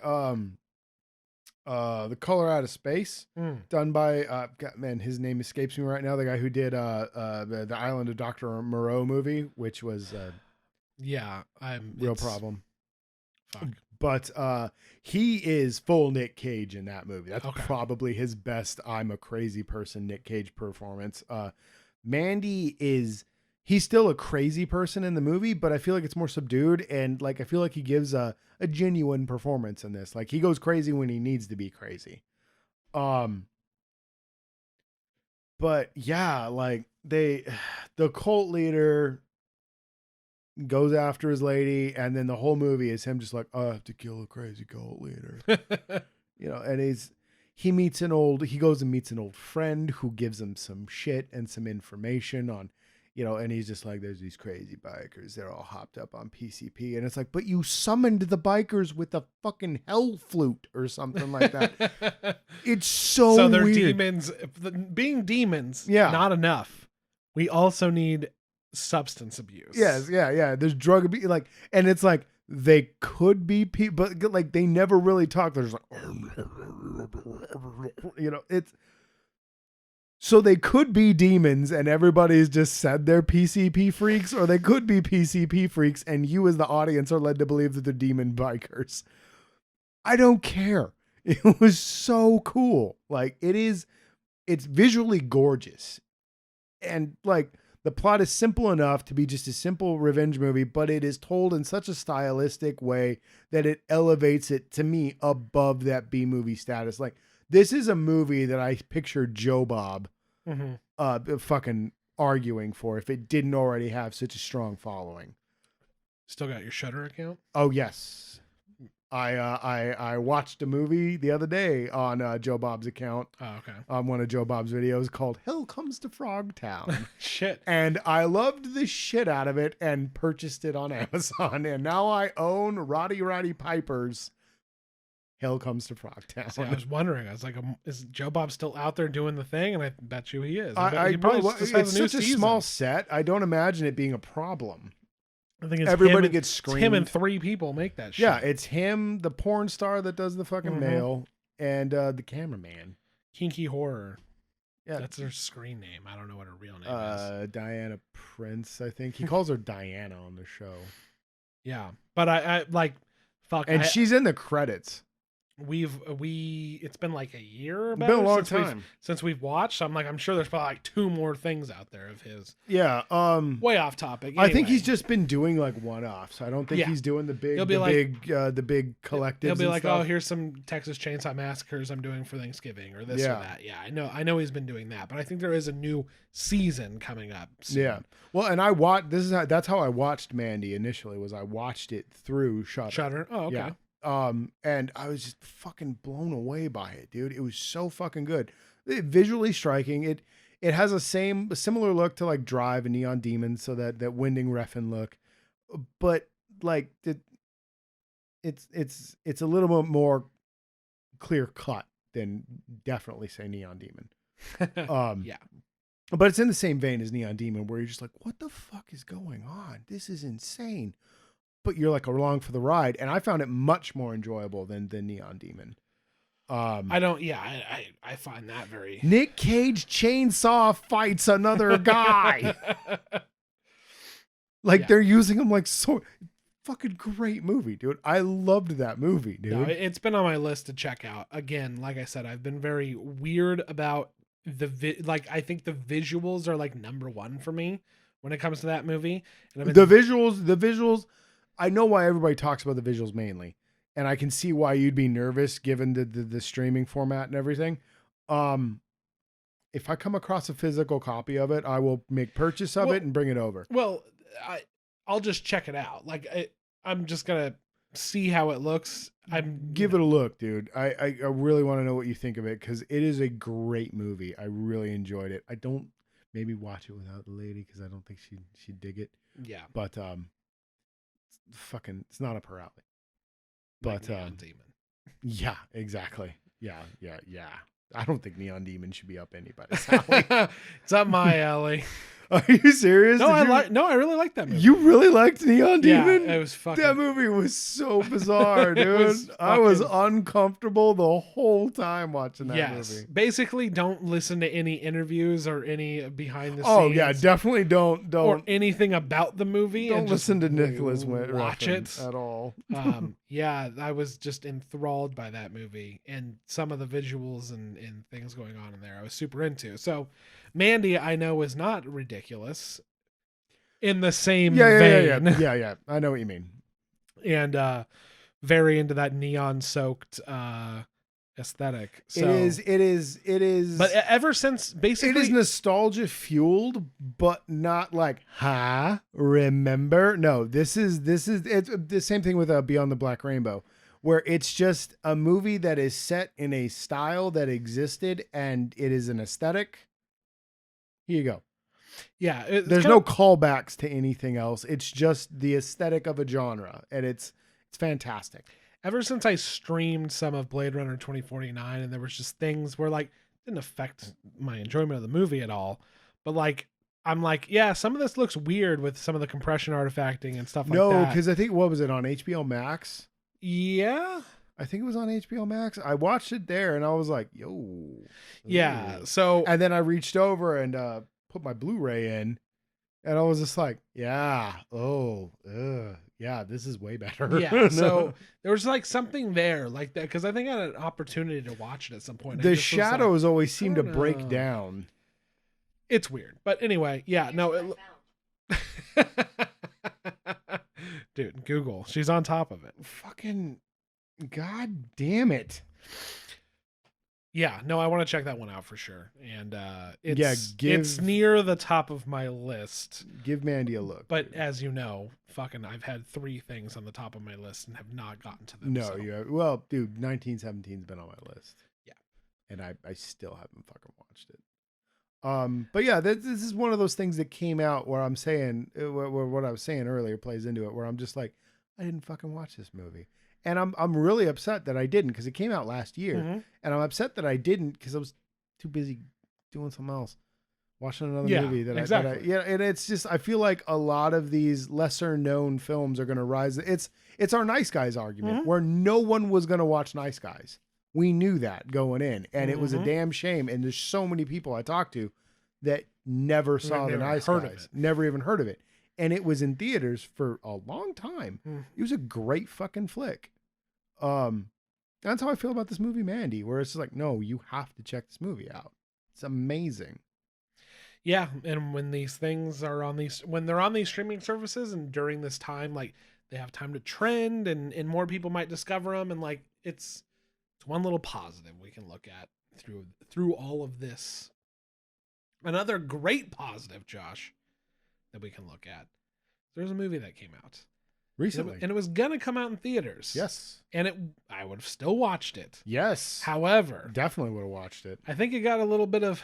The Color Out of Space, done by man, his name escapes me right now. The guy who did the Island of Dr. Moreau movie, which was real problem. Fuck. But he is full Nick Cage in that movie. That's probably his best I'm a crazy person Nick Cage performance. Mandy he's still a crazy person in the movie, but I feel like it's more subdued, and like I feel like he gives a genuine performance in this. Like he goes crazy when he needs to be crazy. Um, but yeah, like the cult leader goes after his lady, and then the whole movie is him just like, I have to kill a crazy cult leader. And he goes and meets an old friend who gives him some shit and some information on, and he's just like, there's these crazy bikers. They're all hopped up on PCP. And it's like, but you summoned the bikers with a fucking hell flute or something like that. It's so they're weird. Demons. Being demons, Yeah. not enough. We also need substance abuse. Yes, yeah. There's drug abuse, and it's like, they could be people, but like they never really talk. They're just like, it's so they could be demons and everybody's just said they're PCP freaks, or they could be PCP freaks and you as the audience are led to believe that they're demon bikers. I don't care. It was so cool. Like it's visually gorgeous. And like the plot is simple enough to be just a simple revenge movie, but it is told in such a stylistic way that it elevates it to me above that B movie status. Like, this is a movie that I pictured Joe Bob fucking arguing for if it didn't already have such a strong following. Still got your Shudder account? Oh, yes. I watched a movie the other day on Joe Bob's account. Oh, okay. On one of Joe Bob's videos called Hell Comes to Frogtown. Shit. And I loved the shit out of it and purchased it on Amazon. And now I own Roddy Piper's Hell Comes to Frogtown. See, I was wondering. I was like, is Joe Bob still out there doing the thing? And I bet you he is. He probably it's such a small set. I don't imagine it being a problem. I think it's everybody gets screamed. It's him and 3 people make that shit. Yeah, it's him, the porn star that does the fucking mail, and the cameraman. Kinky Horror. Yeah, that's her screen name. I don't know what her real name is. Diana Prince, I think. He calls her Diana on the show. Yeah, but I like, fuck. And she's in the credits. It's been like a year. It's been a long time since we've watched. I'm sure there's probably like 2 more things out there of his. Yeah. Way off topic. Anyway. I think he's just been doing like one-offs. I don't think he's doing the big collectives. He'll be like, stuff. oh, here's some Texas Chainsaw Massacres I'm doing for Thanksgiving or this or that. Yeah, I know he's been doing that, but I think there is a new season coming up soon. Yeah. Well, and that's how I watched Mandy initially. Was I watched it through Shudder. Oh, okay. Yeah. And I was just fucking blown away by it, dude. It was so fucking good. Visually striking. It has a similar look to like Drive and Neon Demon, so that Winding Refn look. But like it's a little bit more clear cut than definitely say Neon Demon. Yeah. But it's in the same vein as Neon Demon, where you're just like, what the fuck is going on? This is insane. But you're like along for the ride, and I found it much more enjoyable than Neon Demon. I find that very. Nick Cage chainsaw fights another guy. They're using him like so. Fucking great movie, dude. I loved that movie, dude. No, it's been on my list to check out. Again, like I said, I've been very weird about I think the visuals are like number 1 for me when it comes to that movie. And the visuals. I know why everybody talks about the visuals mainly, and I can see why you'd be nervous given the streaming format and everything. If I come across a physical copy of it, I will make purchase of it and bring it over. Well, I'll just check it out. I'm just gonna see how it looks. Give it a look, dude. I really want to know what you think of it, because it is a great movie. I really enjoyed it. I don't maybe watch it without the lady because I don't think she'd dig it. Yeah, but it's not up her alley. But Neon Demon. Yeah, exactly. Yeah. I don't think Neon Demon should be up anybody's alley. It's up my alley. Are you serious? No, I really like that movie. You really liked Neon Demon? Yeah, it was fucking. That movie was so bizarre, dude. I was uncomfortable the whole time watching that movie. Basically, don't listen to any interviews or any behind the scenes. Oh yeah, definitely don't or anything about the movie. Don't listen to Nicholas watch it at all. Yeah, I was just enthralled by that movie and some of the visuals and things going on in there. I was super into. So, Mandy, I know, is not ridiculous in the same vein. Yeah. I know what you mean. And very into that neon soaked aesthetic. So, It is. But ever since It basically, is nostalgia fueled, but not like, remember? No, it's the same thing with Beyond the Black Rainbow, where it's just a movie that is set in a style that existed and it is an aesthetic. Here you go. yeah, There's no callbacks to anything else. It's just the aesthetic of a genre, and it's fantastic. Ever since I streamed some of Blade Runner 2049, and there was just things where like didn't affect my enjoyment of the movie at all, but like I'm like, yeah, some of this looks weird with some of the compression artifacting and stuff like that. No, because I think, what was it, on HBO Max? Yeah. I think it was on HBO Max. I watched it there and I was like, yo. Yeah. Ooh. So, And then I reached over and put my Blu-ray in and I was just like, yeah. Yeah, this is way better. yeah. So there was like something there like that. Cause I think I had an opportunity to watch it at some point. The shadows always seem to don't break know. down. It's weird. But anyway, yeah, no. Dude, Google. She's on top of it. Fucking God damn it. Yeah, no, I want to check that one out for sure. And it's give near the top of my list. Give Mandy a look. But as you know, fucking I've had 3 things on the top of my list and have not gotten to them. No, so. yeah. Well, dude, 1917's been on my list. Yeah. And I still haven't fucking watched it. But yeah, this is one of those things that came out where I'm saying, where what I was saying earlier plays into it, where I'm just like, I didn't fucking watch this movie. And I'm really upset that I didn't, because it came out last year. Mm-hmm. And I'm upset that I didn't because I was too busy doing something else, watching another movie that exactly. and it's just, I feel like a lot of these lesser known films are going to rise. It's our Nice Guys argument, where no one was going to watch Nice Guys. We knew that going in, and it was a damn shame. And there's so many people I talked to that never saw the Nice Guys, never even heard of it. And it was in theaters for a long time. It was a great fucking flick. That's how I feel about this movie, Mandy, where it's like, no, you have to check this movie out. It's amazing. Yeah, and when these things are on when they're on these streaming services, and during this time, like they have time to trend, and more people might discover them, and like it's one little positive we can look at through all of this. Another great positive, Josh, that we can look at. There's a movie that came out recently, and it was gonna come out in theaters. Yes, and I would have still watched it. Yes, however, definitely would have watched it. I think it got a little bit of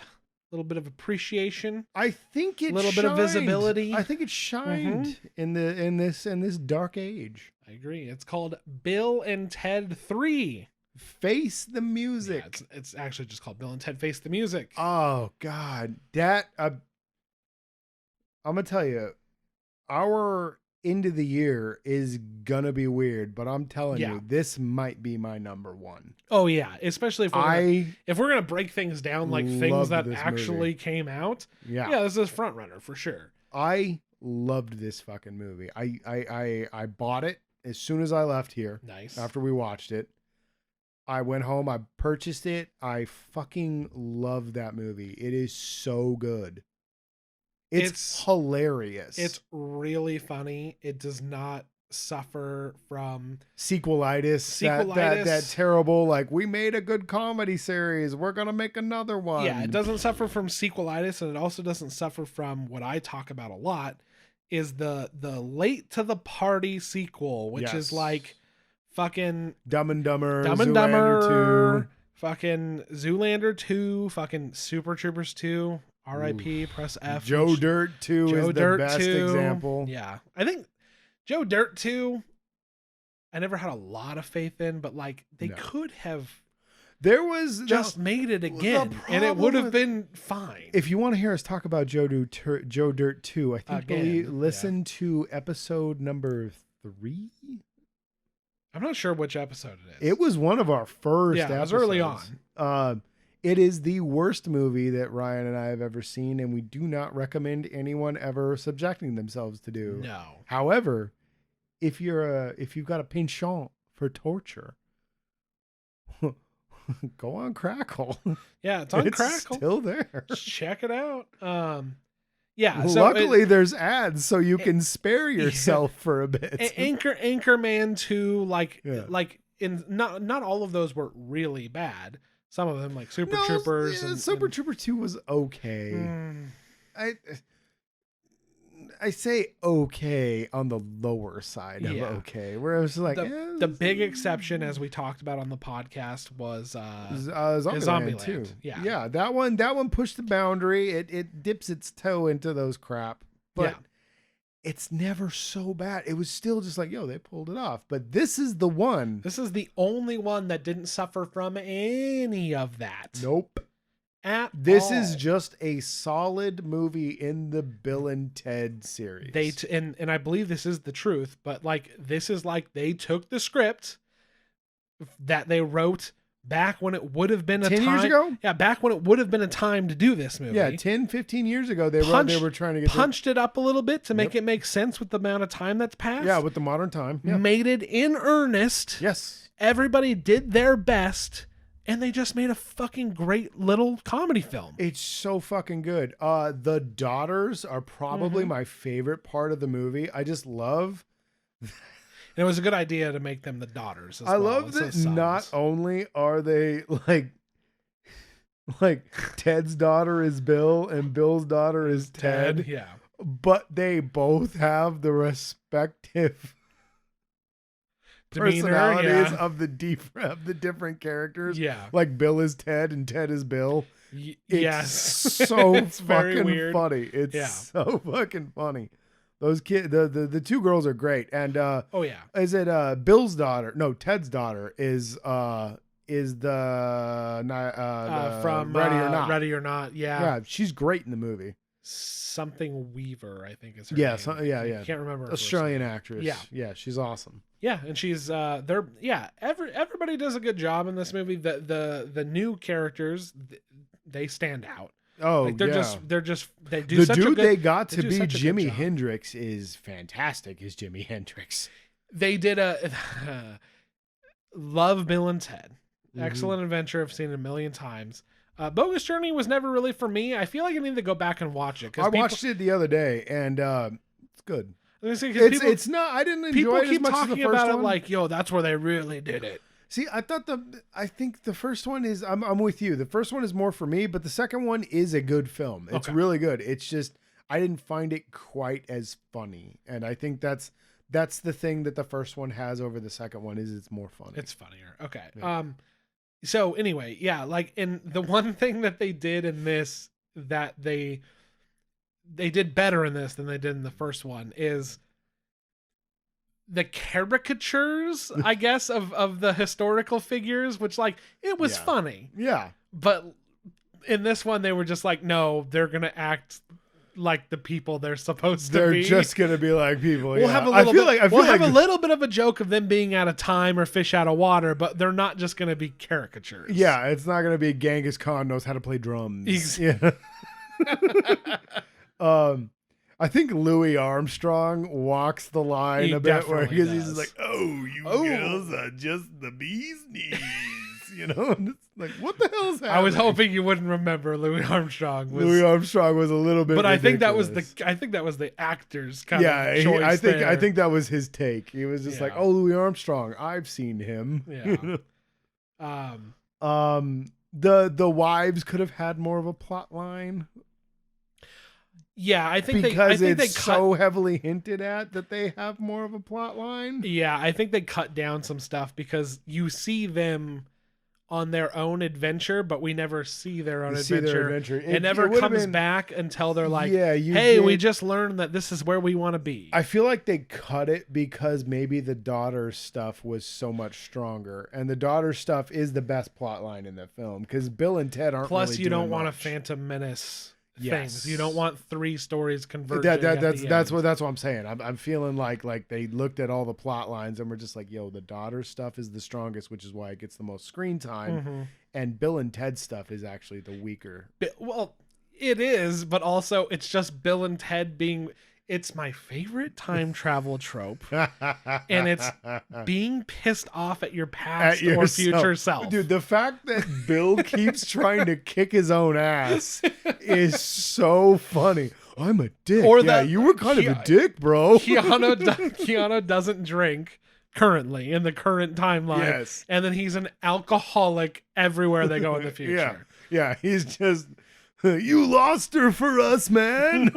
appreciation. I think it a little bit of visibility. I think it shined in this dark age. I agree. It's called Bill and Ted 3. Face the Music. Yeah, it's actually just called Bill and Ted Face the Music. Oh God, that I'm gonna tell you, our end of the year is gonna be weird, but I'm telling you, this might be my number one. Oh yeah, especially if we're gonna break things down like things that actually came out. Yeah, this is front runner for sure. I loved this fucking movie. I bought it as soon as I left here. Nice. After we watched it, I went home, I purchased it. I fucking love that movie. It is so good. It's hilarious. It's really funny. It does not suffer from sequelitis. That terrible, like, we made a good comedy series, we're gonna make another one. Yeah, it doesn't suffer from sequelitis, and it also doesn't suffer from what I talk about a lot, is the late to the party sequel, which is like fucking Dumb and Dumber, Zoolander 2, fucking Zoolander 2, fucking Super Troopers 2, R.I.P. Press F. Joe Dirt 2 is the best example. Yeah, I think Joe Dirt 2, I never had a lot of faith in, but like they could have. There was just made it again, and it would have been fine. If you want to hear us talk about Joe Dirt 2, I think listen to episode number 3. I'm not sure which episode it is. It was one of our first episodes. It was early on. It is the worst movie that Ryan and I have ever seen, and we do not recommend anyone ever subjecting themselves to do. No. However, if you've got a penchant for torture, go on Crackle. Yeah, it's on Crackle. Still there. Check it out. Yeah. So luckily, there's ads, so you can spare yourself for a bit. Anchorman 2, like not all of those were really bad. Some of them, like Super No, Troopers, yeah, and Super Trooper 2 was okay. Mm, I say okay on the lower side of Yeah. okay, where I was like, the big exception, as we talked about on the podcast, was Zombieland 2. Yeah. That one pushed the boundary. It dips its toe into those crap, but it's never so bad. It was still just like, yo, they pulled it off. But this is the one. This is the only one that didn't suffer from any of that. Nope. This is just a solid movie in the Bill and Ted series. And I believe this is the truth, but like this is like they took the script that they wrote back when it would have been 10 years ago? Yeah, back when it would have been a time to do this movie. Yeah, 10, 15 years ago they were trying to get punched it up a little bit to make it make sense with the amount of time that's passed. Yeah, with the modern time. Yeah. Made it in earnest. Yes. Everybody did their best. And they just made a fucking great little comedy film. It's so fucking good. The daughters are probably my favorite part of the movie. I just love. And it was a good idea to make them the daughters. I love that not only are they like Ted's daughter is Bill and Bill's daughter is Ted. Yeah. But they both have the respective personalities of the different characters. Yeah. Like Bill is Ted and Ted is Bill. Yes. So it's fucking funny. It's so fucking funny. Those kids, the two girls are great. And is it Bill's daughter? No, Ted's daughter is the from Ready or Not. Ready or Not. Yeah. Yeah, she's great in the movie. Something Weaver, I think is her name. I can't remember. Australian actress. Yeah. Yeah, she's awesome. Yeah, and she's everybody does a good job in this movie. The new characters, they stand out. Oh, like they do the such dude a good, they got to be Jimi Hendrix is fantastic. Is Jimi Hendrix? They did a love Bill and Ted. Excellent adventure. I've seen it a million times. Bogus Journey was never really for me. I feel like I need to go back and watch it. Watched it the other day, and it's good. It's not. I didn't enjoy people it keep as much talking as the first about one. it like, yo, that's where they really did it. See, I think the first one is. I'm with you. The first one is more for me, but the second one is a good film. It's really good. It's just I didn't find it quite as funny, and I think that's the thing that the first one has over the second one is it's more funny. It's funnier. Okay. Yeah. So anyway, yeah, like in the one thing that they did in this that they did better in this than they did in the first one is the caricatures, I guess, of the historical figures, which like it was funny. Yeah. But in this one they were just like, no, they're going to act like the people they're supposed to be. They're just gonna be like people. We'll have a little bit. We'll have a little bit of a joke of them being out of time or fish out of water, but they're not just gonna be caricatures. Yeah, it's not gonna be Genghis Khan knows how to play drums. Yeah. I think Louis Armstrong walks the line a bit where he's like, "Oh, you girls are just the bee's knees," you know. And it's like, what the hell is happening? I was hoping you wouldn't remember Louis Armstrong. Louis Armstrong was a little bit, but ridiculous. I think that was the actor's kind of choice. I think that was his take. He was just like, "Oh, Louis Armstrong, I've seen him." Yeah. The wives could have had more of a plot line. Yeah, I think it's so heavily hinted at that they have more of a plot line. Yeah, I think they cut down some stuff because you see them on their own adventure, but we never see their own adventure. It never comes back until they're like, "Hey, we just learned that this is where we want to be." I feel like they cut it because maybe the daughter stuff was so much stronger, and the daughter stuff is the best plot line in the film because Bill and Ted aren't. Plus, really you don't much. want a Phantom Menace. Yes. Things. You don't want 3 stories converging. That's what I'm saying. I'm feeling like they looked at all the plot lines and were just like, yo, the daughter stuff is the strongest, which is why it gets the most screen time, and Bill and Ted stuff is actually the weaker. Well, it is, but also it's just Bill and Ted being. It's my favorite time travel trope, and it's being pissed off at your past or future self. Dude, the fact that Bill keeps trying to kick his own ass is so funny. I'm a dick. Or you were kind of a dick, bro. Keanu doesn't drink, currently in the current timeline. Yes. And then he's an alcoholic everywhere they go in the Yeah. future. Yeah. He's just, you lost her for us, man.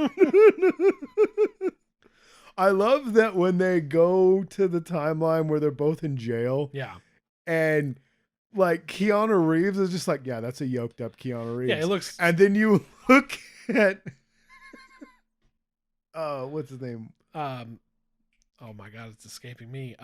I love that when they go to the timeline where they're both in jail. Yeah. And like Keanu Reeves is just like, yeah, that's a yoked up Keanu Reeves. Yeah, it looks. And then you look at, what's his name? Oh my God, it's escaping me.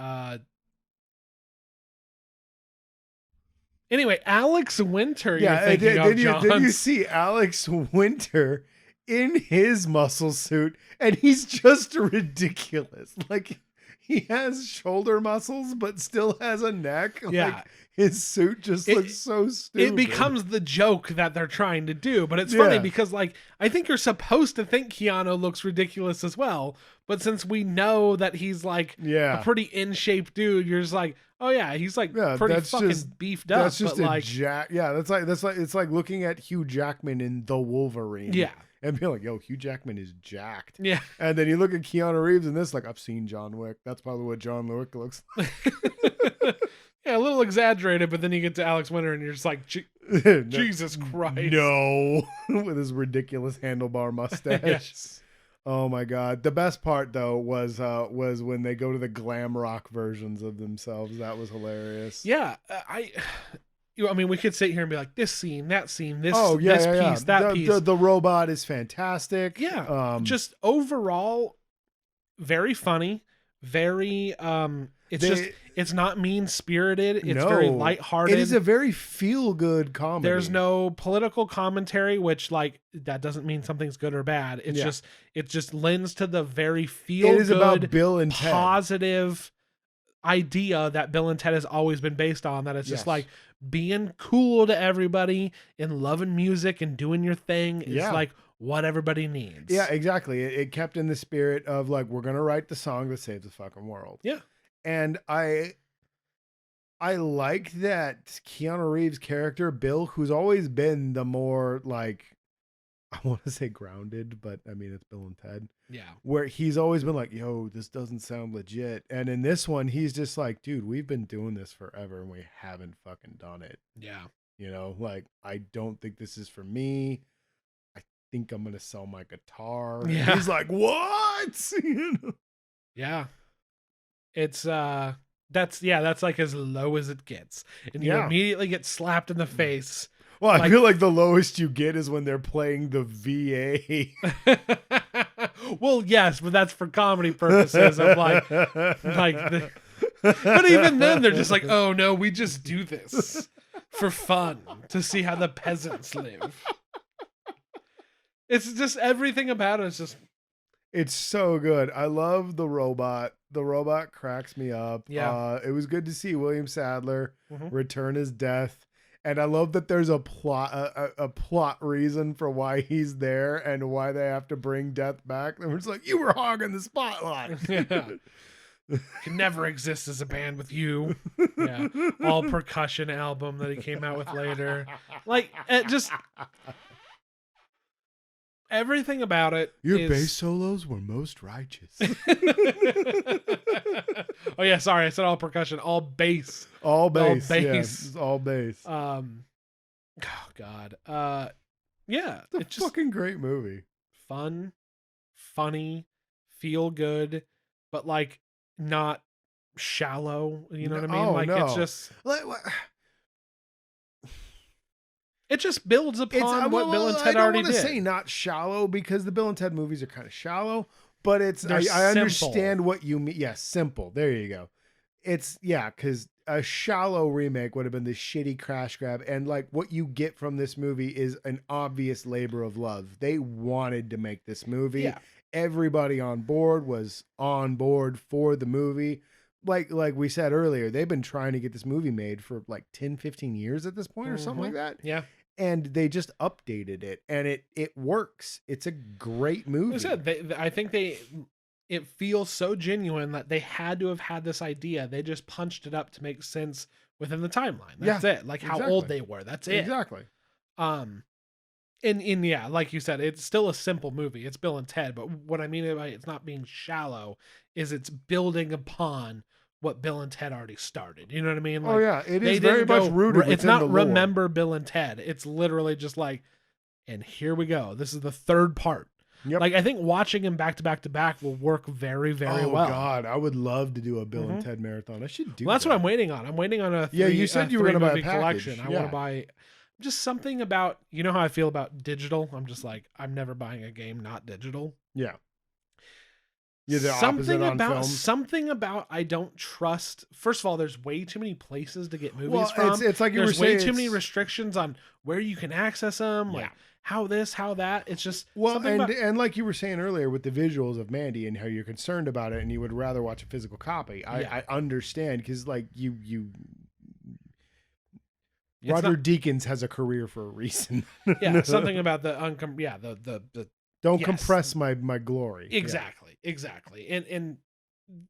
Anyway, Alex Winter. Yeah, you're thinking of, then you see Alex Winter in his muscle suit, and he's just ridiculous. Like he has shoulder muscles, but still has a neck. Yeah. Like, his suit just looks so stupid. It becomes the joke that they're trying to do, but it's funny because, like, I think you're supposed to think Keanu looks ridiculous as well, but since we know that he's like a pretty in shape dude, you're just like, oh yeah, he's like pretty fucking beefed up. That's just but like, that's like it's like looking at Hugh Jackman in The Wolverine. Yeah. And being like, yo, Hugh Jackman is jacked. Yeah. And then you look at Keanu Reeves in this, like, I've seen John Wick. That's probably what John Wick looks like. Yeah, a little exaggerated, but then you get to Alex Winter and you're just like, Jesus Christ. No. With his ridiculous handlebar mustache. Yes. Oh my God. The best part though was when they go to the glam rock versions of themselves. That was hilarious. Yeah. I mean, we could sit here and be like, this scene, that scene, this piece, that piece. The robot is fantastic. Yeah. Just overall, very funny. Very, it's not mean spirited. It's very lighthearted. It is a very feel good comedy. There's no political commentary, which like that doesn't mean something's good or bad. It's it just lends to the very feel good. It is about Bill and Ted. Positive idea that Bill and Ted has always been based on. That it's just like being cool to everybody and loving music and doing your thing is like what everybody needs. Yeah, exactly. It kept in the spirit of like, we're going to write the song that saves the fucking world. Yeah. And I like that Keanu Reeves' character, Bill, who's always been the more like, I want to say grounded, but I mean, it's Bill and Ted. Yeah. Where he's always been like, yo, this doesn't sound legit. And in this one, he's just like, dude, we've been doing this forever and we haven't fucking done it. Yeah. You know, like, I don't think this is for me. I think I'm going to sell my guitar. Yeah. And he's like, what? Yeah. It's, that's like as low as it gets. And you immediately get slapped in the face. Well, I feel like the lowest you get is when they're playing the VA. Well, yes, but that's for comedy purposes of but even then they're just like, oh no, we just do this for fun to see how the peasants live. It's just everything about it is just. It's so good. I love the robot. The robot cracks me up. Yeah. It was good to see William Sadler return his death. And I love that there's a plot reason for why he's there and why they have to bring Death back. And it's like, you were hogging the spotlight. Yeah. Can never exist as a band with you. Yeah. All percussion album that he came out with later. Like, it just. Everything about it. Your bass solos were most righteous. Oh yeah, sorry, I said all percussion, all bass. All bass. Yeah, all bass. Oh God. Yeah. It's a fucking great movie. Fun, funny, feel good, but like not shallow. You know what I mean? Like it's just it just builds upon what Bill and Ted already did. I don't want to say not shallow because the Bill and Ted movies are kind of shallow, but it's I understand what you mean. Yes, simple. There you go. It's because a shallow remake would have been this shitty crash grab, and like what you get from this movie is an obvious labor of love. They wanted to make this movie. Yeah. Everybody on board was on board for the movie. Like we said earlier, they've been trying to get this movie made for like 10, 15 years at this point or something like that. Yeah. And they just updated it and it works. It's a great movie. Like I said, I think it feels so genuine that they had to have had this idea. They just punched it up to make sense within the timeline. That's it. Like how old they were. That's it. Exactly. And yeah, like you said, it's still a simple movie. It's Bill and Ted, but what I mean by it's not being shallow is it's building upon what Bill and Ted already started. You know what I mean? Oh Like, yeah, it they is very didn't much go, rooted it's within not the lore. remember Bill and Ted. It's literally just like, and here we go. This is the third part. Yep. Like, I think watching them back to back to back will work very, very well. Oh God, I would love to do a Bill and Mhm. Ted marathon. I should do. Well, that's that. what I'm waiting on. I'm waiting on a Yeah, you said you were going to buy a movie package. collection. I Yeah. want to buy just something about, you know how I feel about digital. I'm just like, I'm never buying a game not digital. Yeah. You're the opposite on film. Something about I don't trust. First of all, there's way too many places to get movies Well, from. it's like you were There's way saying, too many restrictions on where you can access them. Yeah. Like how this, how that. It's just well, something about, and like you were saying earlier with the visuals of Mandy and how you're concerned about it and you would rather watch a physical copy. Yeah. I understand because like you it's Roger not- Deakins has a career for a reason. yeah, something about the the Don't yes. compress my glory. Exactly. And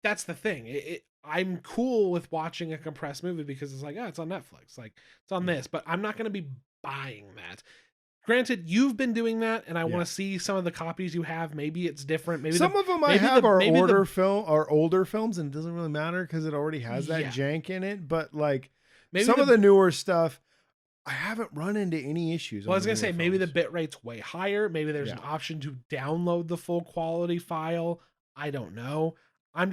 that's the thing. I'm cool with watching a compressed movie because it's like, oh, it's on Netflix. Like, it's on this, but I'm not going to be buying that. Granted, you've been doing that, and I want to see some of the copies you have. Maybe it's different. Maybe some of them I have are older films, and it doesn't really matter because it already has that jank in it. But like some of the newer stuff, I haven't run into any issues. Well, I was going to say, maybe the bit rate's way higher. Maybe there's an option to download the full quality file. I don't know. I'm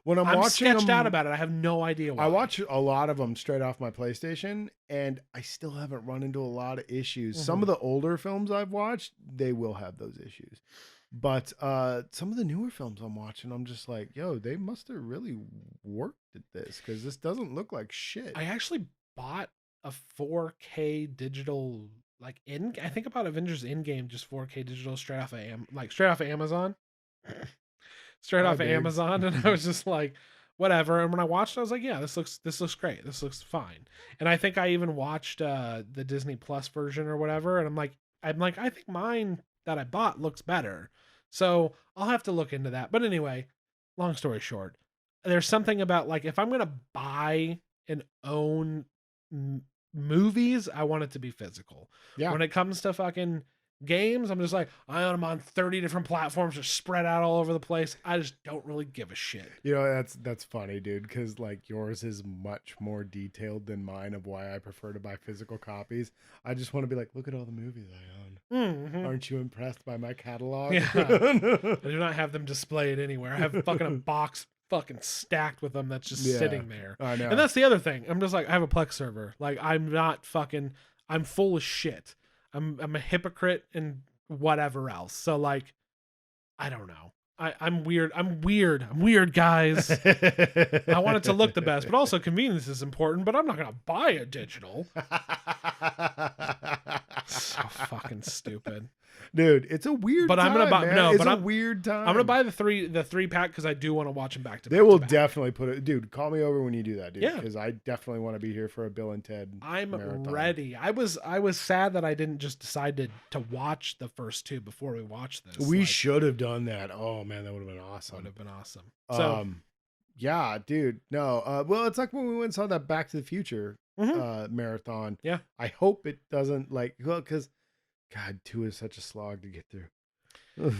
watching sketched out about it. I have no idea why. I watch a lot of them straight off my PlayStation, and I still haven't run into a lot of issues. Mm-hmm. Some of the older films I've watched, they will have those issues. But some of the newer films I'm watching, I'm just like, yo, they must have really worked at this because this doesn't look like shit. I actually bought a 4K digital, like I think about Avengers Endgame, just 4K digital straight off of Amazon. Straight off of Amazon, and I was just like, whatever. And when I watched it, I was like, yeah, this looks great. This looks fine. And I think I even watched the Disney Plus version or whatever, and I'm like, I think mine that I bought looks better. So I'll have to look into that. But anyway, long story short, there's something about like if I'm gonna buy and own movies, I want it to be physical. Yeah. When it comes to fucking games, I'm just like, I own them on 30 different platforms, just spread out all over the place. I just don't really give a shit. You know, that's funny, dude, because like yours is much more detailed than mine of why I prefer to buy physical copies. I just want to be like, look at all the movies I own. Mm-hmm. Aren't you impressed by my catalog? Yeah. I do not have them displayed anywhere. I have fucking a box fucking stacked with them that's just sitting there. I know. And that's the other thing. I'm just like, I have a Plex server. Like, I'm full of shit. I'm a hypocrite and whatever else. So like, I don't know. I'm weird. I'm weird, guys. I want it to look the best, but also convenience is important, but I'm not going to buy a digital. So fucking stupid. Dude, it's a weird time, I'm gonna buy, man. no, it's but a weird time. I'm gonna buy the three pack because I do want to watch them back to back. They will definitely put it, dude. Call me over when you do that, dude. Yeah, because I definitely want to be here for a Bill and Ted. I'm marathon. ready. I was sad that I didn't just decide to watch the first two before we watched this. We should have done that. Oh man, that would have been awesome. Would have been awesome. So, yeah, dude. No, well, it's like when we went and saw that Back to the Future marathon. Yeah, I hope it doesn't because God, 2 is such a slog to get through.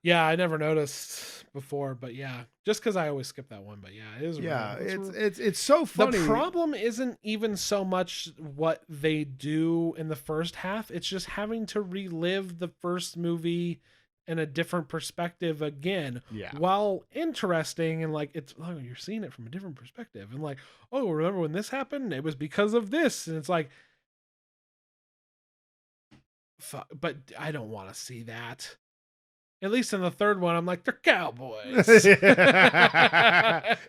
Yeah, I never noticed before, but yeah, just because I always skip that one. But yeah, it is. Yeah, it's so funny. The problem isn't even so much what they do in the first half; it's just having to relive the first movie in a different perspective again. Yeah. While interesting and like you're seeing it from a different perspective, and like, oh, remember when this happened? It was because of this, and it's like, fuck, but I don't want to see that. At least in the third one, I'm like, they're cowboys.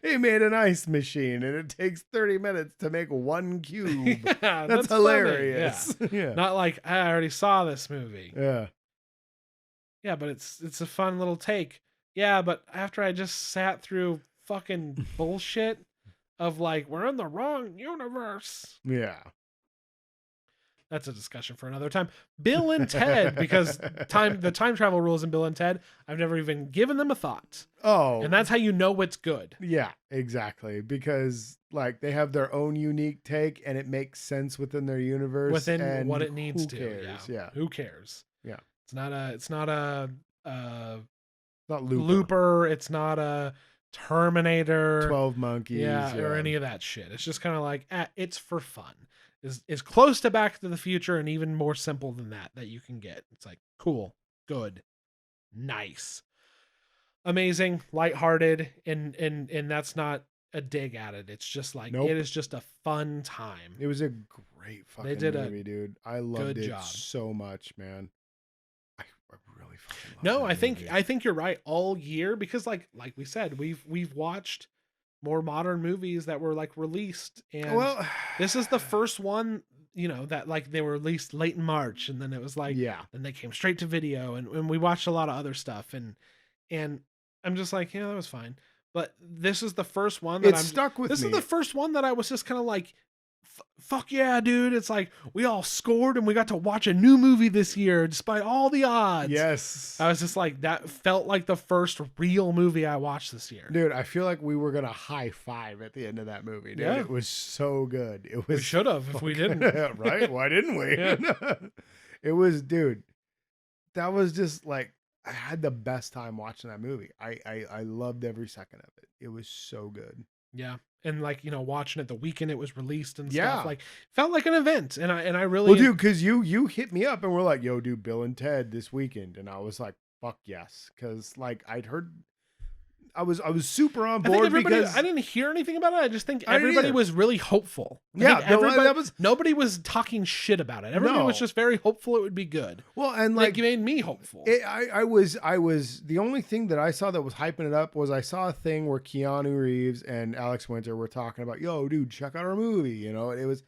He made an ice machine, and it takes 30 minutes to make 1 cube. Yeah, that's hilarious. Yeah. Not like, I already saw this movie. Yeah. Yeah, but it's a fun little take. Yeah, but after I just sat through fucking bullshit of like, we're in the wrong universe. Yeah. That's a discussion for another time. Bill and Ted, because the time travel rules in Bill and Ted, I've never even given them a thought. Oh. And that's how you know it's good. Yeah, exactly. Because like they have their own unique take and it makes sense within their universe. Within what it needs to. Cares? Yeah. Who cares? Yeah. It's not a not Looper. It's not a Terminator, 12 Monkeys. yeah, or any of that shit. It's just kind of like, it's for fun. Is close to Back to the Future and even more simple than that you can get. It's like cool, good, nice, amazing, lighthearted, and that's not a dig at it. It's just like Nope. it is just a fun time. It was a great fucking movie, dude. I loved it so much, man. I really fucking loved No, movie. I think you're right all year because like we said, we've watched more modern movies that were like released, and well, this is the first one, you know, that like they were released late in March, and then it was like, yeah, then they came straight to video, and we watched a lot of other stuff, and I'm just like, yeah, that was fine. But this is the first one that stuck with this me. is the first one that I was just kind of like, fuck yeah, dude. It's like we all scored and we got to watch a new movie this year despite all the odds. Yes. I was just like, that felt like the first real movie I watched this year. Dude, I feel like we were going to high five at the end of that movie, dude. Yeah. It was so good. It was. We should have if we didn't. Right? Why didn't we? Yeah. It was, dude, that was just like, I had the best time watching that movie. I loved every second of it. It was so good. Yeah. And like, you know, watching it the weekend it was released and stuff, like felt like an event. And I really, well, dude, because you hit me up and we're like, yo, dude, Bill and Ted this weekend, and I was like, fuck yes, because like I'd heard, I was super on board because I didn't hear anything about it. I just think everybody was really hopeful. Nobody was talking shit about it. Everybody was just very hopeful it would be good. Well, and like it made me hopeful. I was the only thing that I saw that was hyping it up was I saw a thing where Keanu Reeves and Alex Winter were talking about, yo, dude, check out our movie. You know, it was,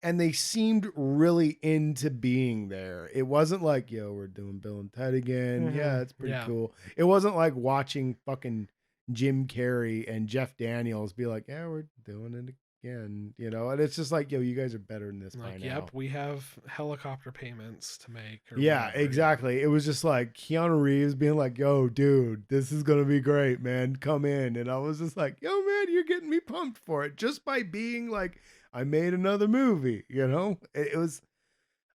and they seemed really into being there. It wasn't like, yo, we're doing Bill and Ted again. Mm-hmm. Yeah, it's pretty cool. It wasn't like watching fucking Jim Carrey and Jeff Daniels be like, yeah, we're doing it again, you know, and it's just like, yo, you guys are better than this by now. Yep, we have helicopter payments to make. Yeah, exactly. It was just like Keanu Reeves being like, yo, dude, this is gonna be great, man, come in. And I was just like, yo, man, you're getting me pumped for it just by being like, I made another movie, you know. It was,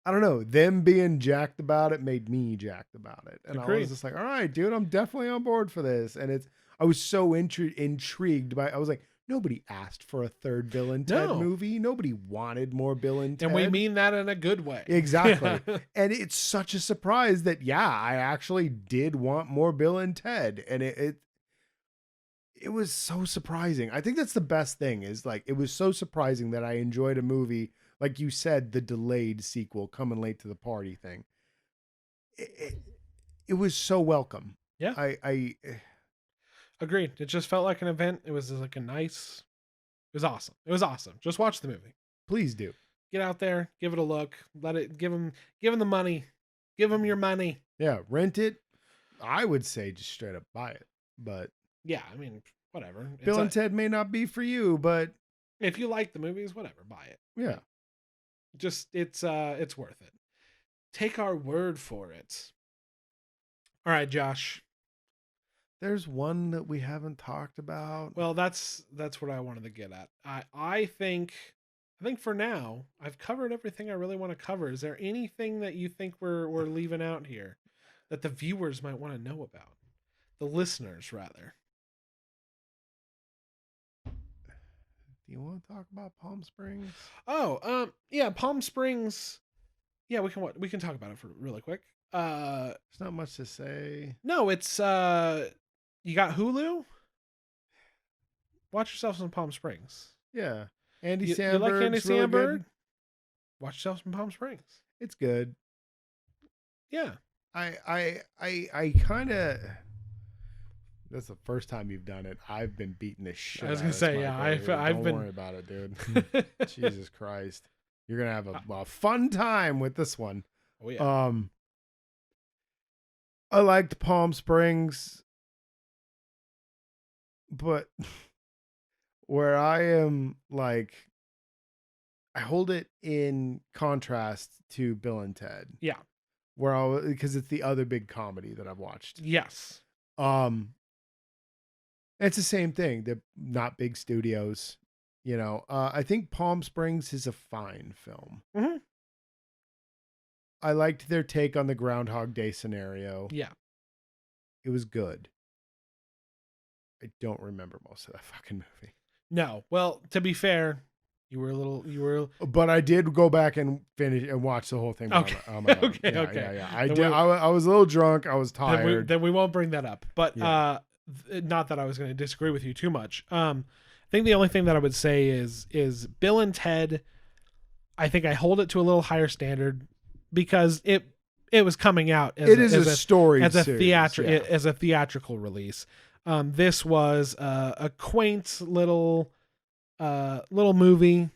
I don't know, them being jacked about it made me jacked about it, and I was just like, all right, dude, I'm definitely on board for this. And I was so intrigued by. I was like, nobody asked for a third Bill and Ted movie. Nobody wanted more Bill and Ted. And we mean that in a good way. Exactly. And it's such a surprise that, yeah, I actually did want more Bill and Ted. And it was so surprising. I think that's the best thing is like, it was so surprising that I enjoyed a movie. Like you said, the delayed sequel, coming late to the party thing. It was so welcome. Yeah. I agreed. It just felt like an event. It was like it was awesome. It was awesome. Just watch the movie. Please do. Get out there, give it a look. Give them the money. Give them your money. Yeah, rent it. I would say just straight up buy it. But yeah, I mean, whatever. Bill and Ted may not be for you, but if you like the movies, whatever, buy it. Yeah. Just it's worth it. Take our word for it. All right, Josh. There's one that we haven't talked about. Well, that's what I wanted to get at. I think for now I've covered everything I really want to cover. Is there anything that you think we're leaving out here that the viewers might want to know about? The listeners, rather. Do you want to talk about Palm Springs? Oh, yeah, Palm Springs. Yeah, we can talk about it for really quick. There's not much to say. No, it's you got Hulu? Watch yourself some Palm Springs. Yeah. Andy Samberg. You like Andy Samberg? Really, watch yourself some Palm Springs. It's good. Yeah. I kind of. That's the first time you've done it. I've been beating the shit. I was gonna say, yeah. I've Don't been. worry about it, dude. Jesus Christ, you're gonna have a fun time with this one. Oh yeah. I liked Palm Springs, but where I am, like, I hold it in contrast to Bill and Ted. Yeah. Because it's the other big comedy that I've watched. Yes. It's the same thing. They're not big studios, you know. I think Palm Springs is a fine film. Mm-hmm. I liked their take on the Groundhog Day scenario. Yeah. It was good. I don't remember most of that fucking movie. No. Well, to be fair, you were But I did go back and finish and watch the whole thing. okay. On my own. Okay, Yeah, okay. yeah. I Then did. I was a little drunk. I was then tired. then we won't bring that up. But Yeah. not that I was going to disagree with you too much. I think the only thing that I would say is Bill and Ted. I think I hold it to a little higher standard because it was coming out as a story as a series, as a theatrical release. This was a quaint little movie.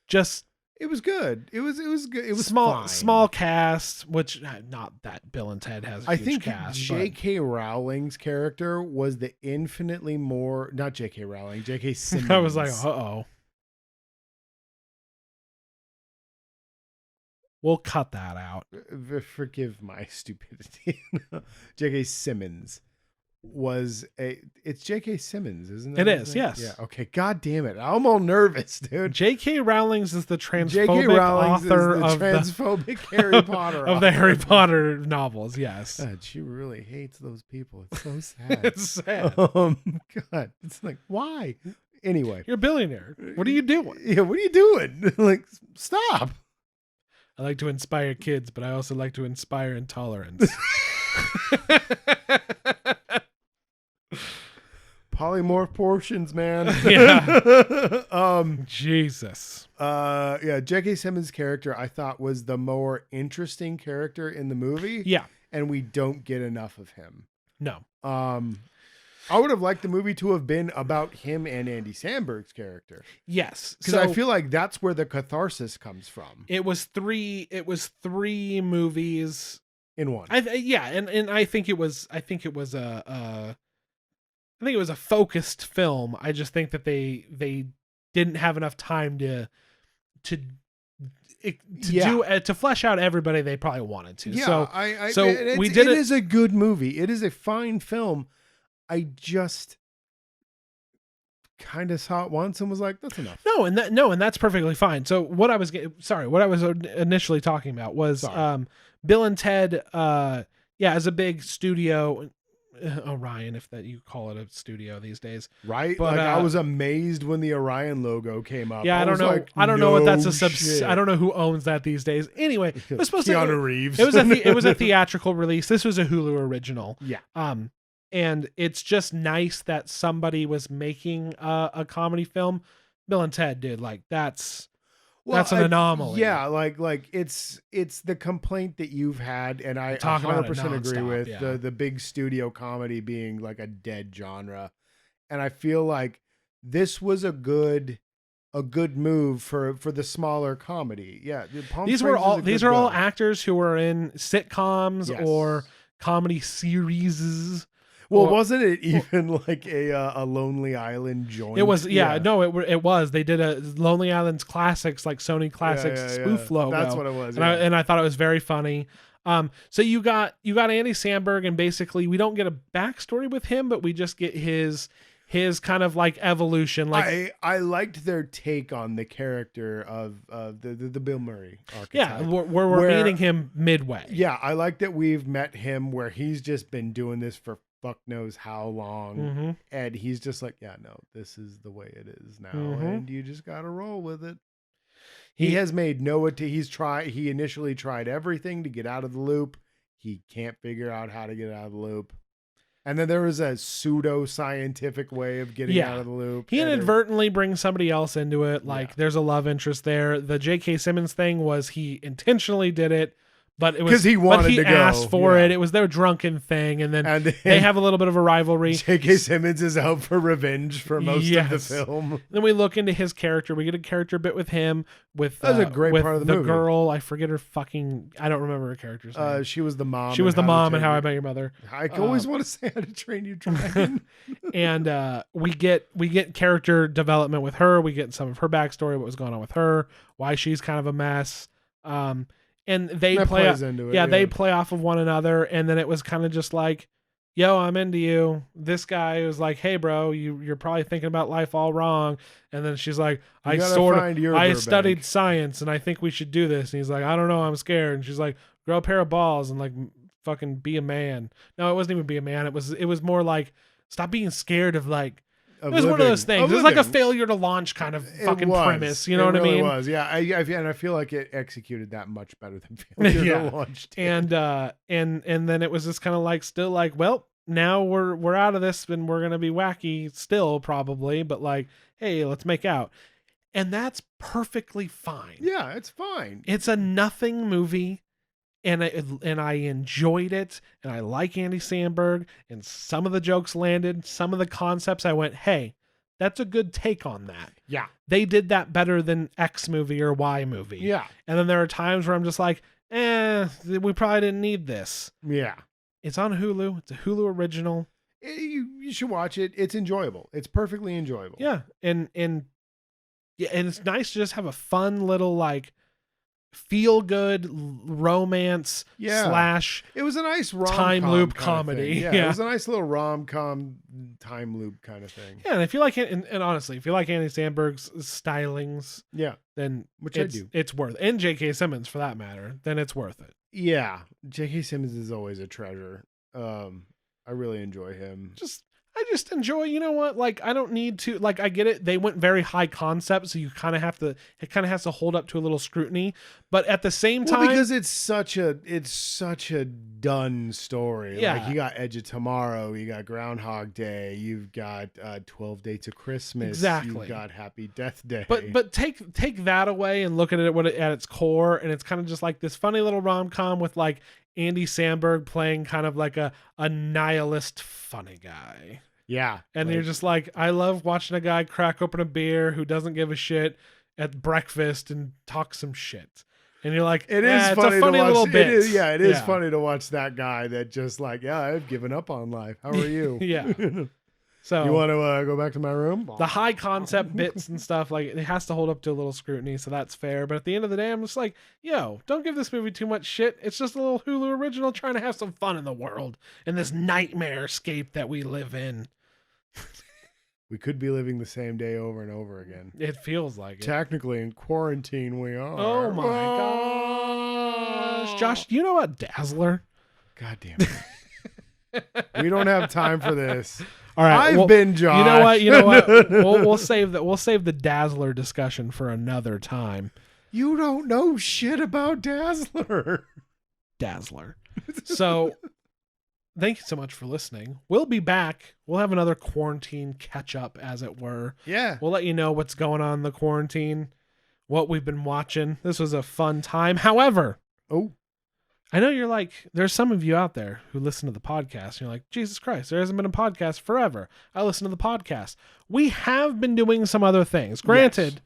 Just It was good. It was good. It was small fine. cast, which not that Bill and Ted has a I huge think cast. J.K. Rowling's character was the infinitely more, not J.K. Rowling, J.K. Simmons. I was like, uh-oh. We'll cut that out. Forgive my stupidity. J.K. Simmons was it's J.K. Simmons, isn't it? It is, yes. Yeah. Okay. God damn it. I'm all nervous, dude. J.K. Rowling's is the J.K. transphobic Rowling's author is the of transphobic Harry Potter of the author. Harry Potter novels. Yes, God, she really hates those people. It's so sad. it's sad. God, it's like, why? Anyway, You're a billionaire. What are you doing? yeah, what are you doing? Like, stop. I like to inspire kids, but I also like to inspire intolerance. Polymorph portions, man. Yeah. Jesus. Yeah, J.K. Simmons' character I thought was the more interesting character in the movie. Yeah. And we don't get enough of him. No. I would have liked the movie to have been about him and Andy Samberg's character. Yes. Because I feel like that's where the catharsis comes from. It was three movies In one. and I think it was a focused film. I just think that they didn't have enough time to flesh out everybody they probably wanted to. Yeah, It is a good movie. It is a fine film. I just kind of saw it once and was like, that's enough. And that's perfectly fine. So what I was initially talking about was Bill and Ted. As a big studio. Orion, if that you call it a studio these days, right? But, like I was amazed when the Orion logo came up. Yeah, I don't know. Like, I don't know what that's shit. I don't know who owns that these days. Anyway, it was supposed Keanu Reeves. It was a theatrical release. This was a Hulu original. Yeah. And it's just nice that somebody was making a comedy film. Bill and Ted did that's an anomaly. Yeah, like it's the complaint that you've had, and I Talk about 100% agree with yeah. the big studio comedy being like a dead genre, and I feel like this was a good move for the smaller comedy. Yeah, these are all actors who were in sitcoms or comedy series. Well, wasn't it even like a Lonely Island joint? It was, no, it was. They did a Lonely Island's classics, like Sony Classics spoof logo. That's what it was. And I thought it was very funny. So you got Andy Samberg, and basically we don't get a backstory with him, but we just get his kind of like evolution. Like I liked their take on the character of the Bill Murray archetype. Yeah, where we're meeting him midway. Yeah, I like that we've met him where he's just been doing this for fuck knows how long, and he's just like, yeah, no, this is the way it is now, and you just gotta roll with it. He has made he initially tried everything to get out of the loop. He can't figure out how to get out of the loop. And then there was a pseudo-scientific way of getting out of the loop. He inadvertently brings somebody else into it. There's a love interest there. The J.K. Simmons thing was he intentionally did it, but it was because he wanted to go. Asked for it. It was their drunken thing, and then they have a little bit of a rivalry. J.K. Simmons is out for revenge for most of the film. Then we look into his character. We get a character bit with him. That was a great part of the movie. Girl, I forget her fucking. I don't remember her character's name. She was the mom. She was the mom in How I Met Your Mother. I always want to say How to Train Your Dragon. And we get character development with her. We get some of her backstory, what was going on with her, why she's kind of a mess. And they play off of one another, and then it was kind of just like, yo, I'm into you. This guy was like, hey bro, you're probably thinking about life all wrong. And then she's like, I studied science and I think we should do this. And he's like, I don't know, I'm scared. And she's like, grow a pair of balls and like fucking be a man. No, it wasn't even be a man. It was more like stop being scared of like. It was one of those things. It was like a failure to launch kind of fucking premise. You know what I mean? It was. Yeah. And I feel like it executed that much better than failure to launch did. And then it was just kind of like still like, well, now we're out of this and we're gonna be wacky still probably, but like, hey, let's make out. And that's perfectly fine. Yeah, it's fine. It's a nothing movie. And I enjoyed it, and I like Andy Samberg, and some of the jokes landed, some of the concepts I went, hey, that's a good take on that. Yeah. They did that better than X movie or Y movie. Yeah. And then there are times where I'm just like, we probably didn't need this. Yeah. It's on Hulu. It's a Hulu original. You should watch it. It's enjoyable. It's perfectly enjoyable. Yeah. And it's nice to just have a fun little like feel good romance / it was a nice time loop comedy. Yeah, it was a nice little rom-com time loop kind of thing. Yeah, and if you like it, and honestly, if you like Andy Samberg's stylings, then which I do, it's worth it. And J.K. Simmons for that matter, then it's worth it. Yeah, J.K. Simmons is always a treasure. I really enjoy him. I just enjoy, you know what? Like, I don't need to, like, I get it. They went very high concept, so you kind of have to, it kind of has to hold up to a little scrutiny. But at the same time, because it's such a done story. Yeah. Like, you got Edge of Tomorrow, you got Groundhog Day, you've got 12 Days of Christmas. Exactly. You've got Happy Death Day. But take that away and look at it at its core, and it's kind of just like this funny little rom-com with like Andy Samberg playing kind of like a nihilist funny guy. Yeah. And you're just like, I love watching a guy crack open a beer who doesn't give a shit at breakfast and talk some shit. And you're like, it's a funny little bit. It is funny to watch that guy that just like, I've given up on life. How are you? Yeah. So you want to go back to my room? The high concept bits and stuff, like it has to hold up to a little scrutiny, so that's fair. But at the end of the day, I'm just like, don't give this movie too much shit. It's just a little Hulu original trying to have some fun in the world in this nightmare scape that we live in. We could be living the same day over and over again. It feels like it. Technically, in quarantine, we are. Oh my gosh. Josh, do you know about Dazzler? God damn it. We don't have time for this. All right, I've been Josh. You know what? We'll save that. We'll save the Dazzler discussion for another time. You don't know shit about Dazzler. So, thank you so much for listening. We'll be back. We'll have another quarantine catch up, as it were. Yeah. We'll let you know what's going on in the quarantine, what we've been watching. This was a fun time. However, I know you're like, there's some of you out there who listen to the podcast. And you're like, Jesus Christ, there hasn't been a podcast forever. I listen to the podcast. We have been doing some other things. Granted,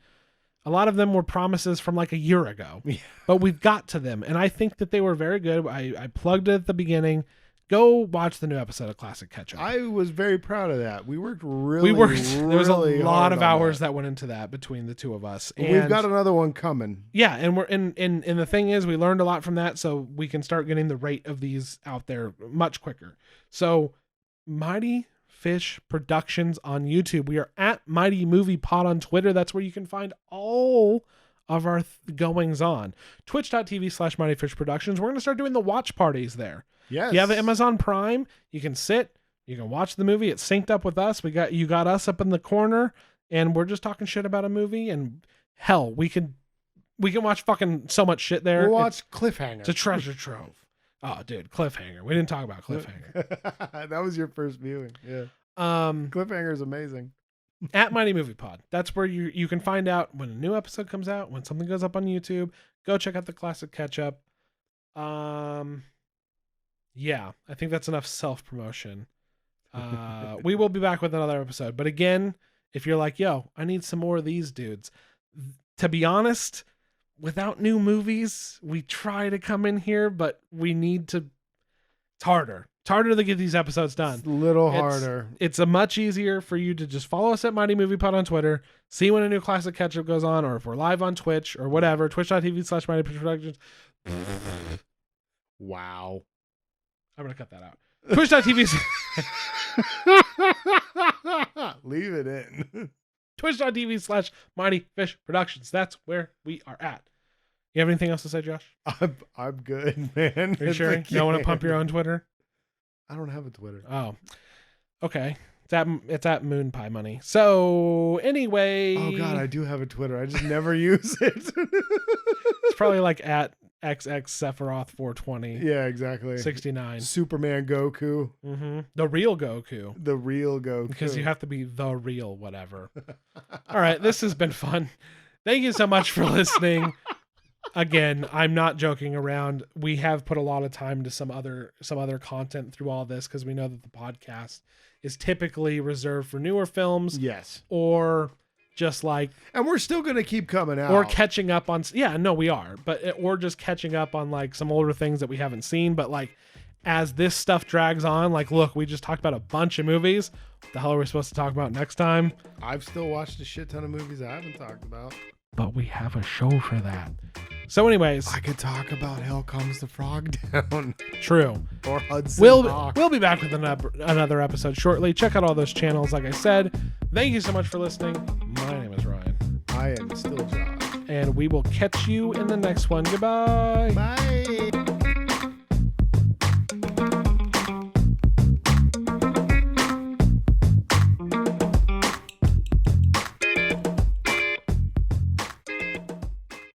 a lot of them were promises from like a year ago, but we've got to them. And I think that they were very good. I plugged it at the beginning. Go watch the new episode of Classic Catch Up. I was very proud of that. We worked there was a lot of hours that went into that between the two of us. And we've got another one coming. Yeah, and and the thing is, we learned a lot from that, so we can start getting the rate of these out there much quicker. So, Mighty Fish Productions on YouTube. We are at Mighty Movie Pod on Twitter. That's where you can find all of our goings on. Twitch.tv/Mighty Fish Productions. We're going to start doing the watch parties there. Yes. If you have Amazon Prime, you can sit, you can watch the movie. It's synced up with us. You got us up in the corner, and we're just talking shit about a movie. And hell, we can watch fucking so much shit there. We'll watch Cliffhanger. It's a treasure trove. Oh, dude, Cliffhanger. We didn't talk about Cliffhanger. That was your first viewing. Yeah. Cliffhanger is amazing. At Mighty Movie Pod. That's where you can find out when a new episode comes out, when something goes up on YouTube. Go check out the Classic Catch Up. Yeah, I think that's enough self-promotion. We will be back with another episode. But again, if you're like, I need some more of these dudes. To be honest, without new movies, we try to come in here, but we need to... It's harder. It's harder to get these episodes done. It's a little harder. It's a much easier for you to just follow us at Mighty Movie Pod on Twitter, see when a new Classic Catch-Up goes on, or if we're live on Twitch, or whatever, twitch.tv/Mighty Productions. Wow. I'm going to cut that out. Twitch.tv. Leave it in. Twitch.tv/Mighty Fish Productions. That's where we are at. You have anything else to say, Josh? I'm good, man. Are you sure? You don't want to pump your own Twitter? I don't have a Twitter. Oh, okay. It's at Moon Pie Money. So anyway. Oh God, I do have a Twitter. I just never use it. It's probably like at XX Sephiroth 420. Yeah, exactly. 69. Superman Goku. Mm-hmm. The real Goku. The real Goku. Because you have to be the real whatever. All right, this has been fun. Thank you so much for listening. Again, I'm not joking around. We have put a lot of time to some other content through all this because we know that the podcast is typically reserved for newer films. Yes. Or just like, and we're still going to keep coming out. Or catching up on, yeah, no, we are. But or just catching up on like some older things that we haven't seen. But like, as this stuff drags on, like, look, we just talked about a bunch of movies. What the hell are we supposed to talk about next time? I've still watched a shit ton of movies I haven't talked about. But we have a show for that. So anyways, I could talk about Hell Comes the Frog Down. True. Or Hudson We'll be back with another episode shortly. Check out all those channels, like I said. Thank you so much for listening. My name is Ryan. I am still Josh. And we will catch you in the next one. Goodbye. Bye.